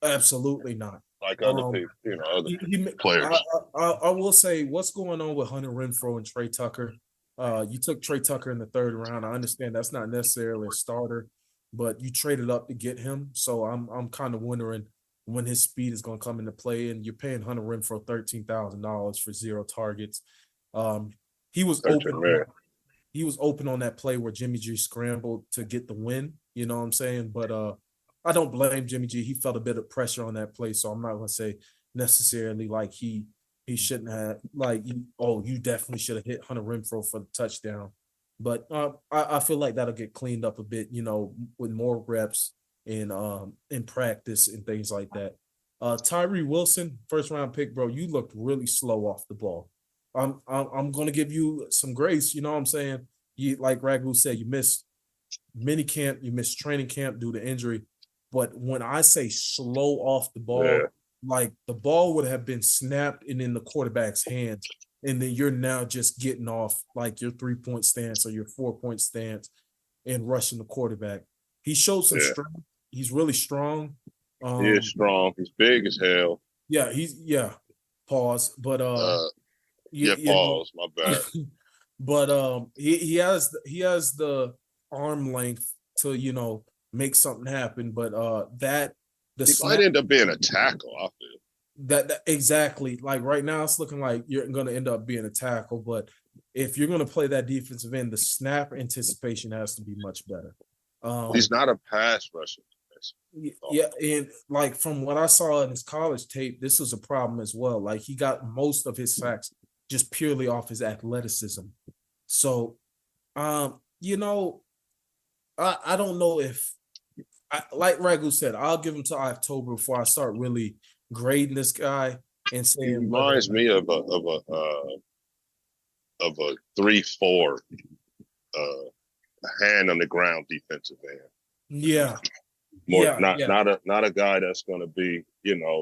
Absolutely not. like other people, other He- players. I will say what's going on with Hunter Renfro and Trey Tucker. You took Trey Tucker in the third round. I understand that's not necessarily a starter, but you traded up to get him. So I'm kind of wondering when his speed is going to come into play. And you're paying Hunter Renfro $13,000 for 0 targets. He was open. He was open on that play where Jimmy G scrambled to get the win. You know what I'm saying? But I don't blame Jimmy G. He felt a bit of pressure on that play, so I'm not going to say necessarily like he shouldn't have you definitely should have hit Hunter Renfro for the touchdown. But I feel like that'll get cleaned up a bit, with more reps in practice and things like that. Tyree Wilson, first round pick, bro. You looked really slow off the ball. I'm going to give you some grace. You know what I'm saying? You, like Ragu said, you missed mini camp, you missed training camp due to injury. But when I say slow off the ball, like the ball would have been snapped and in the quarterback's hands, and then you're now just getting off like your 3-point stance or your 4-point stance and rushing the quarterback. He showed some strength. He's really strong. He is strong. He's big as hell. Yeah, pause. But pause. My bad. But he has the arm length to make something happen. But he might end up being a tackle. I feel that exactly. Like right now, it's looking like you're going to end up being a tackle. But if you're going to play that defensive end, the snap anticipation has to be much better. He's not a pass rusher. Yeah, and like from what I saw in his college tape, this was a problem as well. Like he got most of his sacks just purely off his athleticism. So, I don't know if, like Ragu said, I'll give him till October before I start really grading this guy and saying. He reminds me of a 3-4, hand on the ground defensive end. Yeah. Not a guy that's going to be,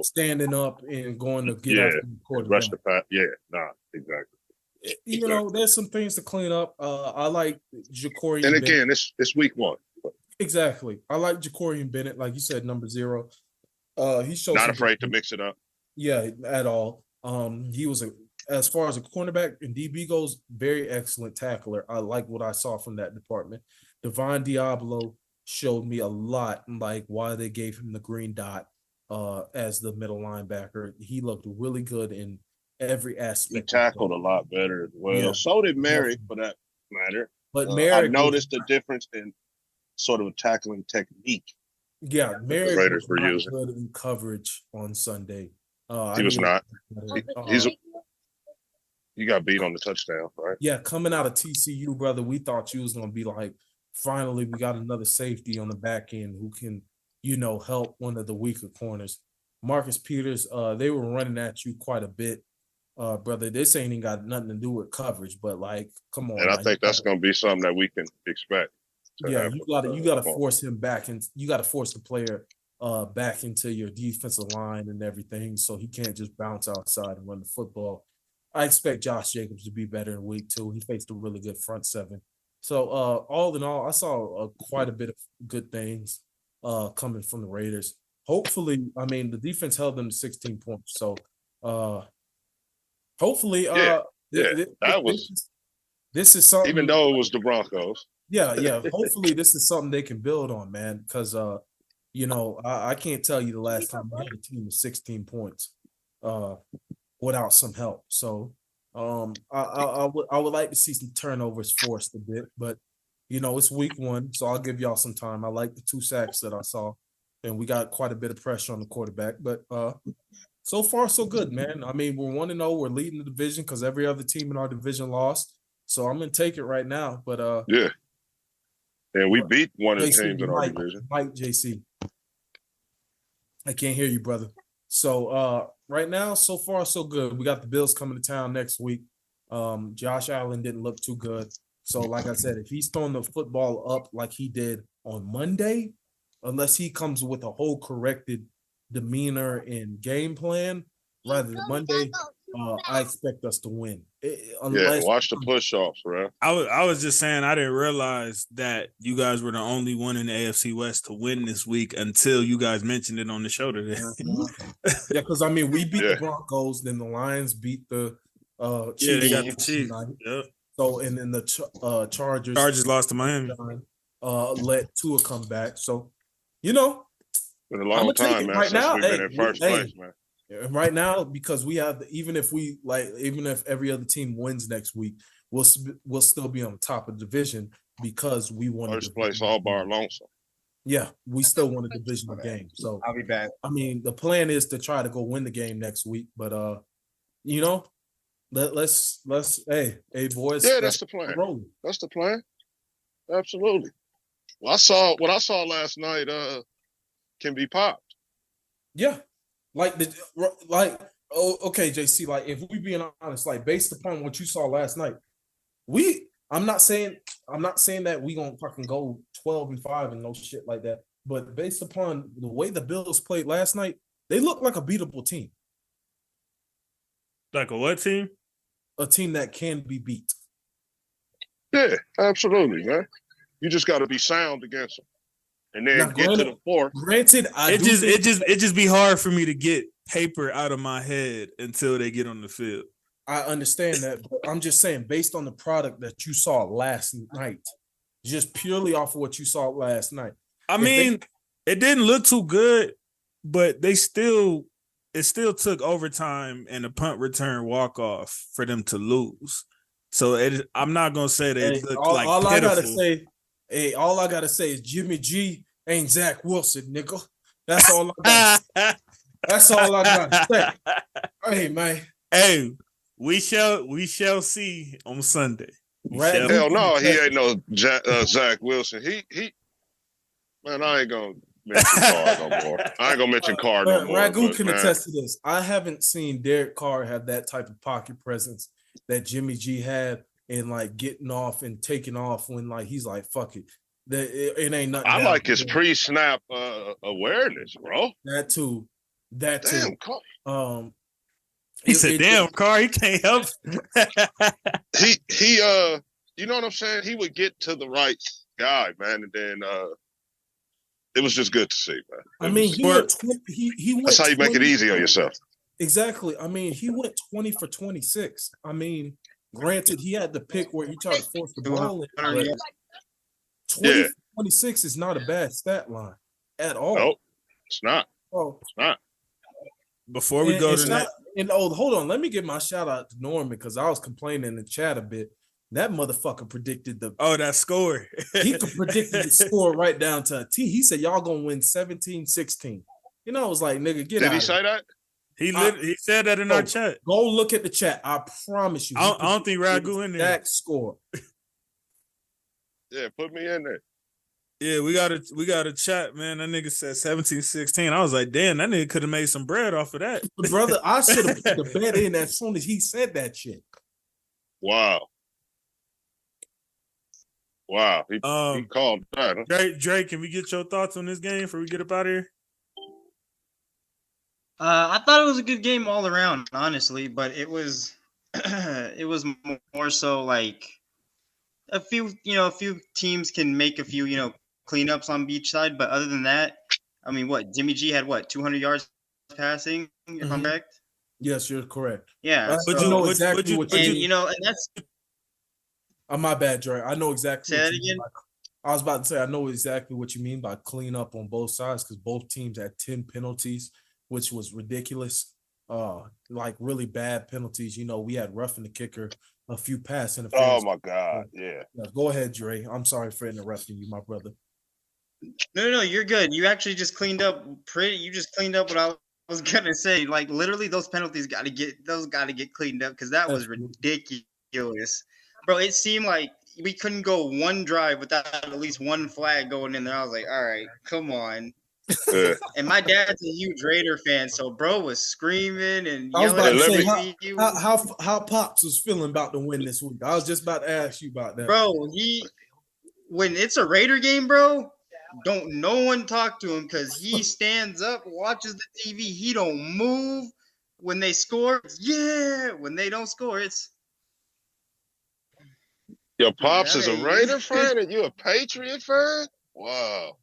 standing up and going to get after the quarterback. Rush the pass. Yeah, exactly. There's some things to clean up. I like Ja'Cory. And again, it's week 1. Exactly. I like Ja'Cory Bennett, like you said, number 0. He showed not afraid to mix it up. Yeah, at all. He was as far as a cornerback and DB goes, very excellent tackler. I like what I saw from that department. Devon Diablo showed me a lot, like why they gave him the green dot as the middle linebacker. He looked really good in every aspect. He tackled a lot better as well. Yeah. So did Merrick, for that matter. But Merrick, I noticed the difference in sort of a tackling technique. Yeah, Merrick Raiders were using good in coverage on Sunday. He was not. You got beat on the touchdown, right? Yeah, coming out of TCU, brother, we thought you was gonna be like, finally, we got another safety on the back end who can, help one of the weaker corners. Marcus Peters, they were running at you quite a bit, brother. This ain't even got nothing to do with coverage, but like, come on. And I think that's going to be something that we can expect. Yeah, you got to force him back, and you got to force the player back into your defensive line and everything, so he can't just bounce outside and run the football. I expect Josh Jacobs to be better in week 2. He faced a really good front 7. So all in all, I saw quite a bit of good things coming from the Raiders. Hopefully, the defense held them to 16 points. So hopefully, this is something. Even though it was the Broncos. Yeah. Hopefully, this is something they can build on, man. Because I can't tell you the last time I had a team with 16 points without some help. So. I would like to see some turnovers forced a bit, but it's week 1, so I'll give y'all some time. I like the 2 sacks that I saw, and we got quite a bit of pressure on the quarterback. But so far, so good, man. We're 1-0. We're leading the division because every other team in our division lost. So I'm gonna take it right now. But yeah, and we beat one of the teams in our division. Mike, JC, I can't hear you, brother. So right now, so far, so good. We got the Bills coming to town next week. Josh Allen didn't look too good. So like I said, if he's throwing the football up like he did on Monday, unless he comes with a whole corrected demeanor and game plan rather than Monday, I expect us to win. Yeah, watch the push-offs, bro. I was just saying I didn't realize that you guys were the only one in the AFC West to win this week until you guys mentioned it on the show today. Yeah, because I mean we beat the Broncos, then the Lions beat the Chiefs. Yeah, they got the Chiefs. Yep. So and then the Chargers. Chargers lost to Miami. Let Tua come back. So, you know, been a long time, man. Right now, we've been in first place, man. And right now, because we have, even if every other team wins next week, we'll still be on top of the division because we won first place all bar lonesome. Yeah, we still won a divisional game. So I'll be back. I mean, the plan is to try to go win the game next week, but you know, let's hey boys. Yeah, that's the plan. That's the plan. Absolutely. Well, what I saw last night can be popped. Yeah. Okay, JC, like if we being honest, like based upon what you saw last night, I'm not saying that we gonna fucking go 12-5 and no shit like that. But based upon the way the Bills played last night, they look like a beatable team. Like a what team? A team that can be beat. Yeah, absolutely, man. You just got to be sound against them. And then get to the fourth. Granted, it just be hard for me to get paper out of my head until they get on the field. I understand that, but I'm just saying, based on the product that you saw last night, just purely off of what you saw last night. I mean, it didn't look too good, but it still took overtime and a punt return walk off for them to lose. So I'm not gonna say that it looked like all pitiful. All I gotta say is Jimmy G ain't Zach Wilson, nigga. That's all I got. That's all I gotta say. Hey, man. Hey, we shall see on Sunday. Hell no, he ain't no Zach Wilson. He man, I ain't gonna mention Carr no more. I ain't gonna mention Carr no more. Ragu can attest to this. I haven't seen Derek Carr have that type of pocket presence that Jimmy G had, and like getting off and taking off when like he's like, fuck it. It ain't nothing. I like his pre-snap awareness, bro. That too. Damn, he said, "Damn, Carr, he can't help." he you know what I'm saying? He would get to the right guy, man, and then it was just good to see, man. I mean, he went. That's how you make it easy on yourself. Exactly. I mean, he went 20 for 26. I mean, granted, he had the pick where he tried to force the ball in, but 20 for 26 is not a bad stat line at all. Nope, it's not. Oh, it's not. Before we go to that, hold on, let me give my shout out to Norman because I was complaining in the chat a bit. That motherfucker predicted that score. He could predict the score right down to a T. He said y'all gonna win 17-16. You know, I was like, nigga, get out. Did he say that? He said that in our chat. Go look at the chat. I promise you. I don't think Ragu in there. That score. Yeah, put me in there. Yeah, we got a chat, man. That nigga said 17-16. I was like, damn, that nigga could have made some bread off of that. Brother, I should have put the bet in as soon as he said that shit. Wow. He called that. Huh? Drake, can we get your thoughts on this game before we get up out of here? I thought it was a good game all around, honestly, but it was more so like a few teams can make a few, cleanups on each side, but other than that, I mean, Jimmy G had 200 yards passing, if I'm correct? Yes, you're correct. Yeah. But you know exactly what you mean. And that's my bad, Dre. I know exactly. Say that again. I was about to say I know exactly what you mean by clean up on both sides because both teams had 10 penalties, which was ridiculous. Like really bad penalties. We had roughing the kicker, a few pass interference. Oh my God, yeah. Go ahead, Dre. I'm sorry for interrupting you, my brother. No, you're good. You actually just cleaned up you just cleaned up what I was gonna say. Like literally those penalties gotta get cleaned up because that was ridiculous. Bro, it seemed like we couldn't go one drive without at least one flag going in there. I was like, all right, come on. And my dad's a huge Raider fan, so bro was screaming and I was about to yelling. say how Pops was feeling about the win this week. I was just about to ask you about that. Bro, when it's a Raider game, bro, don't no one talk to him because he stands up, watches the TV, he don't move. When they score, yeah. When they don't score, it's Your pops is a Hey. Raider fan and you a Patriot fan? Wow.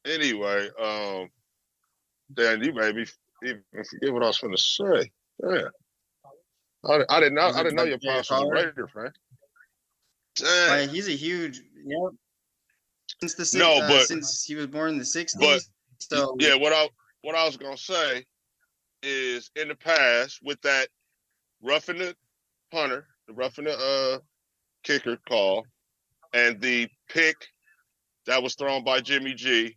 Anyway, Dan, you made me even forget what I was going to say. Yeah. I didn't know. Was I it didn't know about your Derek pops was a Carr? Raider fan. Dang. He's a huge, since the No, but since he was born in the but '60s. So yeah, what I was gonna say is in the past with that roughing the punter, the roughing the kicker call, and the pick that was thrown by Jimmy G,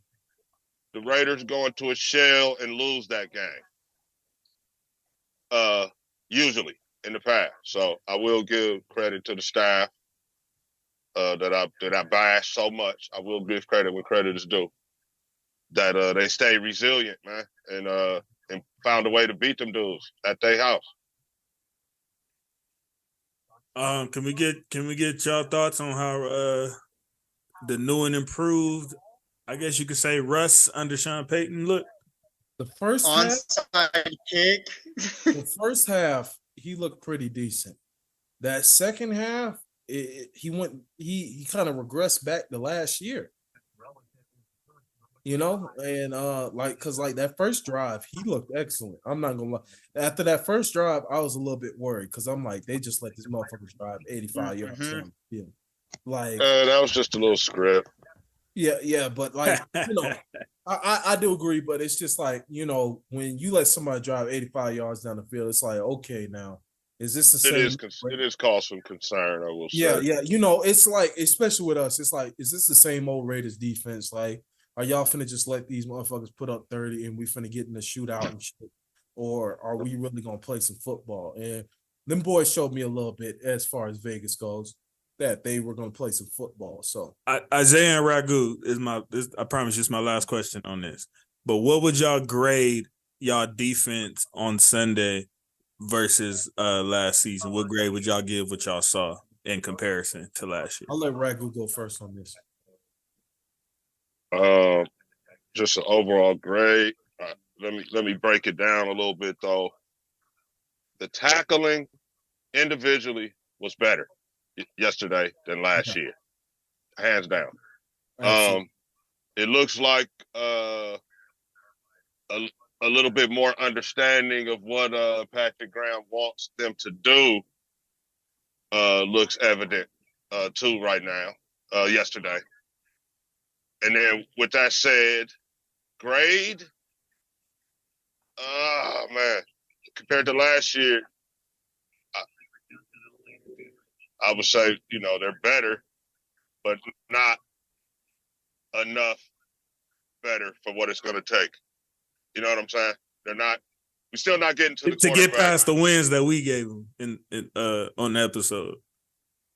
the Raiders go into a shell and lose that game. Usually in the past. So I will give credit to the staff that I bash so much. I will give credit when credit is due. That they stay resilient, man, and found a way to beat them dudes at their house. Can we get y'all thoughts on how the new and improved, I guess you could say, Russ under Sean Payton look? The first half, onside kick. the first half, he looked pretty decent. That second half, he kind of regressed back to last year. And cause like that first drive, he looked excellent. I'm not gonna lie. After that first drive, I was a little bit worried because I'm like, they just let these motherfuckers drive 85 yards down the field. Like, that was just a little script. yeah, but like, I do agree, but it's just like, when you let somebody drive 85 yards down the field, it's like, okay, now is this the same? It is cause some concern, I will say. Yeah. It's like, especially with us, it's like, is this the same old Raiders defense? Like, are y'all finna just let these motherfuckers put up 30 and we finna get in the shootout and shit? Or are we really gonna play some football? And them boys showed me a little bit as far as Vegas goes that they were gonna play some football. So Isaiah and Ragu I promise this is my last question on this. But what would y'all grade y'all defense on Sunday versus last season? What grade would y'all give what y'all saw in comparison to last year? I'll let Ragu go first on this. Just an overall grade. Let me break it down a little bit though. The tackling individually was better yesterday than last year, hands down. Absolutely. It looks like a little bit more understanding of what Patrick Graham wants them to do looks evident too right now. Yesterday. And then with that said, grade, man, compared to last year, I would say, they're better, but not enough better for what it's going to take. You know what I'm saying? We're still not getting to the get past the wins that we gave them in on the episode.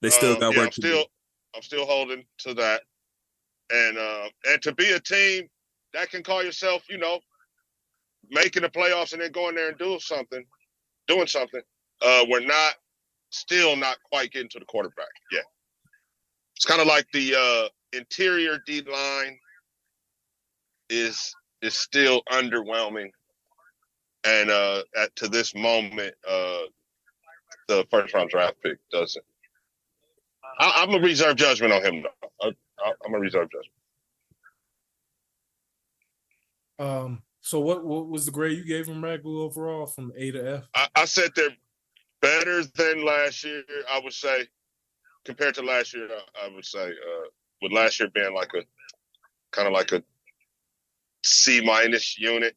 They still got work to do. I'm still holding to that. And to be a team that can call yourself, making the playoffs and then going there and doing something, we're still not quite getting to the quarterback yet. It's kind of like the interior D line is still underwhelming, and to this moment, the first round draft pick doesn't. I'm a reserve judgment on him though. I'm a reserve judgment. So what was the grade you gave him, Ragu, overall from A to F? I said they're better than last year. I would say, compared to last year, I would say, with last year being like a C- unit,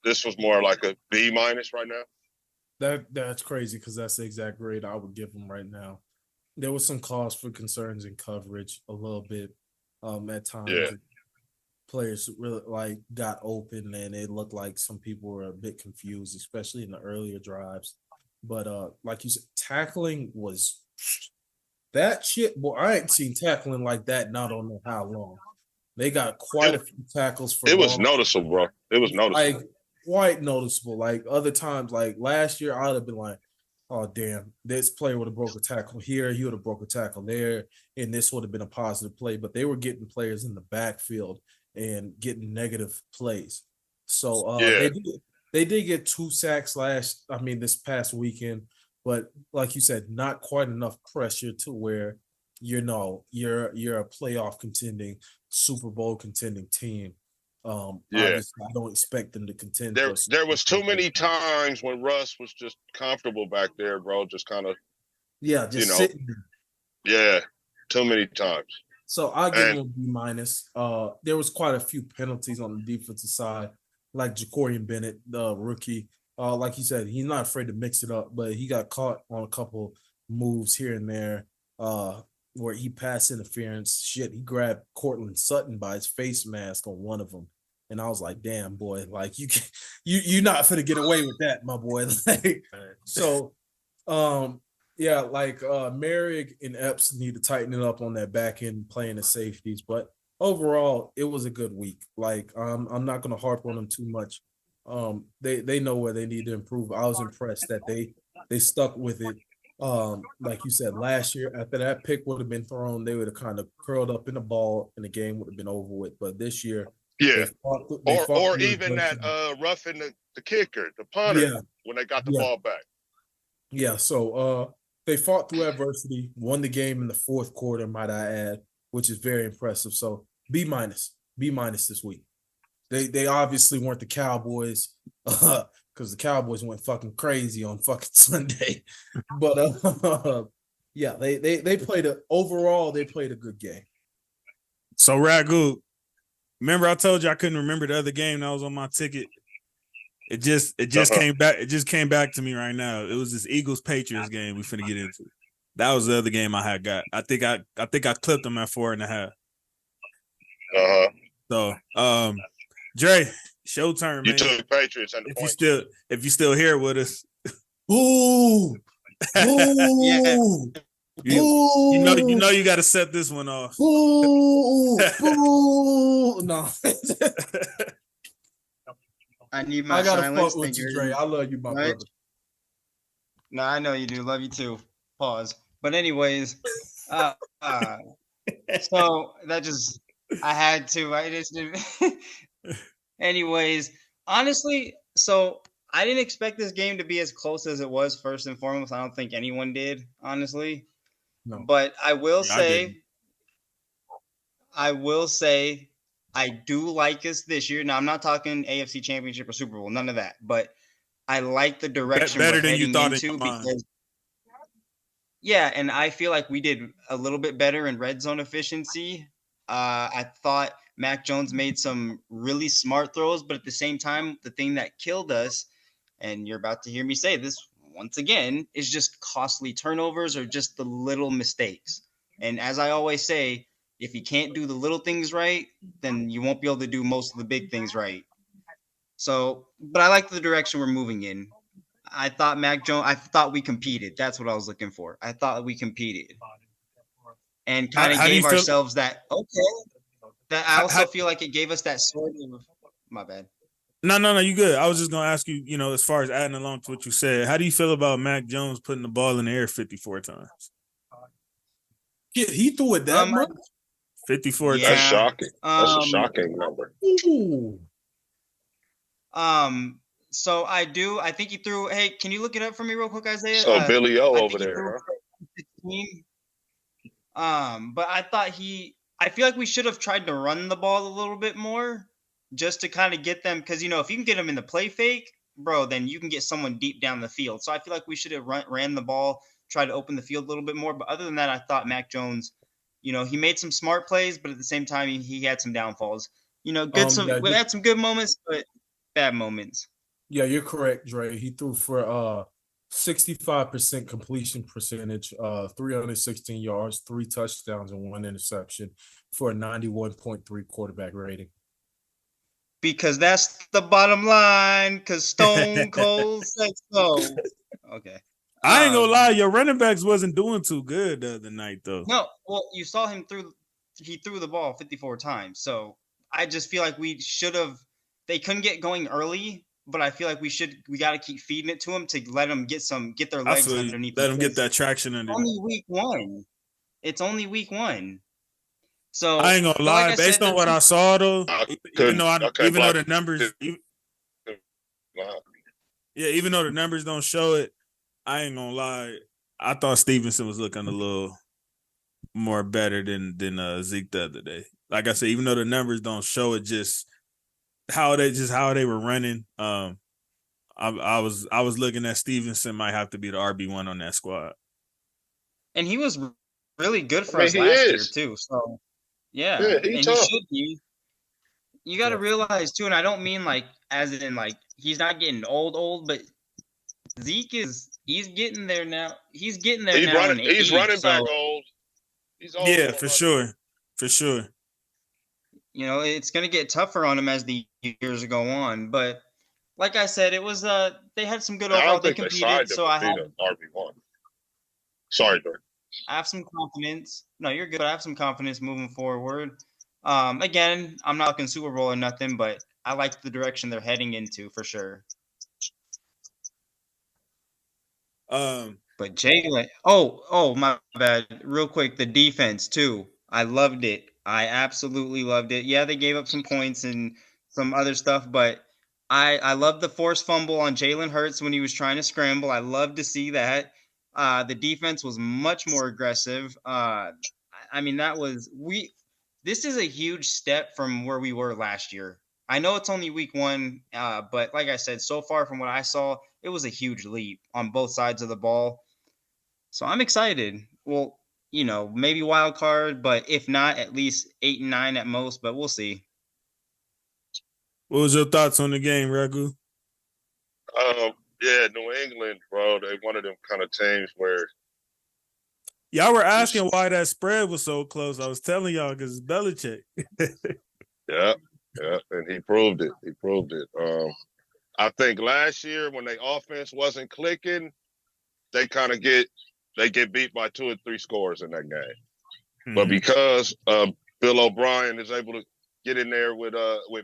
this was more like a B- right now. That's crazy because that's the exact grade I would give him right now. There was some cause for concerns in coverage a little bit at times. Yeah. Players really got open and it looked like some people were a bit confused, especially in the earlier drives. But like you said, tackling was that shit. Boy, I ain't seen tackling like that not on how long. They got quite a few tackles for. It was noticeable, bro. It was noticeable. Quite noticeable. Like other times, like last year, I'd have been like, oh damn, this player would have broke a tackle here, he would have broke a tackle there, and this would have been a positive play. But they were getting players in the backfield and getting negative plays. So they did get 2 sacks this past weekend. but like you said, not quite enough pressure to where you're a playoff contending, Super Bowl contending team. Yeah. Obviously, I don't expect them to contend. There was too many times when Russ was just comfortable back there, bro. Just kind of, sitting there. Yeah, too many times. So I give him a B minus. There was quite a few penalties on the defensive side, like Jacorian Bennett, the rookie. Like you said, he's not afraid to mix it up, but he got caught on a couple moves here and there. Where he passed interference. Shit, he grabbed Cortland Sutton by his face mask on one of them. And I was like, damn, boy, like you're not finna get away with that, my boy. Like, so Merrick and Epps need to tighten it up on that back end playing the safeties. But overall, it was a good week. Like, I'm not gonna harp on them too much. They know where they need to improve. I was impressed that they stuck with it. Like you said, last year, after that pick would have been thrown, they would have kind of curled up in the ball and the game would have been over with. But this year, yeah, or even that roughing the kicker, the punter, when they got the ball back. Yeah, so they fought through adversity, won the game in the fourth quarter, might I add, which is very impressive. So B minus this week. They obviously weren't the Cowboys. Because the Cowboys went fucking crazy on fucking Sunday. But they played a good game. So Ragu, remember I told you I couldn't remember the other game that was on my ticket. It just came back. It just came back to me right now. It was this Eagles Patriots game we finna get into. That was the other game I had got. I think I clipped them at 4.5. So Dre, show turn, man. You took Patriots and if you still here with us. Ooh. Ooh. You know you got to set this one off. Ooh. Ooh. No. I need my I gotta silence. fuck with you, Dre. I love you, my brother. No, I know you do. Love you too. Pause. But anyways, so that just I had to. I just anyways, honestly, so I didn't expect this game to be as close as it was, first and foremost. I don't think anyone did, honestly. No. But I will say I do like us this year. Now, I'm not talking AFC Championship or Super Bowl, none of that. But I like the direction better we're than you heading thought into in your mind. because and I feel like we did a little bit better in red zone efficiency. I thought Mac Jones made some really smart throws, but at the same time, the thing that killed us, and you're about to hear me say this once again, is just costly turnovers or just the little mistakes. And as I always say, if you can't do the little things right, then you won't be able to do most of the big things right. So, but I like the direction we're moving in. I thought I thought we competed. That's what I was looking for. I thought we competed. And kind of gave ourselves that, that I also feel like it gave us that sort of, my bad. No, you good. I was just going to ask you, as far as adding along to what you said, how do you feel about Mac Jones putting the ball in the air 54 times? Yeah, he threw it that much? 54 That's times. shocking. That's a shocking number. Ooh. So I think he threw, hey, can you look it up for me real quick, Isaiah? So Billy O over there, huh? But I thought I feel like we should have tried to run the ball a little bit more just to kind of get them, because, if you can get them in the play fake, bro, then you can get someone deep down the field. So I feel like we should have ran the ball, tried to open the field a little bit more. But other than that, I thought Mac Jones, he made some smart plays, but at the same time, he had some downfalls. We had some good moments, but bad moments. Yeah, you're correct, Dre. He threw for 65% completion percentage, 316 yards, 3 touchdowns, and 1 interception for a 91.3 quarterback rating. Because that's the bottom line, because Stone Cold said so. Okay. I ain't gonna lie, your running backs wasn't doing too good the other night, though. No, well, you saw him he threw the ball 54 times. So I just feel like we should have, they couldn't get going early, but I feel like we got to keep feeding it to them to let them get their legs underneath. Let them get that traction underneath. Only week 1. It's only week 1. So I ain't gonna lie, based on what I saw though, even though the numbers, even though the numbers don't show it, I ain't gonna lie. I thought Stevenson was looking a little more better than Zeke the other day. Like I said, even though the numbers don't show it, just how they were running. I was looking at Stevenson might have to be the RB1 on that squad. And he was really good for I mean, us he last year is. too. So yeah, Yeah, and he tough. should be. You got to realize too, and I don't mean like as in like he's not getting old, but Zeke he's getting there now. He's getting there now. He's running back old. He's old. Yeah, for sure. You know, it's gonna get tougher on him as the years go on. But like I said, it was they had some good overall. They competed, so I have RB1. Sorry, Dirk. I have some confidence. No, you're good. I have some confidence moving forward. Again, I'm not looking Super Bowl or nothing, but I like the direction they're heading into for sure. But Jalen, oh, my bad. Real quick, the defense too. I loved it. I absolutely loved it. Yeah, they gave up some points and some other stuff, but I love the forced fumble on Jalen Hurts when he was trying to scramble. I love to see that. The defense was much more aggressive. I mean, this is a huge step from where we were last year. I know it's only week 1, but like I said, so far from what I saw, it was a huge leap on both sides of the ball. So I'm excited. Well, you know, maybe wild card, but if not, at least 8 and 9 at most, but we'll see. What was your thoughts on the game, Ragu? Yeah, New England, bro. They one of them kind of teams where y'all were asking why that spread was so close. I was telling y'all because it's Belichick. Yeah, and he proved it. I think last year when their offense wasn't clicking, they kind of get beat by 2 or 3 scores in that game. Mm-hmm. But because Bill O'Brien is able to get in there with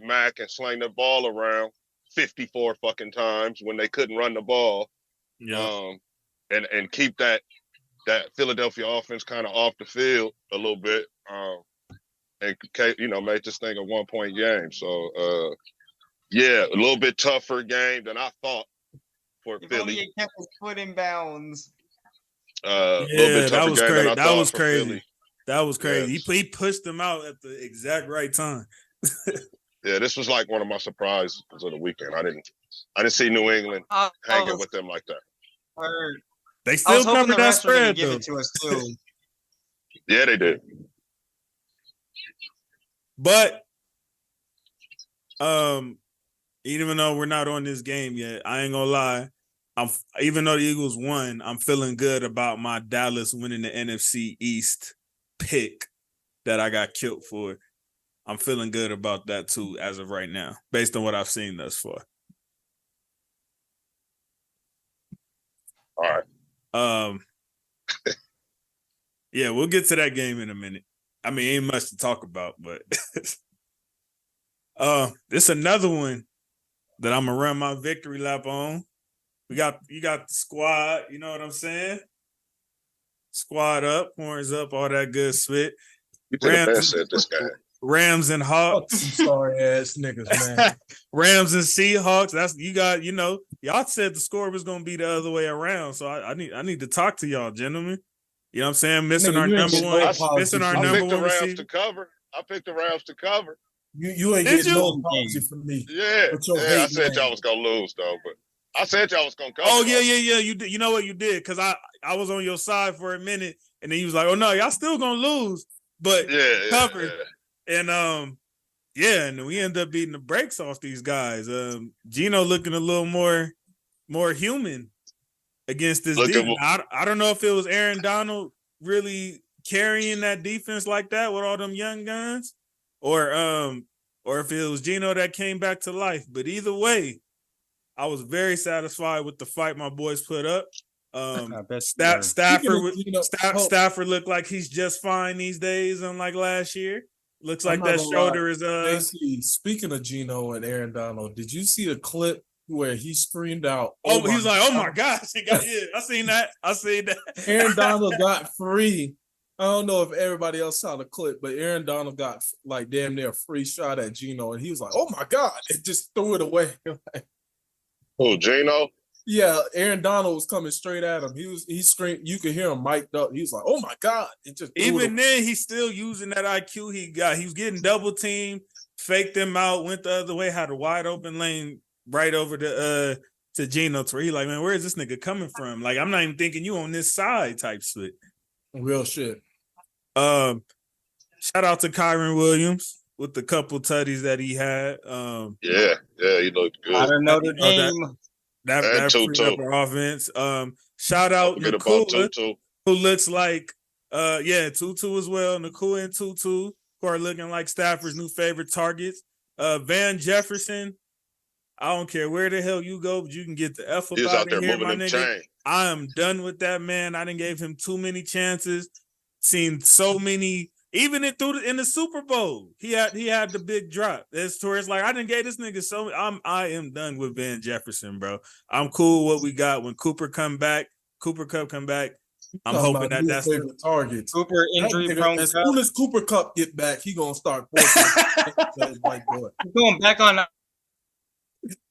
Mac and sling the ball around 54 fucking times when they couldn't run the ball, and keep that Philadelphia offense kind of off the field a little bit, and made this thing a 1-point game. So yeah, a little bit tougher game than I thought for Philly. He kept his foot in bounds. That was crazy. That was crazy. Yes. He pushed them out at the exact right time. Yeah, this was like one of my surprises of the weekend. I didn't see New England hanging with them like that. They still covered that spread, give it to us too. Yeah, they did. But even though we're not on this game yet, I ain't gonna lie. Even though the Eagles won, I'm feeling good about my Dallas winning the NFC East pick that I got killed for. I'm feeling good about that too, as of right now, based on what I've seen thus far. All right. Yeah, we'll get to that game in a minute. I mean, ain't much to talk about, but this another one that I'm gonna run my victory lap on. You got the squad, you know what I'm saying? Squad up, horns up, all that good spit. You did the best at this guy. Rams and Hawks. Sorry ass niggas, man. Rams and Seahawks. Y'all said the score was gonna be the other way around. So I need to talk to y'all, gentlemen. You know what I'm saying? Missing our number one receiver. I picked the Rams to cover. You ain't getting no apology from me. Yeah. I said y'all was gonna lose though, but I said y'all was gonna cover. Oh yeah. You did. You know what you did? Because I was on your side for a minute, and then you was like, "Oh no, y'all still gonna lose," but covered. Yeah. And and we end up beating the brakes off these guys. Gino looking a little more human against this defense. I don't know if it was Aaron Donald really carrying that defense like that with all them young guns, or if it was Gino that came back to life. But either way, I was very satisfied with the fight my boys put up. Stafford looked like he's just fine these days, unlike last year. Looks like that shoulder is Speaking of Gino and Aaron Donald, did you see the clip where he screamed out? Oh, he was like, "Oh my gosh!" I seen that. Aaron Donald got free. I don't know if everybody else saw the clip, but Aaron Donald got like damn near a free shot at Gino, and he was like, "Oh my god!" It just threw it away. Oh, Gino? Yeah, Aaron Donald was coming straight at him. He screamed. You could hear him mic'd up. He was like, "Oh my god!" It just Even then, he's still using that IQ he got. He was getting double teamed, faked them out, went the other way, had a wide open lane right over to Geno. To where he like, man, where is this nigga coming from? Like, I'm not even thinking you on this side type shit. real shit. Shout out to Kyron Williams with the couple tutties that he had. Yeah, he looked good. Out of Notre you know, Dame. that freed up our offense. Shout out Forget about Nakua, Tutu. who looks like Tutu as well. Nakua and Tutu, who are looking like Stafford's new favorite targets. Van Jefferson, I don't care where the hell you go, but you can get the F up He was out out there of here, moving my them nigga. chains. I am done with that man. I didn't gave him too many chances. Seen so many, even in the Super Bowl, he had the big drop. It's towards like I didn't get this nigga so. I am done with Van Jefferson, bro. I'm cool with what we got when Cooper Kupp come back. I'm hoping that that's favorite targets. Cooper injury prone. As soon as Cooper Cup get back, he gonna start forcing white boy. Going back on.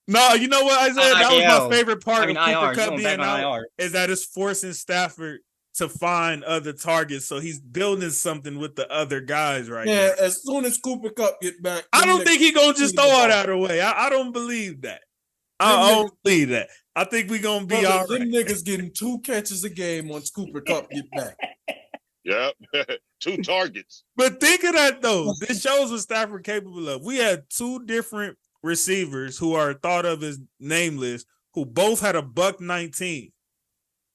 No, you know what I said? That was IL. my favorite part I mean, of Cooper IR. He's Cup going being back on out IR. is that it's forcing Stafford to find other targets. So he's building something with the other guys right Yeah, now. as soon as Cooper Cup get back, I them don't niggas- think he gonna just throw it out of the way. I don't believe that. I don't believe that. I think we gonna be Brother, all them right. niggas getting 2 catches a game once Cooper Cup get back. Yep. 2 targets. But think of that though. This shows what Stafford capable of. We had 2 different receivers who are thought of as nameless, who both had a $119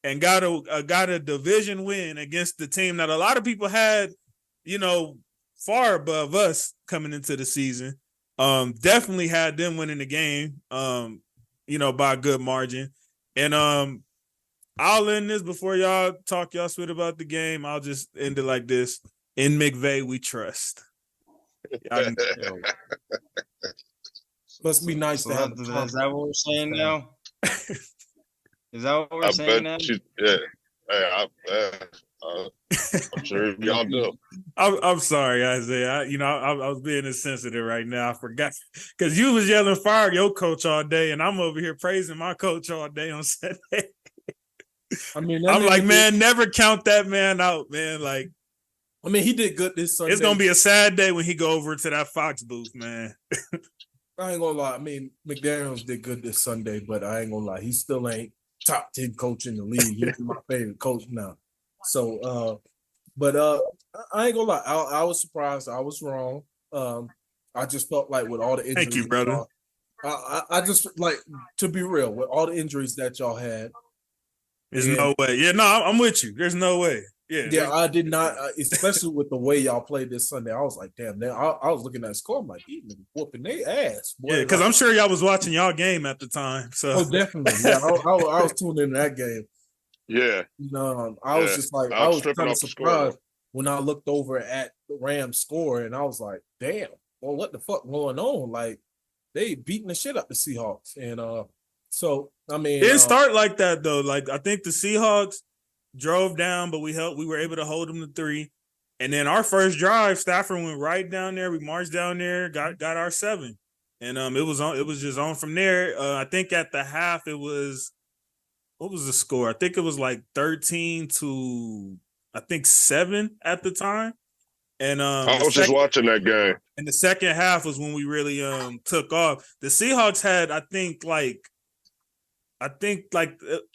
and got a division win against the team that a lot of people had, far above us coming into the season. Definitely had them winning the game, by a good margin. And I'll end this before y'all talk y'all sweet about the game. I'll just end it like this. In McVay, we trust. Y'all can go. Must be nice to have. Is that what we're saying now? Is that what we're I saying bet now? you. Yeah. I'm sure y'all do. I'm sorry, Isaiah. I was being insensitive right now. I forgot because you was yelling fire your coach all day, and I'm over here praising my coach all day on Sunday. I mean, I'm like, man, never count that man out, man. Like, I mean, he did good this Sunday. it's gonna be a sad day when he go over to that Fox booth, man. I ain't gonna lie. I mean, McDaniels did good this Sunday, but I ain't gonna lie. He still ain't top 10 coach in the league. He's my favorite coach now. So, but I ain't gonna lie. I was surprised. I was wrong. I just felt like with all the injuries, Thank you, brother. I just like, to be real, with all the injuries that y'all had. There's no way. Yeah, no, I'm with you. There's no way. Yeah, I did not, especially with the way y'all played this Sunday. I was like, damn. I was looking at the score. I'm like, these niggas whooping their ass. Boy. Yeah, because I'm sure y'all was watching y'all game at the time. So Oh, definitely. Yeah, I was tuned into that game. Yeah. I was just like, I was tripping kind of off the score. surprised when I looked over at the Rams score, and I was like, damn, well, what the fuck going on? Like, they beating the shit up the Seahawks. And so I mean, it didn't start like that though. Like, I think the Seahawks drove down, but we were able to hold them to 3. And then our first drive, Stafford went right down there. We marched down there, got our 7. And it was just on from there. I think at the half it was, what was the score? I think it was like 13-7 at the time. And I was just watching that game. and the second half was when we really took off. The Seahawks had,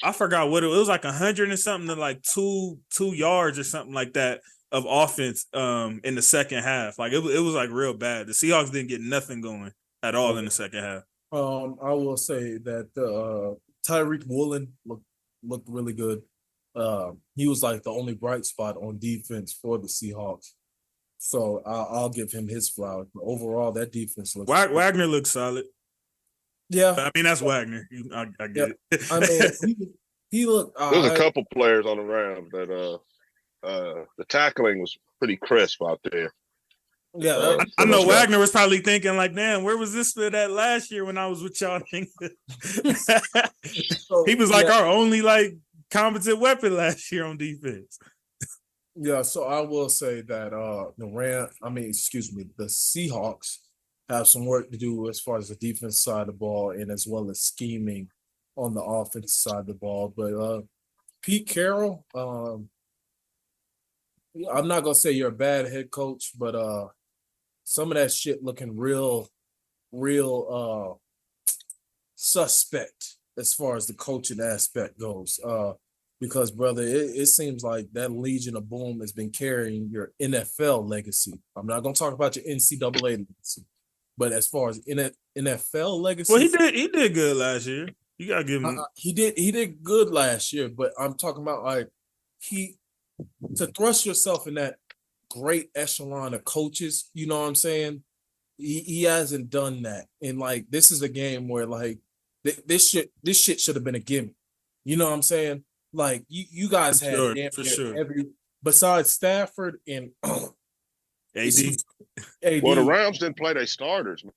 I forgot what it was like 100 and something to like 2 yards or something like that of offense in the second half. Like it was like real bad. The Seahawks didn't get nothing going at all in the second half. I will say that Tyreek Woolen looked really good. He was like the only bright spot on defense for the Seahawks. So I'll give him his flowers. But overall, that defense looks Wagner looks solid. Yeah, I mean, that's Wagner. I get it. I mean, he looked. There's a couple players on the Rams that the tackling was pretty crisp out there. Yeah, I know Wagner was probably thinking like, "Damn, where was this fit at last year when I was with y'all?" He was like our only like competent weapon last year on defense. Yeah, so I will say that the Seahawks have some work to do as far as the defense side of the ball and as well as scheming on the offense side of the ball. But Pete Carroll, I'm not gonna say you're a bad head coach, but some of that shit looking real suspect as far as the coaching aspect goes. Because brother, it seems like that Legion of Boom has been carrying your NFL legacy. I'm not gonna talk about your NCAA legacy, but as far as NFL legacy, Well, he did good last year. You gotta give him. he did good last year, but I'm talking about like to thrust yourself in that great echelon of coaches. You know what I'm saying? He hasn't done that, and like this is a game where like this shit should have been a gimme. You know what I'm saying? Like you guys had for sure. Besides Stafford and AD. Well, the Rams didn't play their starters, man.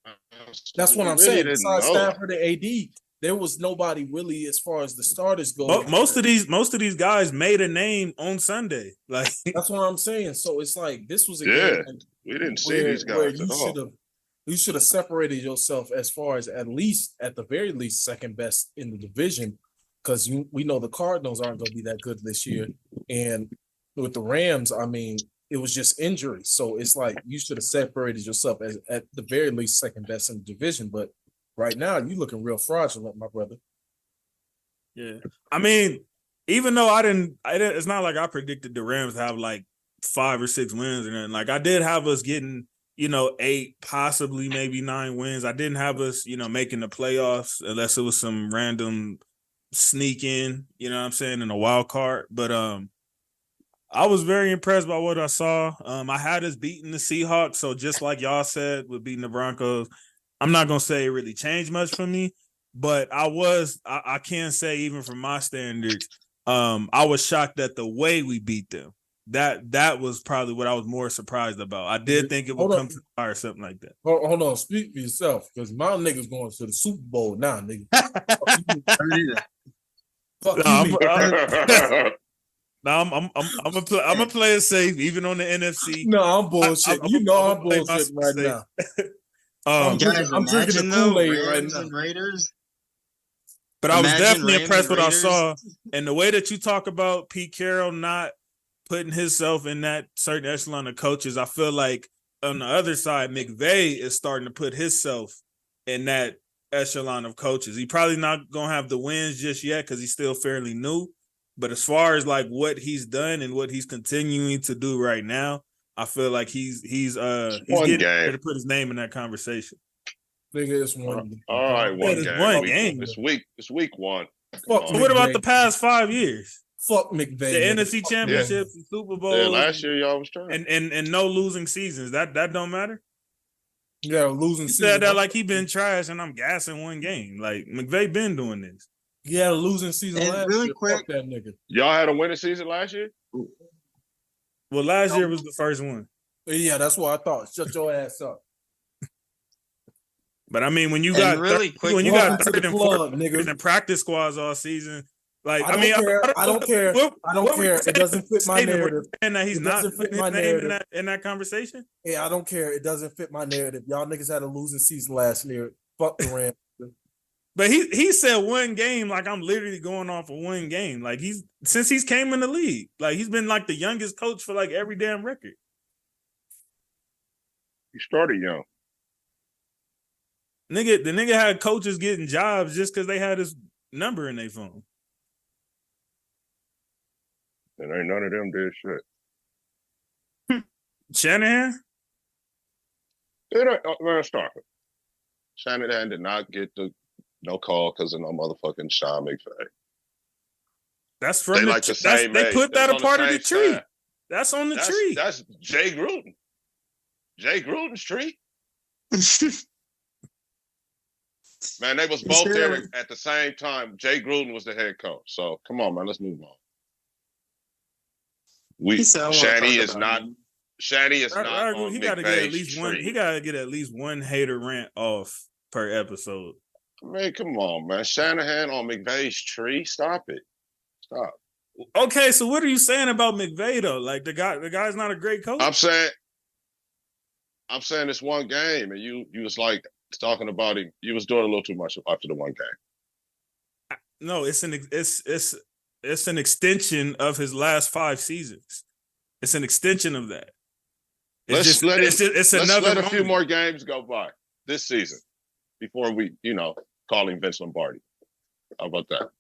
That's what I'm saying. Besides Stafford and AD, there was nobody really as far as the starters go. Most of these guys made a name on Sunday. Like that's what I'm saying. So it's like this was a game we didn't see these guys at all. You should have separated yourself as far as at the very least second best in the division, because we know the Cardinals aren't going to be that good this year, and with the Rams, I mean, it was just injury. So it's like you should have separated yourself as at the very least second best in the division. But right now, you looking real fraudulent, my brother. Yeah, I mean, even though I didn't, it's not like I predicted the Rams to have like 5 or 6 wins or nothing. Like I did have us getting, 8, possibly maybe 9 wins. I didn't have us, making the playoffs unless it was some random sneak in, you know what I'm saying, in a wild card. But I was very impressed by what I saw. I had us beating the Seahawks, so just like y'all said with beating the Broncos, I'm not gonna say it really changed much for me, but I can say even from my standards, I was shocked at the way we beat them. That was probably what I was more surprised about. I did think it would come to the fire or something like that. Hold on, speak for yourself, because my nigga's going to the Super Bowl now, nigga. I'm gonna play it safe, even on the NFC. No, I'm bullshit. I'm bullshit right now. I'm drinking the Kool-Aid right now. Raiders. But I was definitely impressed with what I saw, and the way that you talk about Pete Carroll not putting himself in that certain echelon of coaches. I feel like on the other side, McVay is starting to put himself in that echelon of coaches. He probably not gonna have the wins just yet because he's still fairly new. But as far as like what he's done and what he's continuing to do right now, I feel like he's getting ready to put his name in that conversation. Nigga, it's one. All right, one game. It's week 1. So what about the past 5 years? Fuck McVay. The NFC Championships, the Super Bowl. Yeah, last year y'all was trying. And no losing seasons. That don't matter. Yeah, losing season. Said that like he been trash and I'm gassing one game. Like McVay been doing this. He had a losing season last year. Quick. Fuck that nigga. Y'all had a winning season last year? Well, last year was the first one. Yeah, that's what I thought. Shut your ass up. But I mean, when you got when you got third and fourth in practice squads all season, like I don't care. It doesn't fit my narrative. And that he's not putting his name in that conversation. Yeah, I don't care. It doesn't fit my narrative. Y'all niggas had a losing season last year. Fuck the Rams. But he said one game, like I'm literally going off of one game. Like since he's came in the league, like he's been like the youngest coach for like every damn record. He started young. The nigga had coaches getting jobs just because they had his number in their phone. And ain't none of them did shit. Shanahan? Start it. Shanahan did not get no call because of no motherfucking Sean McVay. That's from they put that a part of the tree. That's on the tree. That's Jay Gruden. Jay Gruden's tree. Man, they was both there at the same time. Jay Gruden was the head coach. So come on, man, let's move on. Shanny is not. On he got to get at least one. He got to get at least one hater rant off per episode. Man, come on, man. Shanahan on McVay's tree. Stop it. Stop. Okay, so what are you saying about McVay though? Like the guy's not a great coach. I'm saying it's one game, and you was like talking about him. You was doing a little too much after the one game. No, it's an extension of his last 5 seasons. It's an extension of that. It's Let's another let a few moment. more games go by this season before we, call him Vince Lombardi. How about that?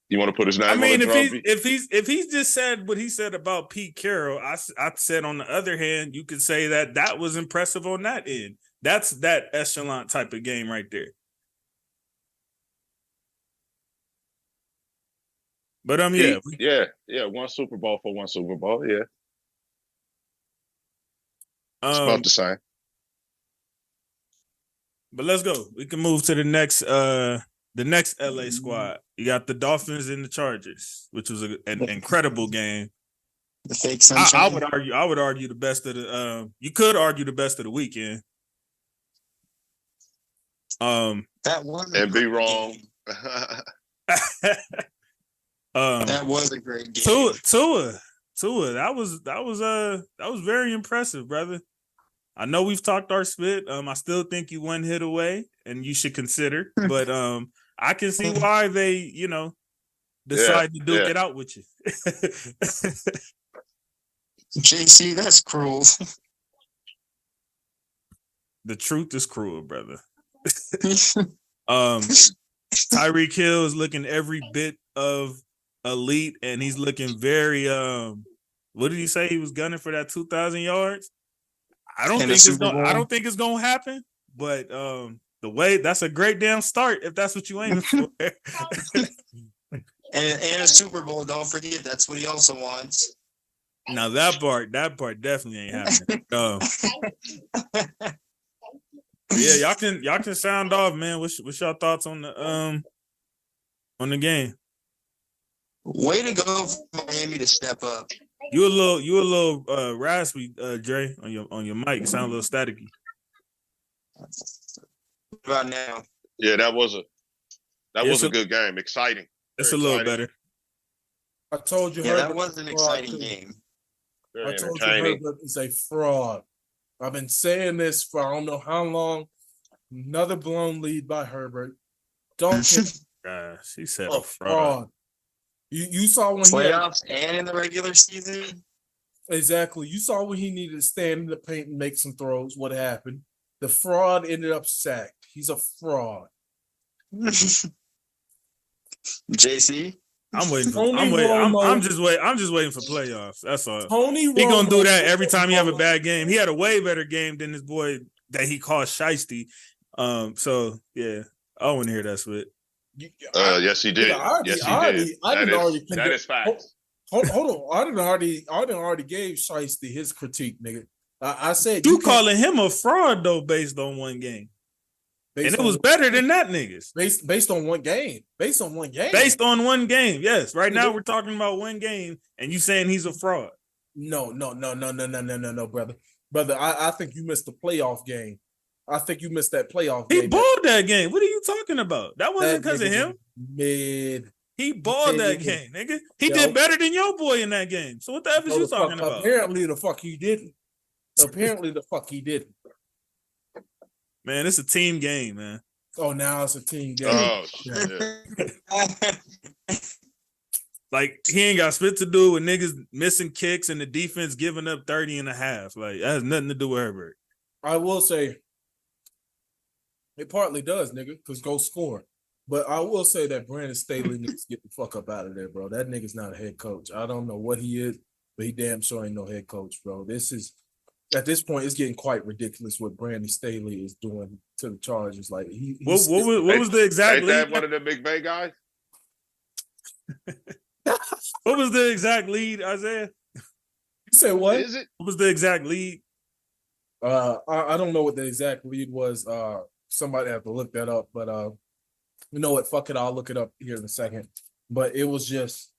You want to put his name? I mean, on the if he's just said what he said about Pete Carroll, I said on the other hand, you could say that was impressive on that end. That's that echelon type of game right there. But yeah, one Super Bowl for one Super Bowl. Yeah, it's about the same. But let's go. We can move to the next LA squad. You got the Dolphins and the Chargers, which was an incredible game. The fake sunshine. I would argue the best of the you could argue the best of the weekend. That was And be wrong. That was a great game. Tua. That was very impressive, brother. I know we've talked our spit. I still think you 1 hit away, and you should consider. But I can see why they, decide to duke it out with you. JC, that's cruel. The truth is cruel, brother. Tyreek Hill is looking every bit of elite, and he's looking very what did he say? He was gunning for that 2,000 yards. I don't think it's gonna happen, but the way that's a great damn start if that's what you aim for. and a Super Bowl, don't forget, that's what he also wants. Now that part definitely ain't happening. Yeah, y'all can sound off, man. What's your thoughts on the game? Way to go for Miami to step up. You a little raspy, Dre, on your mic. You sound a little staticky. What about now? Yeah, that was a good game. Exciting. It's a little better. I told you, Yeah, Herbert that was an exciting game. Very I told you entertaining. Herbert is a fraud. I've been saying this for I don't know how long. Another blown lead by Herbert. Don't She said a fraud. You saw when Playoffs and in the regular season. Exactly. You saw when he needed to stand in the paint and make some throws. What happened? The fraud ended up sacked. He's a fraud. JC, I'm waiting. I'm just waiting for playoffs. That's all. Tony He gonna do Romo- that every time he have a bad game. He had a way better game than this boy that he called Shiesty. So yeah, I want to hear that split. Yes, he did. Yes, he did. That is facts. Hold on. I didn't already gave Shiesty his critique, nigga. I said You calling him a fraud though, based on one game, and it was better than that, niggas. Based on one game. Based on one game. Based on one game, yes. Right now we're talking about one game, and you saying he's a fraud. No, brother. Brother, I think you missed the playoff game. I think you missed that playoff game. He balled that game. What are you talking about? That wasn't because of him. Mid. He balled that game, nigga. He did better than your boy in that game. So what the F is you talking about? Apparently the fuck he didn't. Man, it's a team game, man. Oh, now it's a team game. Oh, shit. Like, he ain't got spit to do with niggas missing kicks and the defense giving up 30 and a half. Like, that has nothing to do with Herbert. I will say it partly does, nigga, because go score. But I will say that Brandon Staley needs to get the fuck up out of there, bro. That nigga's not a head coach. I don't know what he is, but he damn sure ain't no head coach, bro. At this point, it's getting quite ridiculous what Brandon Staley is doing to the Chargers. Like what was the exact Ain't lead? that one of the Big Bay guys? What was the exact lead, Isaiah? You said what? Is it? What was the exact lead? I don't know what the exact lead was. Somebody have to look that up, but you know what? Fuck it, I'll look it up here in a second. But it was just,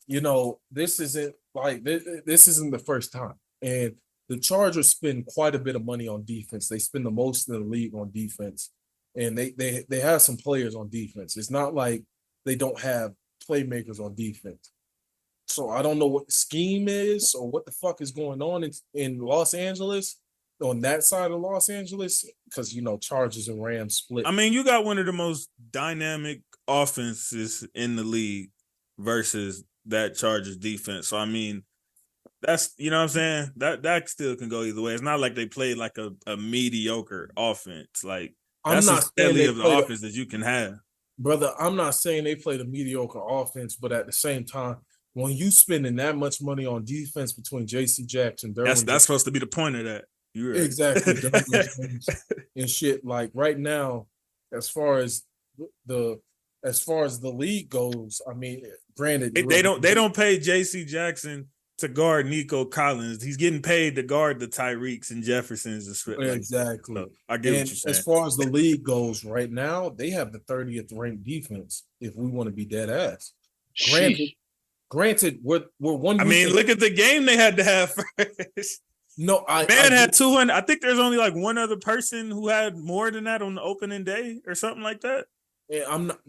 this isn't the first time. And the Chargers spend quite a bit of money on defense. They spend the most in the league on defense. And they have some players on defense. It's not like they don't have playmakers on defense. So I don't know what the scheme is or what the fuck is going on in Los Angeles, on that side of Los Angeles, because Chargers and Rams split. I mean, you got one of the most dynamic offenses in the league versus that Chargers defense. So I mean, that's you know what I'm saying. That still can go either way. It's not like they played like a mediocre offense. Like I'm that's not as saying deadly they of the played offense that you can have. brother. I'm not saying they played a mediocre offense, but at the same time, when you spending that much money on defense between J.C. Jackson, That's Derwin supposed to be the point of that. You're right. exactly Derwin James and shit. Like right now, as far as the league goes, I mean, granted, They don't pay J.C. Jackson to guard Nico Collins. He's getting paid to guard the Tyreeks and Jeffersons and shit. exactly. So I get And what you're saying. as far as the league goes, right now they have the 30th ranked defense. If we want to be dead ass, granted, we're one. I mean, look at the game they had to have first. No, Man had 200. I think there's only like one other person who had more than that on the opening day or something like that. Yeah, I'm not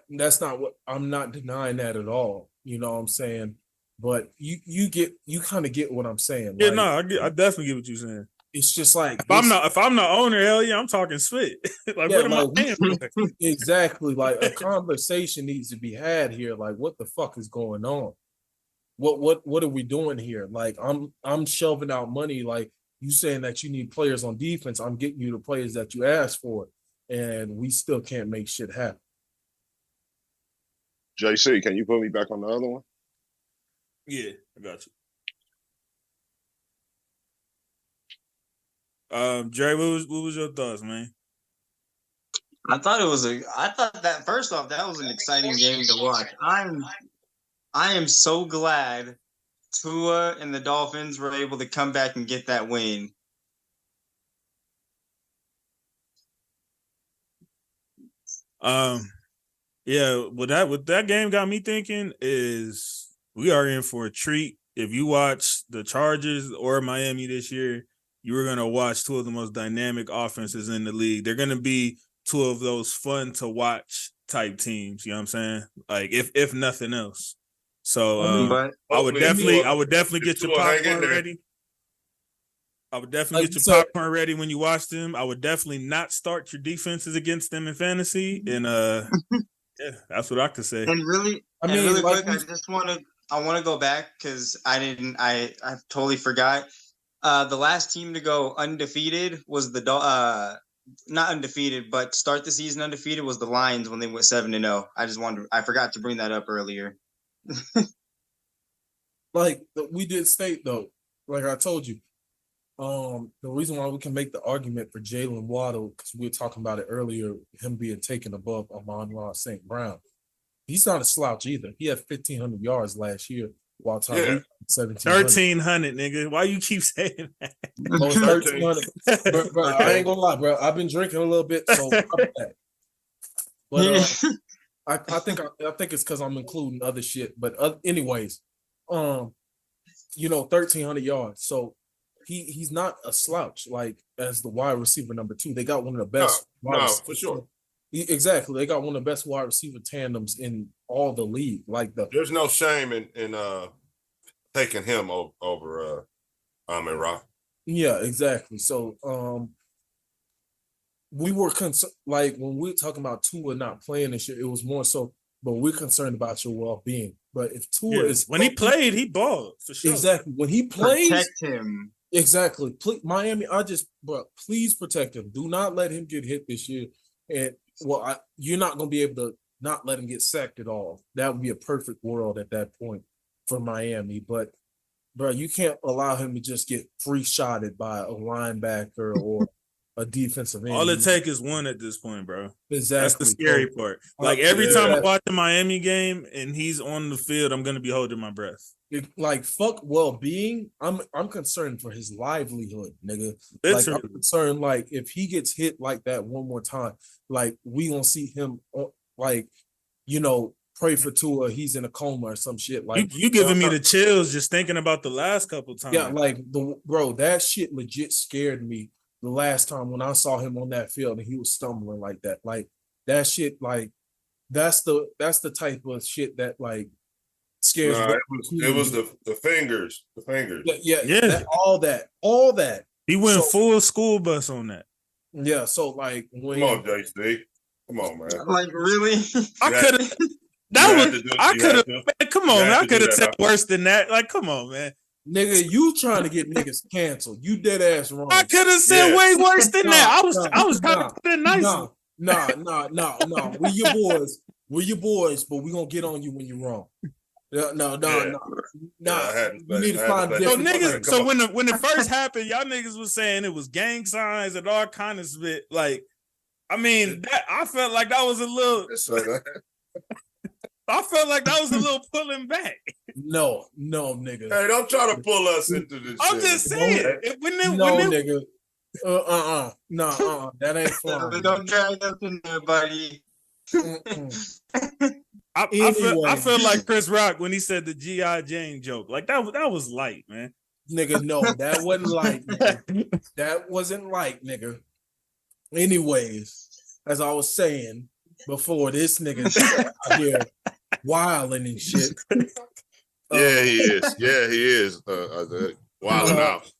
that's not what I'm not denying that at all. You know what I'm saying? But you kind of get what I'm saying. Yeah, like, no, I definitely get what you're saying. it's just like If I'm the owner, hell yeah, I'm talking spit. Like yeah, what am I like, paying for? exactly like a conversation needs to be had here. Like, what the fuck is going on? What are we doing here? Like, I'm shelving out money. Like, you saying that you need players on defense, I'm getting you the players that you asked for, and we still can't make shit happen. JC, can you put me back on the other one? Yeah, I got you. Dre, what was your thoughts, man? I thought that first off, that was an exciting game to watch. I am so glad Tua and the Dolphins were able to come back and get that win. Yeah, what that game got me thinking is we are in for a treat. If you watch the Chargers or Miami this year, you are gonna watch two of the most dynamic offenses in the league. They're gonna be two of those fun to watch type teams. You know what I'm saying? Like if nothing else. So But I would definitely get your popcorn ready. I would definitely get your popcorn ready when you watch them. I would definitely not start your defenses against them in fantasy. And yeah, that's what I could say. And really, really quick, I want to go back because I totally forgot. The last team to go undefeated was not undefeated, but start the season undefeated was the Lions when they went 7-0. I forgot to bring that up earlier. Like we did state though, like I told you, the reason why we can make the argument for Jalen Waddle, because we were talking about it earlier, him being taken above Amon-Ra St. Brown. He's not a slouch either. He had 1,500 yards last year, while Tyreek 1,300, nigga. Why you keep saying that? Oh, 1,300. Bro, I ain't gonna lie, bro. I've been drinking a little bit, so but I think it's because I'm including other shit. But anyways, 1,300 yards. So he's not a slouch like as the wide receiver number 2. They got one of the best. No, for sure. Exactly. They got one of the best wide receiver tandems in all the league. There's no shame in taking him over Amon-Ra. Yeah, exactly. So we were concerned, like when we were talking about Tua not playing and shit, it was more so, but we're concerned about your well-being. But if Tua is when he played, he balled for sure. Exactly. When he plays, protect him. Exactly. Miami, please protect him. Do not let him get hit this year. And you're not going to be able to not let him get sacked at all. That would be a perfect world at that point for Miami. But, bro, you can't allow him to just get free shotted by a linebacker or a defensive end. All it takes is one at this point, bro. Exactly. That's the scary part. Like every time I watch the Miami game and he's on the field, I'm going to be holding my breath. Like fuck well-being. I'm concerned for his livelihood, nigga. Literally. Like I'm concerned, like if he gets hit like that one more time, like we gonna see him, like pray for Tua. He's in a coma or some shit. Like you giving me the chills just thinking about the last couple times. Yeah, like that shit legit scared me the last time when I saw him on that field and he was stumbling like that. Like that shit, like that's the type of shit that like scares me. It was the fingers. The fingers. Yeah. All that. He went full school bus on that. Yeah, so like come on, JC. Come on, man. Like really? I You could have. That You had was. to do- I you could have. had to. Come on, You man. had I to could do have that, said huh? worse than that. Like, come on, man. Nigga, you trying to get niggas canceled. You dead ass wrong. I could have said Yeah. way worse than that. Nah, I was trying nah, to put it nice. Nah. We your boys. We your boys, but we gonna get on you when you're wrong. No. Yeah, I had to You need to say- I find had to So say- different. niggas, Come so on. when it first happened, y'all niggas was saying it was gang signs and all kind of shit. Like, I mean, that I felt like that was a little. Just say that. I felt like that was a little pulling back. No, nigga. Hey, don't try to pull us into this. I'm shit. just saying. No, nigga. No, that ain't fun. Don't drag us in there, buddy. Mm-mm. I Anyway. feel like Chris Rock when he said the G.I. Jane joke. Like that was light, man. Nigga, no, that wasn't light, nigga. That wasn't light, nigga. Anyways, as I was saying before, this nigga out here wilding and shit. Yeah, he is. Yeah, he is. Wilding out.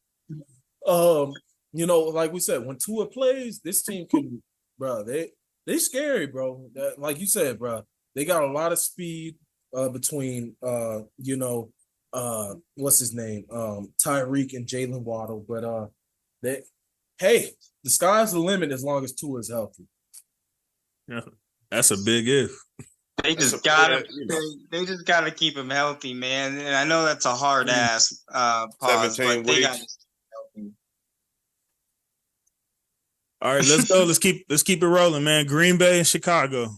You know, like we said, when Tua plays, this team can, bro. They scary, bro. Like you said, bro. They got a lot of speed between what's his name, Tyreek and Jalen Waddle. But the sky's the limit as long as Tua is healthy. Yeah, that's a big if. They That's just a gotta, bad, you know. they just gotta keep him healthy, man. And I know that's a hard ass pause, 17 but they weeks. got to stay healthy. All right, let's go. Let's keep it rolling, man. Green Bay and Chicago.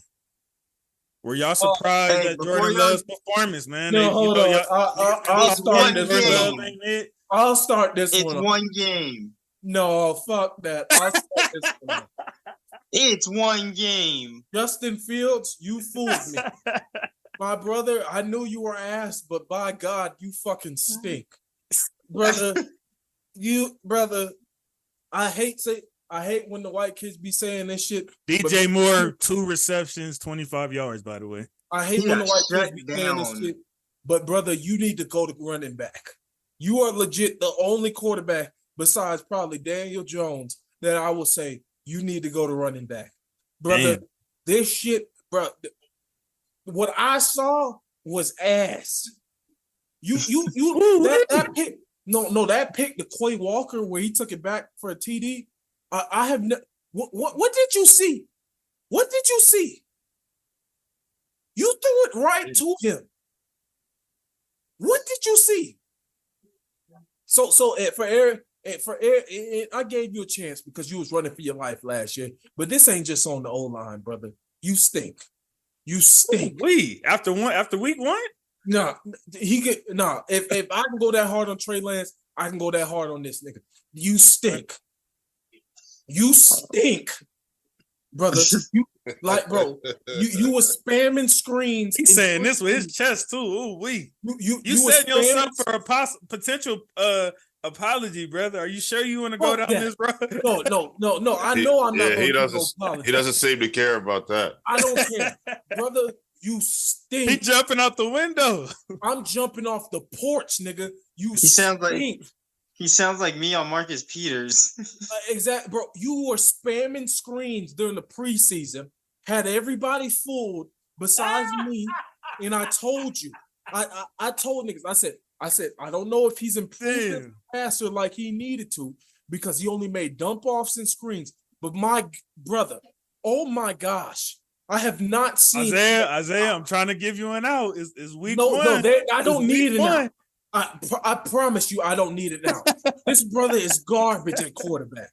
Were y'all surprised hey, at before Jordan y'all- Love's performance, man? No, hold on. I'll It's start one this game. one. It. I'll start this It's one. one game. No, fuck that. I'll start this one. It's one game. Justin Fields, you fooled me. My brother, I knew you were ass, but by God, you fucking stink. Brother, I hate when the white kids be saying this shit. DJ Moore, 2 receptions, 25 yards, by the way. I hate He when the got white shut kids be saying this down. shit. But brother, you need to go to running back. You are legit the only quarterback besides probably Daniel Jones that I will say you need to go to running back. Brother, Damn. this shit, bro. What I saw was ass. You that pick. No, that pick, the Quay Walker, where he took it back for a TD. I have no. What did you see? What did you see? You threw it right to him. What did you see? So for Eric, I gave you a chance because you was running for your life last year. But this ain't just on the O-line, brother. You stink. You stink. After week 1? No, if I can go that hard on Trey Lance, I can go that hard on this nigga. You stink. You stink, brother. Bro, you were spamming screens. He's saying this with his chest too. Ooh, wee. You You were setting yourself spamming- for a potential apology, brother. Are you sure you want to go Fuck down that. this road? No. I know I'm not Yeah, going he to doesn't. go apology. He doesn't seem to care about that. I don't care, brother. You He stink. jumping out the window. I'm jumping off the porch, nigga. You He sounds like- stink. He sounds like me on Marcus Peters. Exactly, bro. You were spamming screens during the preseason, had everybody fooled besides me, and I told you. I told niggas. I said I don't know if he's improved as a Damn. passer like he needed to because he only made dump offs and screens. But my brother, oh my gosh, I have not seen Isaiah, I'm trying to give you an out. Is week No, one. I don't It's need week it now. one. I promise you, I don't need it now. This brother is garbage at quarterback.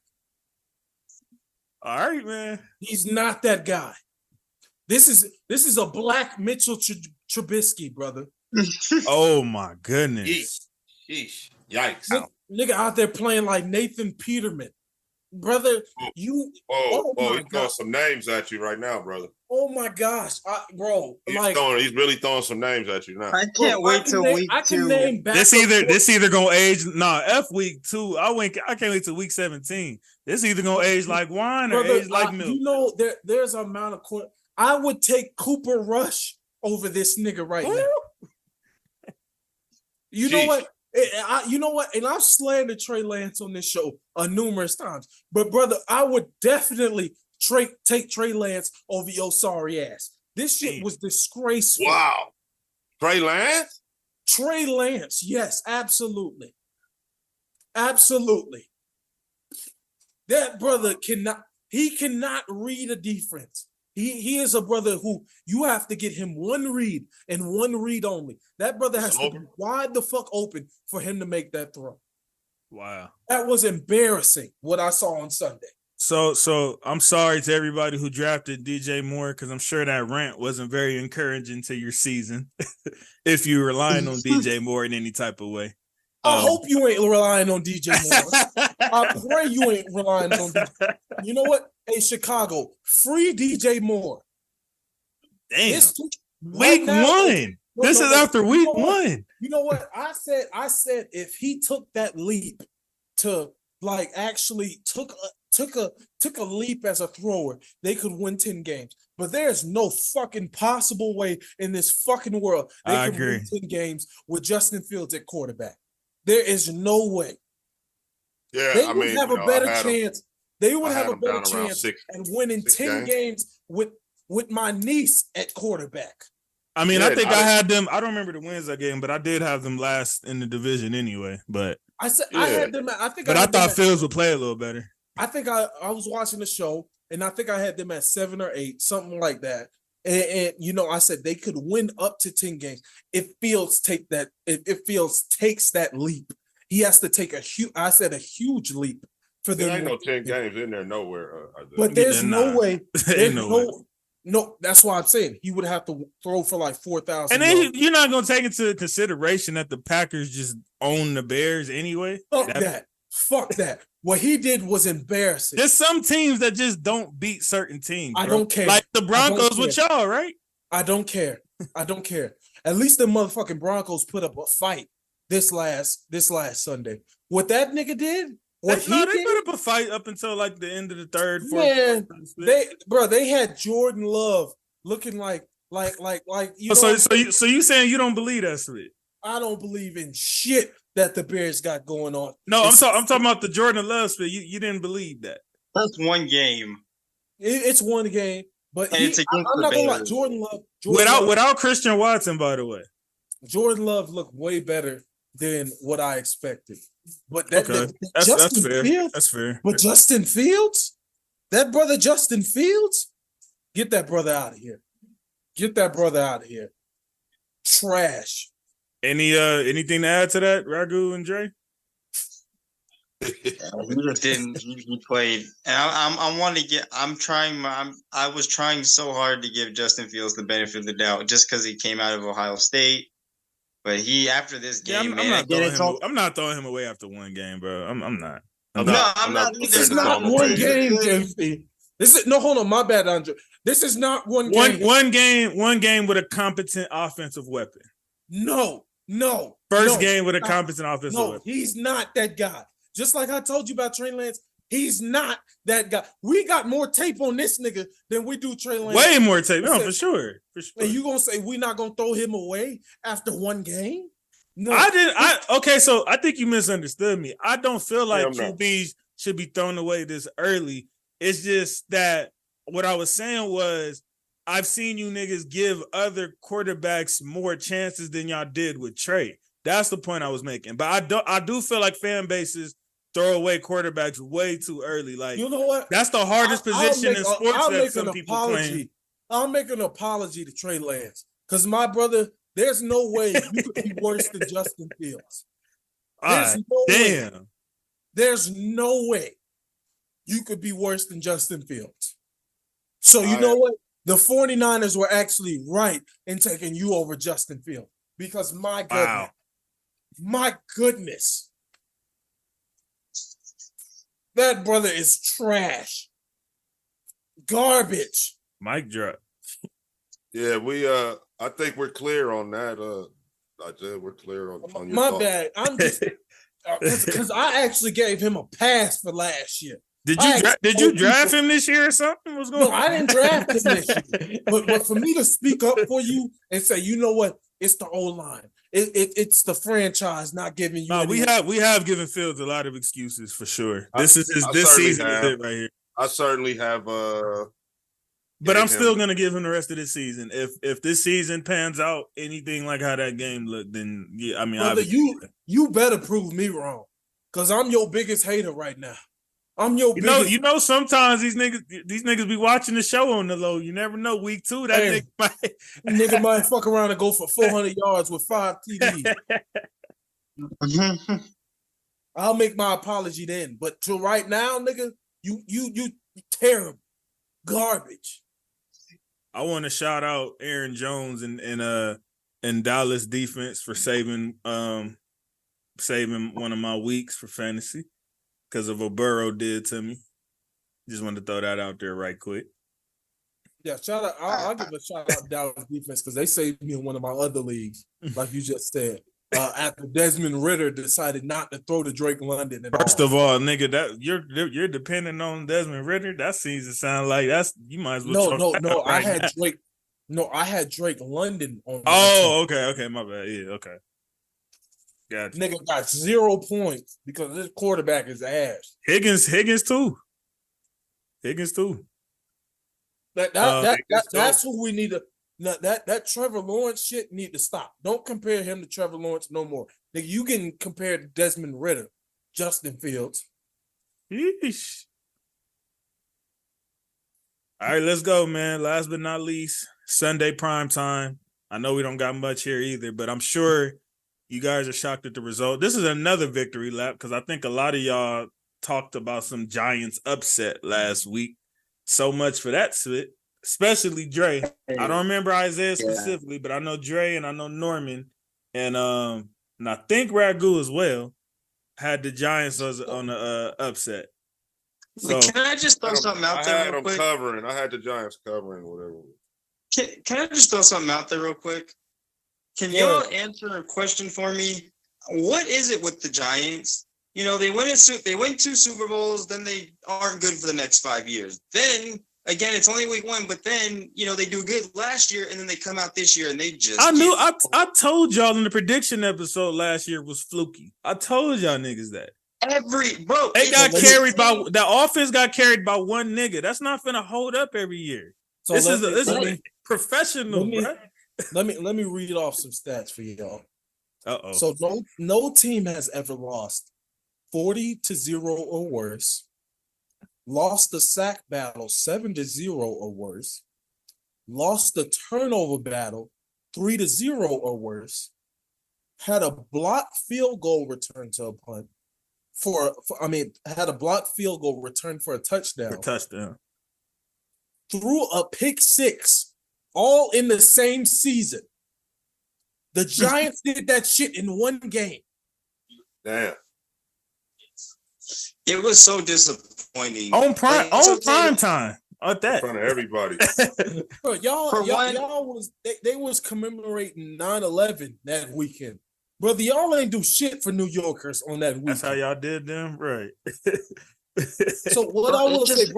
All right, man. He's not that guy. This is a black Mitchell Trubisky, brother. Oh my goodness. Yeesh. Yikes. Nigga out there playing like Nathan Peterman. Brother, you Oh, my he's throwing God. some names at you right now, brother. oh my gosh, bro. He's really throwing some names at you now. I can't wait till week I can 2. name back This either gonna age. F week 2. I can't wait till week 17. This either gonna age like wine or brother, age like milk. you know, there's an amount of I would take Cooper Rush over this nigga right now. You know Jeez. what? You know what? And I've slandered Trey Lance on this show numerous times. But brother, I would definitely take Trey Lance over your sorry ass. This shit was disgraceful. Wow. Trey Lance? Trey Lance, yes, absolutely. Absolutely. That brother cannot read a defense. He is a brother who you have to get him one read and one read only. That brother has to be wide the fuck open for him to make that throw. Wow. That was embarrassing what I saw on Sunday. So I'm sorry to everybody who drafted DJ Moore because I'm sure that rant wasn't very encouraging to your season if you're relying on DJ Moore in any type of way. I hope you ain't relying on DJ Moore. I pray you ain't relying on DJ. You know what? Hey, Chicago, free DJ Moore. Damn. Week one. This is after week one. You know what? I said if he took that leap to like actually took a leap as a thrower, they could win 10 games. But there's no fucking possible way in this fucking world they could win 10 games with Justin Fields at quarterback. There is no way. Yeah, they would have a better chance. They would have a better chance at winning 10 games with my niece at quarterback. I mean, I think I had them. I don't remember the wins that game, but I did have them last in the division anyway. But I had them. I thought Fields would play a little better. I think I was watching the show, and I think I had them at 7 or 8, something like that. And you know, I said they could win up to 10 games. If Fields takes that leap, he has to take a huge leap for them. There ain't no 10 games in there nowhere. But there's no way. There's no. That's why I'm saying he would have to throw for like 4,000. And then you're not going to take into consideration that the Packers just own the Bears anyway. Fuck that. What he did was embarrassing. There's some teams that just don't beat certain teams. I don't care. Like the Broncos with y'all, right? I don't care. At least the motherfucking Broncos put up a fight this last Sunday. What that nigga did? They put up a fight up until like the end of the third, fourth. Man, they had Jordan Love looking like you. So you saying you don't believe that shit? I don't believe in shit that the Bears got going on. No, I'm talking about the Jordan Love spit. You didn't believe that. That's one game. It's one game, but it's I'm not gonna lie. Jordan Love without Christian Watson, by the way. Jordan Love looked way better than what I expected. But that's fair. Fields, that's fair. But Justin Fields, that brother Justin Fields, get that brother out of here. Get that brother out of here. Trash. Anything to add to that, Ragu and Dre? He just didn't. He played, and I was trying so hard to give Justin Fields the benefit of the doubt, just because he came out of Ohio State. But after this game, I'm not throwing him away after one game, bro. I'm not. This is not one game, JP. Hold on, my bad, Andre. This is not one game. One game with a competent offensive weapon. No. First game with a competent offensive weapon. He's not that guy. Just like I told you about Trey Lance, he's not that guy. We got more tape on this nigga than we do Trey Lance. Way more tape. No, for sure. And you gonna say we're not gonna throw him away after one game? No. Okay, so I think you misunderstood me. I don't feel like QBs should be thrown away this early. It's just that what I was saying was I've seen you niggas give other quarterbacks more chances than y'all did with Trey. That's the point I was making. But I do feel like fan bases throw away quarterbacks way too early. Like, you know what? That's the hardest position in sports that some people claim. I'll make an apology to Trey Lance. Because my brother, there's no way you could be worse than Justin Fields. There's no way you could be worse than Justin Fields. So you know what? The 49ers were actually right in taking you over Justin Fields. Because my goodness, that brother is trash. Garbage. Mic drop. Yeah, I think we're clear on that. We're clear on your my thoughts. bad. I'm just because I actually gave him a pass for last year. Did you draft him this year or something? What's going on? No, I didn't draft him this year. But for me to speak up for you and say, you know what, it's the O-line. It's the franchise not giving you. No, we have given Fields a lot of excuses for sure. This season is it right here. I certainly have. But I'm gave still him- gonna give him the rest of this season. If this season pans out anything like how that game looked, then yeah, I mean, Brother, obviously- you better prove me wrong, cause I'm your biggest hater right now. I'm your biggest. you know, sometimes these niggas be watching the show on the low. You never know. Week 2, that Hey. Nigga might fuck around and go for 400 yards with 5 TDs. I'll make my apology then. But till right now, nigga, you terrible, garbage. I want to shout out Aaron Jones and Dallas defense for saving one of my weeks for fantasy because of what Burrow did to me. Just wanted to throw that out there right quick. Yeah, shout out. I'll give a shout out to Dallas defense because they saved me in one of my other leagues, like you just said. After Desmond Ritter decided not to throw to Drake London. First of all, nigga, that you're depending on Desmond Ritter. That seems to sound like you might as well. No. I had now. Drake. No, I had Drake London on. Oh, okay, my bad. Yeah, okay. Gotcha. Nigga got 0 points because this quarterback is ass. Higgins too. That's who we need to. That Trevor Lawrence shit need to stop. Don't compare him to Trevor Lawrence no more. Nigga, you can compare to Desmond Ritter, Justin Fields. Yeesh. All right, let's go, man. Last but not least, Sunday prime time. I know we don't got much here either, but I'm sure you guys are shocked at the result. This is another victory lap because I think a lot of y'all talked about some Giants upset last week. So much for that split, especially Dre. I don't remember Isaiah specifically, but I know Dre and I know Norman and I think Ragu as well had the Giants on the upset. So Can I just throw something out there real quick? Covering. I had the Giants covering, whatever. Can I just throw something out there real quick? Can y'all answer a question for me? What is it with the Giants? You know, they win 2 Super Bowls, then they aren't good for the next 5 years. Then again, it's only week 1, but then they do good last year, and then they come out this year and they just. I told y'all in the prediction episode last year was fluky. I told y'all niggas that. They got carried by the offense got carried by one nigga. That's not gonna hold up every year. So this is professional, bro. Let me read off some stats for y'all. Uh-oh. So no team has ever lost 40-0 or worse, lost the sack battle 7-0 or worse, lost the turnover battle 3-0 or worse, had a blocked field goal return to a punt had a blocked field goal return for a touchdown. Threw a pick 6 all in the same season. The Giants did that shit in one game. Damn. It was so disappointing. On prime time. At that. In front of everybody. Bro, y'all was they was commemorating 9/11 that weekend. Brother, y'all ain't do shit for New Yorkers on that weekend. That's how y'all did them, right? So what I will say,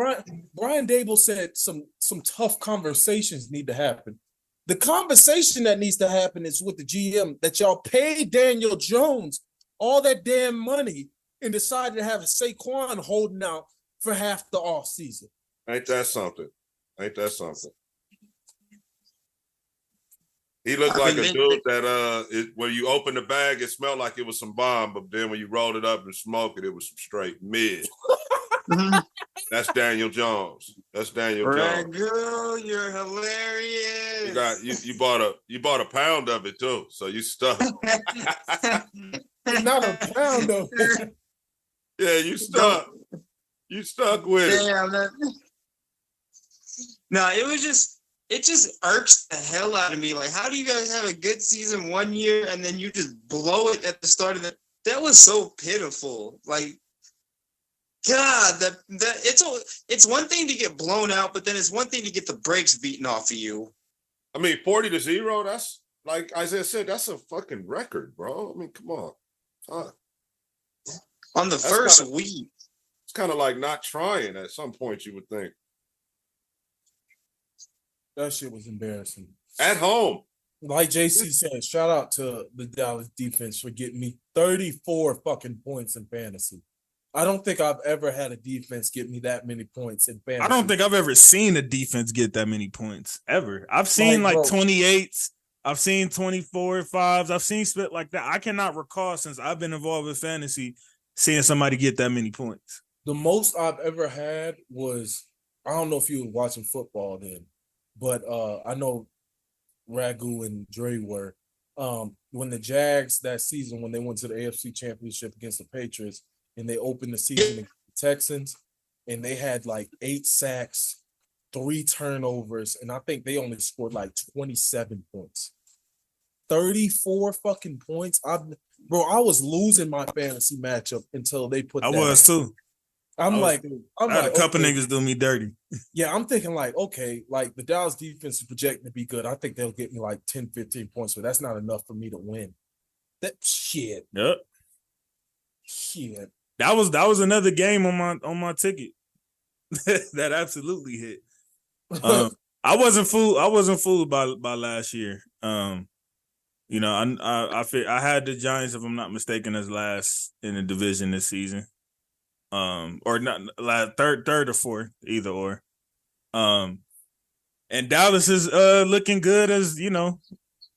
Brian Dable said some tough conversations need to happen. The conversation that needs to happen is with the GM that y'all paid Daniel Jones all that damn money and decided to have Saquon holding out for half the offseason. Ain't that something? He looked like a dude that when you open the bag, it smelled like it was some bomb, but then when you rolled it up and smoked it, it was some straight mid. That's Daniel Jones. Jones. Girl, you're hilarious. You bought a pound of it too, so you stuck. Not a pound of it. Yeah, you stuck. You stuck with it. No, it just irks the hell out of me. Like, how do you guys have a good season 1 year and then you just blow it at the start of that was so pitiful. Like, God, it's one thing to get blown out, but then it's one thing to get the brakes beaten off of you. I mean, 40-0, that's like Isaiah said, that's a fucking record, bro. I mean, come on. On the first week. It's kind of like not trying at some point, you would think. That shit was embarrassing. At home. Like JC said, shout out to the Dallas defense for getting me 34 fucking points in fantasy. I don't think I've ever had a defense get me that many points in fantasy. I don't think I've ever seen a defense get that many points ever. I've seen like bro, 28s. I've seen 24 5s. I've seen split like that. I cannot recall since I've been involved with fantasy seeing somebody get that many points. the most I've ever had was, I don't know if you were watching football then, but I know Ragu and Dre were. When the Jags that season, when they went to the AFC Championship against the Patriots, and they opened the season against the Texans, and they had like 8 sacks, 3 turnovers, and I think they only scored like 27 points. 34 fucking points. I was losing my fantasy matchup until they put I that was out. too. I'm I like, had a couple niggas do me dirty. Yeah, I'm thinking like, okay, like the Dallas defense is projected to be good. I think they'll get me like 10, 15 points, but that's not enough for me to win. That shit. Yep. Shit. That was another game on my ticket. That absolutely hit. I wasn't fooled by last year. You know, I had the Giants, if I'm not mistaken, as last in the division this season. Or not third or fourth, either or. And Dallas is looking good as, you know,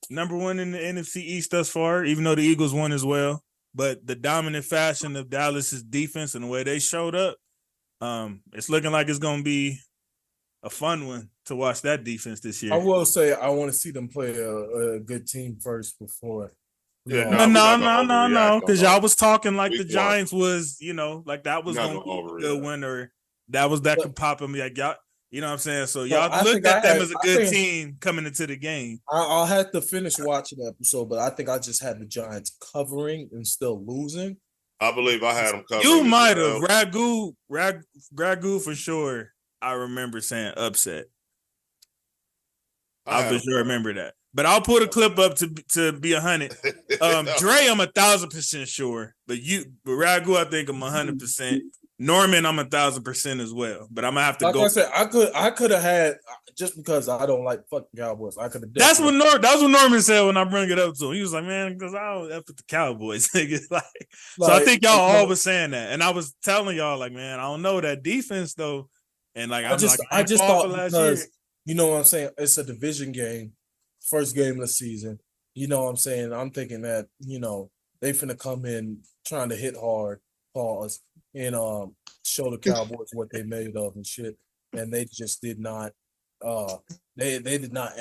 number one in the NFC East thus far, even though the Eagles won as well. But the dominant fashion of Dallas's defense and the way they showed up, it's looking like it's gonna be a fun one to watch that defense this year. I will say I want to see them play a good team first before. Yeah, No, because y'all was talking like Week the Giants was, you know, like that was Not going to be gonna a good overreact. win, or that could pop them like y'all, you know what I'm saying? So y'all I looked think at them I as a had- I good think- team coming into the game. I'll have to finish watching the episode, but I think I just had the Giants covering and still losing. I believe I had them covered. You as might well. have Ragu for sure. I remember saying upset. I had for them sure remember that. But I'll put a clip up to be 100. Dre, I'm 1,000% sure, but Ragu, I think I'm 100%. Norman, I'm 1,000% as well. But I'm gonna have to Like go. I said, I could have had, just because I don't like fucking Cowboys. I could have. That's what Norman said when I bring it up to him. He was like, "Man, because I don't F with the Cowboys." So I think y'all all was saying that, and I was telling y'all like, "Man, I don't know that defense though." And like, I just thought because you know what I'm saying, it's a division game, first game of the season. You know what I'm saying? I'm thinking that, you know, they finna come in trying to hit hard, pause, and show the Cowboys what they made of and shit. And they just did not. They did not.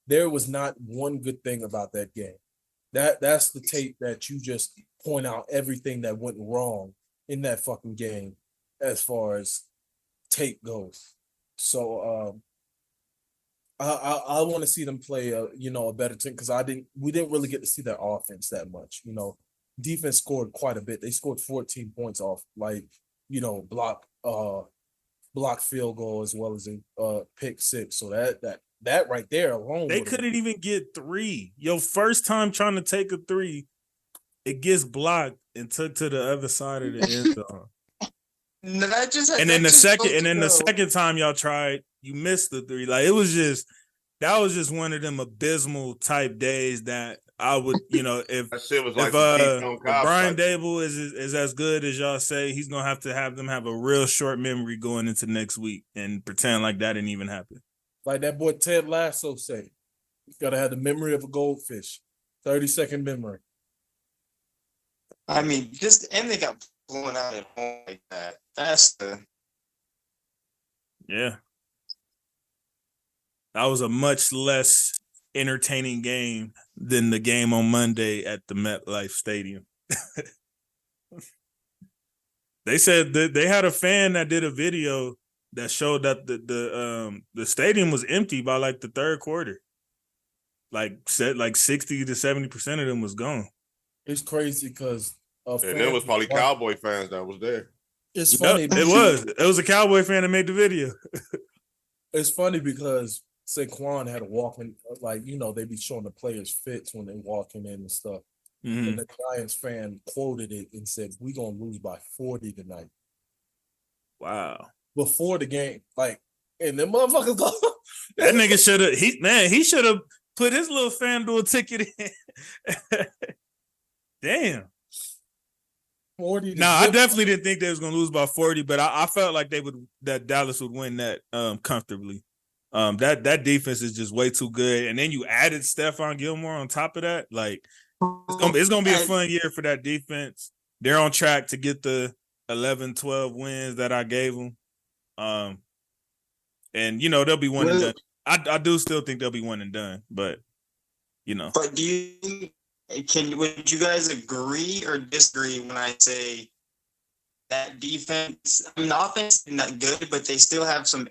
There was not one good thing about that game. That's the tape that you just point out everything that went wrong in that fucking game, as far as tape goes. So I want to see them play a better team, because we didn't really get to see their offense that much. You know, defense scored quite a bit. They scored 14 points off, like, you know, block field goal as well as a pick six. So that right there alone, they couldn't even get 3. Your first time trying to take a 3, it gets blocked and took to the other side of the end zone. And then the second time y'all tried, you missed the 3. Like, that was just one of them abysmal type days that I would, you know, if That shit was like if Brian Dable is as good as y'all say, he's gonna have to have them have a real short memory going into next week and pretend like that didn't even happen. Like that boy Ted Lasso said, you gotta have the memory of a goldfish, 30-second memory. I mean, and they got blown out at home like that. That's the. Yeah. That was a much less entertaining game than the game on Monday at the MetLife Stadium. They said that they had a fan that did a video that showed that the stadium was empty by like the third quarter. Like 60 to 70% of them was gone. It's crazy because and there was probably Cowboy fans that was there. It's funny. Yep, it was a Cowboy fan that made the video. It's funny because Saquon had a walking, like, you know, they be showing the players fits when they walking in and stuff. Mm-hmm. And the Giants fan quoted it and said, "We're gonna lose by 40 tonight." Wow. Before the game, like, and them motherfuckers go. That nigga should have put his little FanDuel ticket in. Damn. 40. No, I definitely didn't think they was gonna lose by 40, but I felt like that Dallas would win that comfortably. That defense is just way too good, and then you added Stephon Gilmore on top of that. Like it's gonna be a fun year for that defense. They're on track to get the 11, 12 wins that I gave them. And they'll be one and done. I do still think they'll be one and done, but But would you guys agree or disagree when I say that defense? I mean, the offense is not good, but they still have some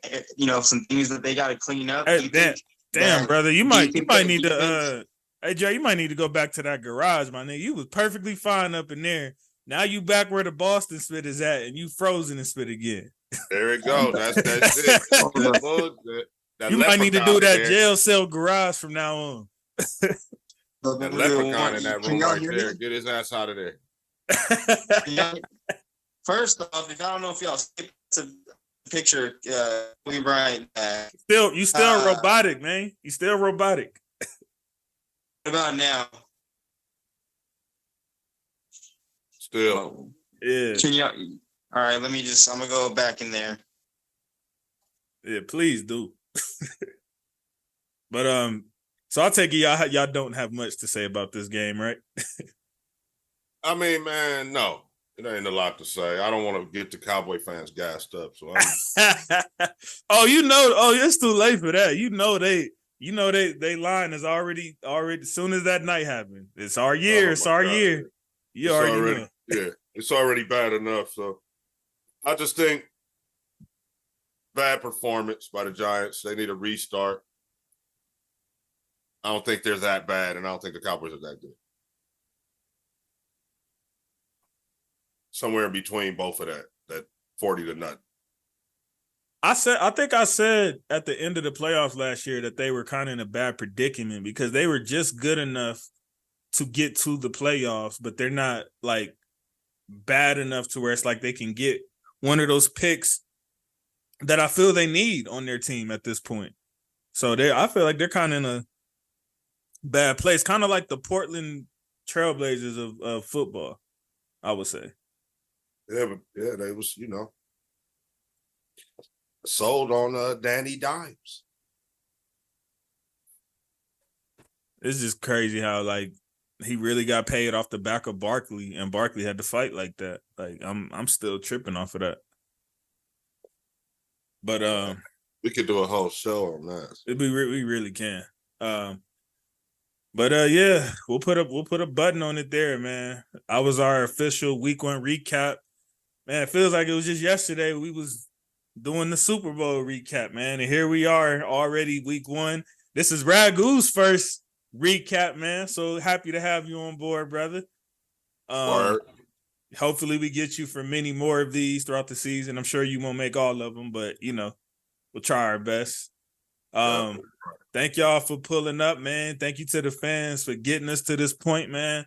things that they got to clean up. Hey, damn, brother, you might need to. Hey, Jay, you might need to go back to that garage, my nigga. You was perfectly fine up in there. Now you back where the Boston spit is at, and you frozen and spit again. There it go. That's it. You might need to do that jail cell garage from now on. That leprechaun in that room right there. Get his ass out of there. First off, I don't know if y'all skipped a picture, Kobe Bryant. You still robotic, man. You still robotic. What about now? Still. Yeah. All right, I'm gonna go back in there. Yeah, please do. But so I'll take it y'all don't have much to say about this game, right? I mean, man, no. It ain't a lot to say. I don't want to get the Cowboy fans gassed up. So it's too late for that. They line is already as soon as that night happened. It's our year. It's our year. You already know. Yeah, it's already bad enough. So I just think bad performance by the Giants. They need a restart. I don't think they're that bad, and I don't think the Cowboys are that good. Somewhere in between both of that 40 to nothing. I think I said at the end of the playoffs last year that they were kind of in a bad predicament because they were just good enough to get to the playoffs, but they're not like bad enough to where it's like they can get one of those picks that I feel they need on their team at this point. So I feel like they're kind of in a bad place, kind of like the Portland Trailblazers of football, I would say. Yeah, they was, sold on Danny Dimes. It's just crazy how like he really got paid off the back of Barkley, and Barkley had to fight like that. Like I'm still tripping off of that. But we could do a whole show on that. We really can. But yeah, we'll put a button on it there, man. I was our official week 1 recap. Man, it feels like it was just yesterday we was doing the Super Bowl recap, man. And here we are already week 1. This is Ragu's first recap, man. So happy to have you on board, brother. Hopefully we get you for many more of these throughout the season. I'm sure you won't make all of them, but we'll try our best. Thank y'all for pulling up, man. Thank you to the fans for getting us to this point, man.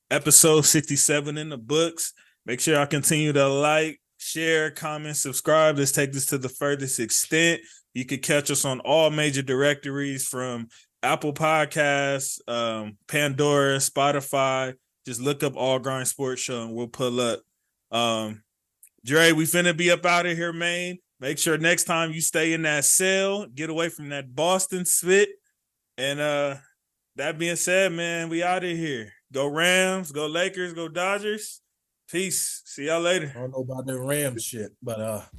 Episode 67 in the books. Make sure y'all continue to like, share, comment, subscribe. Let's take this to the furthest extent. You can catch us on all major directories from Apple Podcasts, Pandora, Spotify. Just look up All Grind Sports Show and we'll pull up. Dre, we finna be up out of here, man. Make sure next time you stay in that cell, get away from that Boston spit. And that being said, man, we out of here. Go Rams, go Lakers, go Dodgers. Peace. See y'all later. I don't know about the Rams shit, but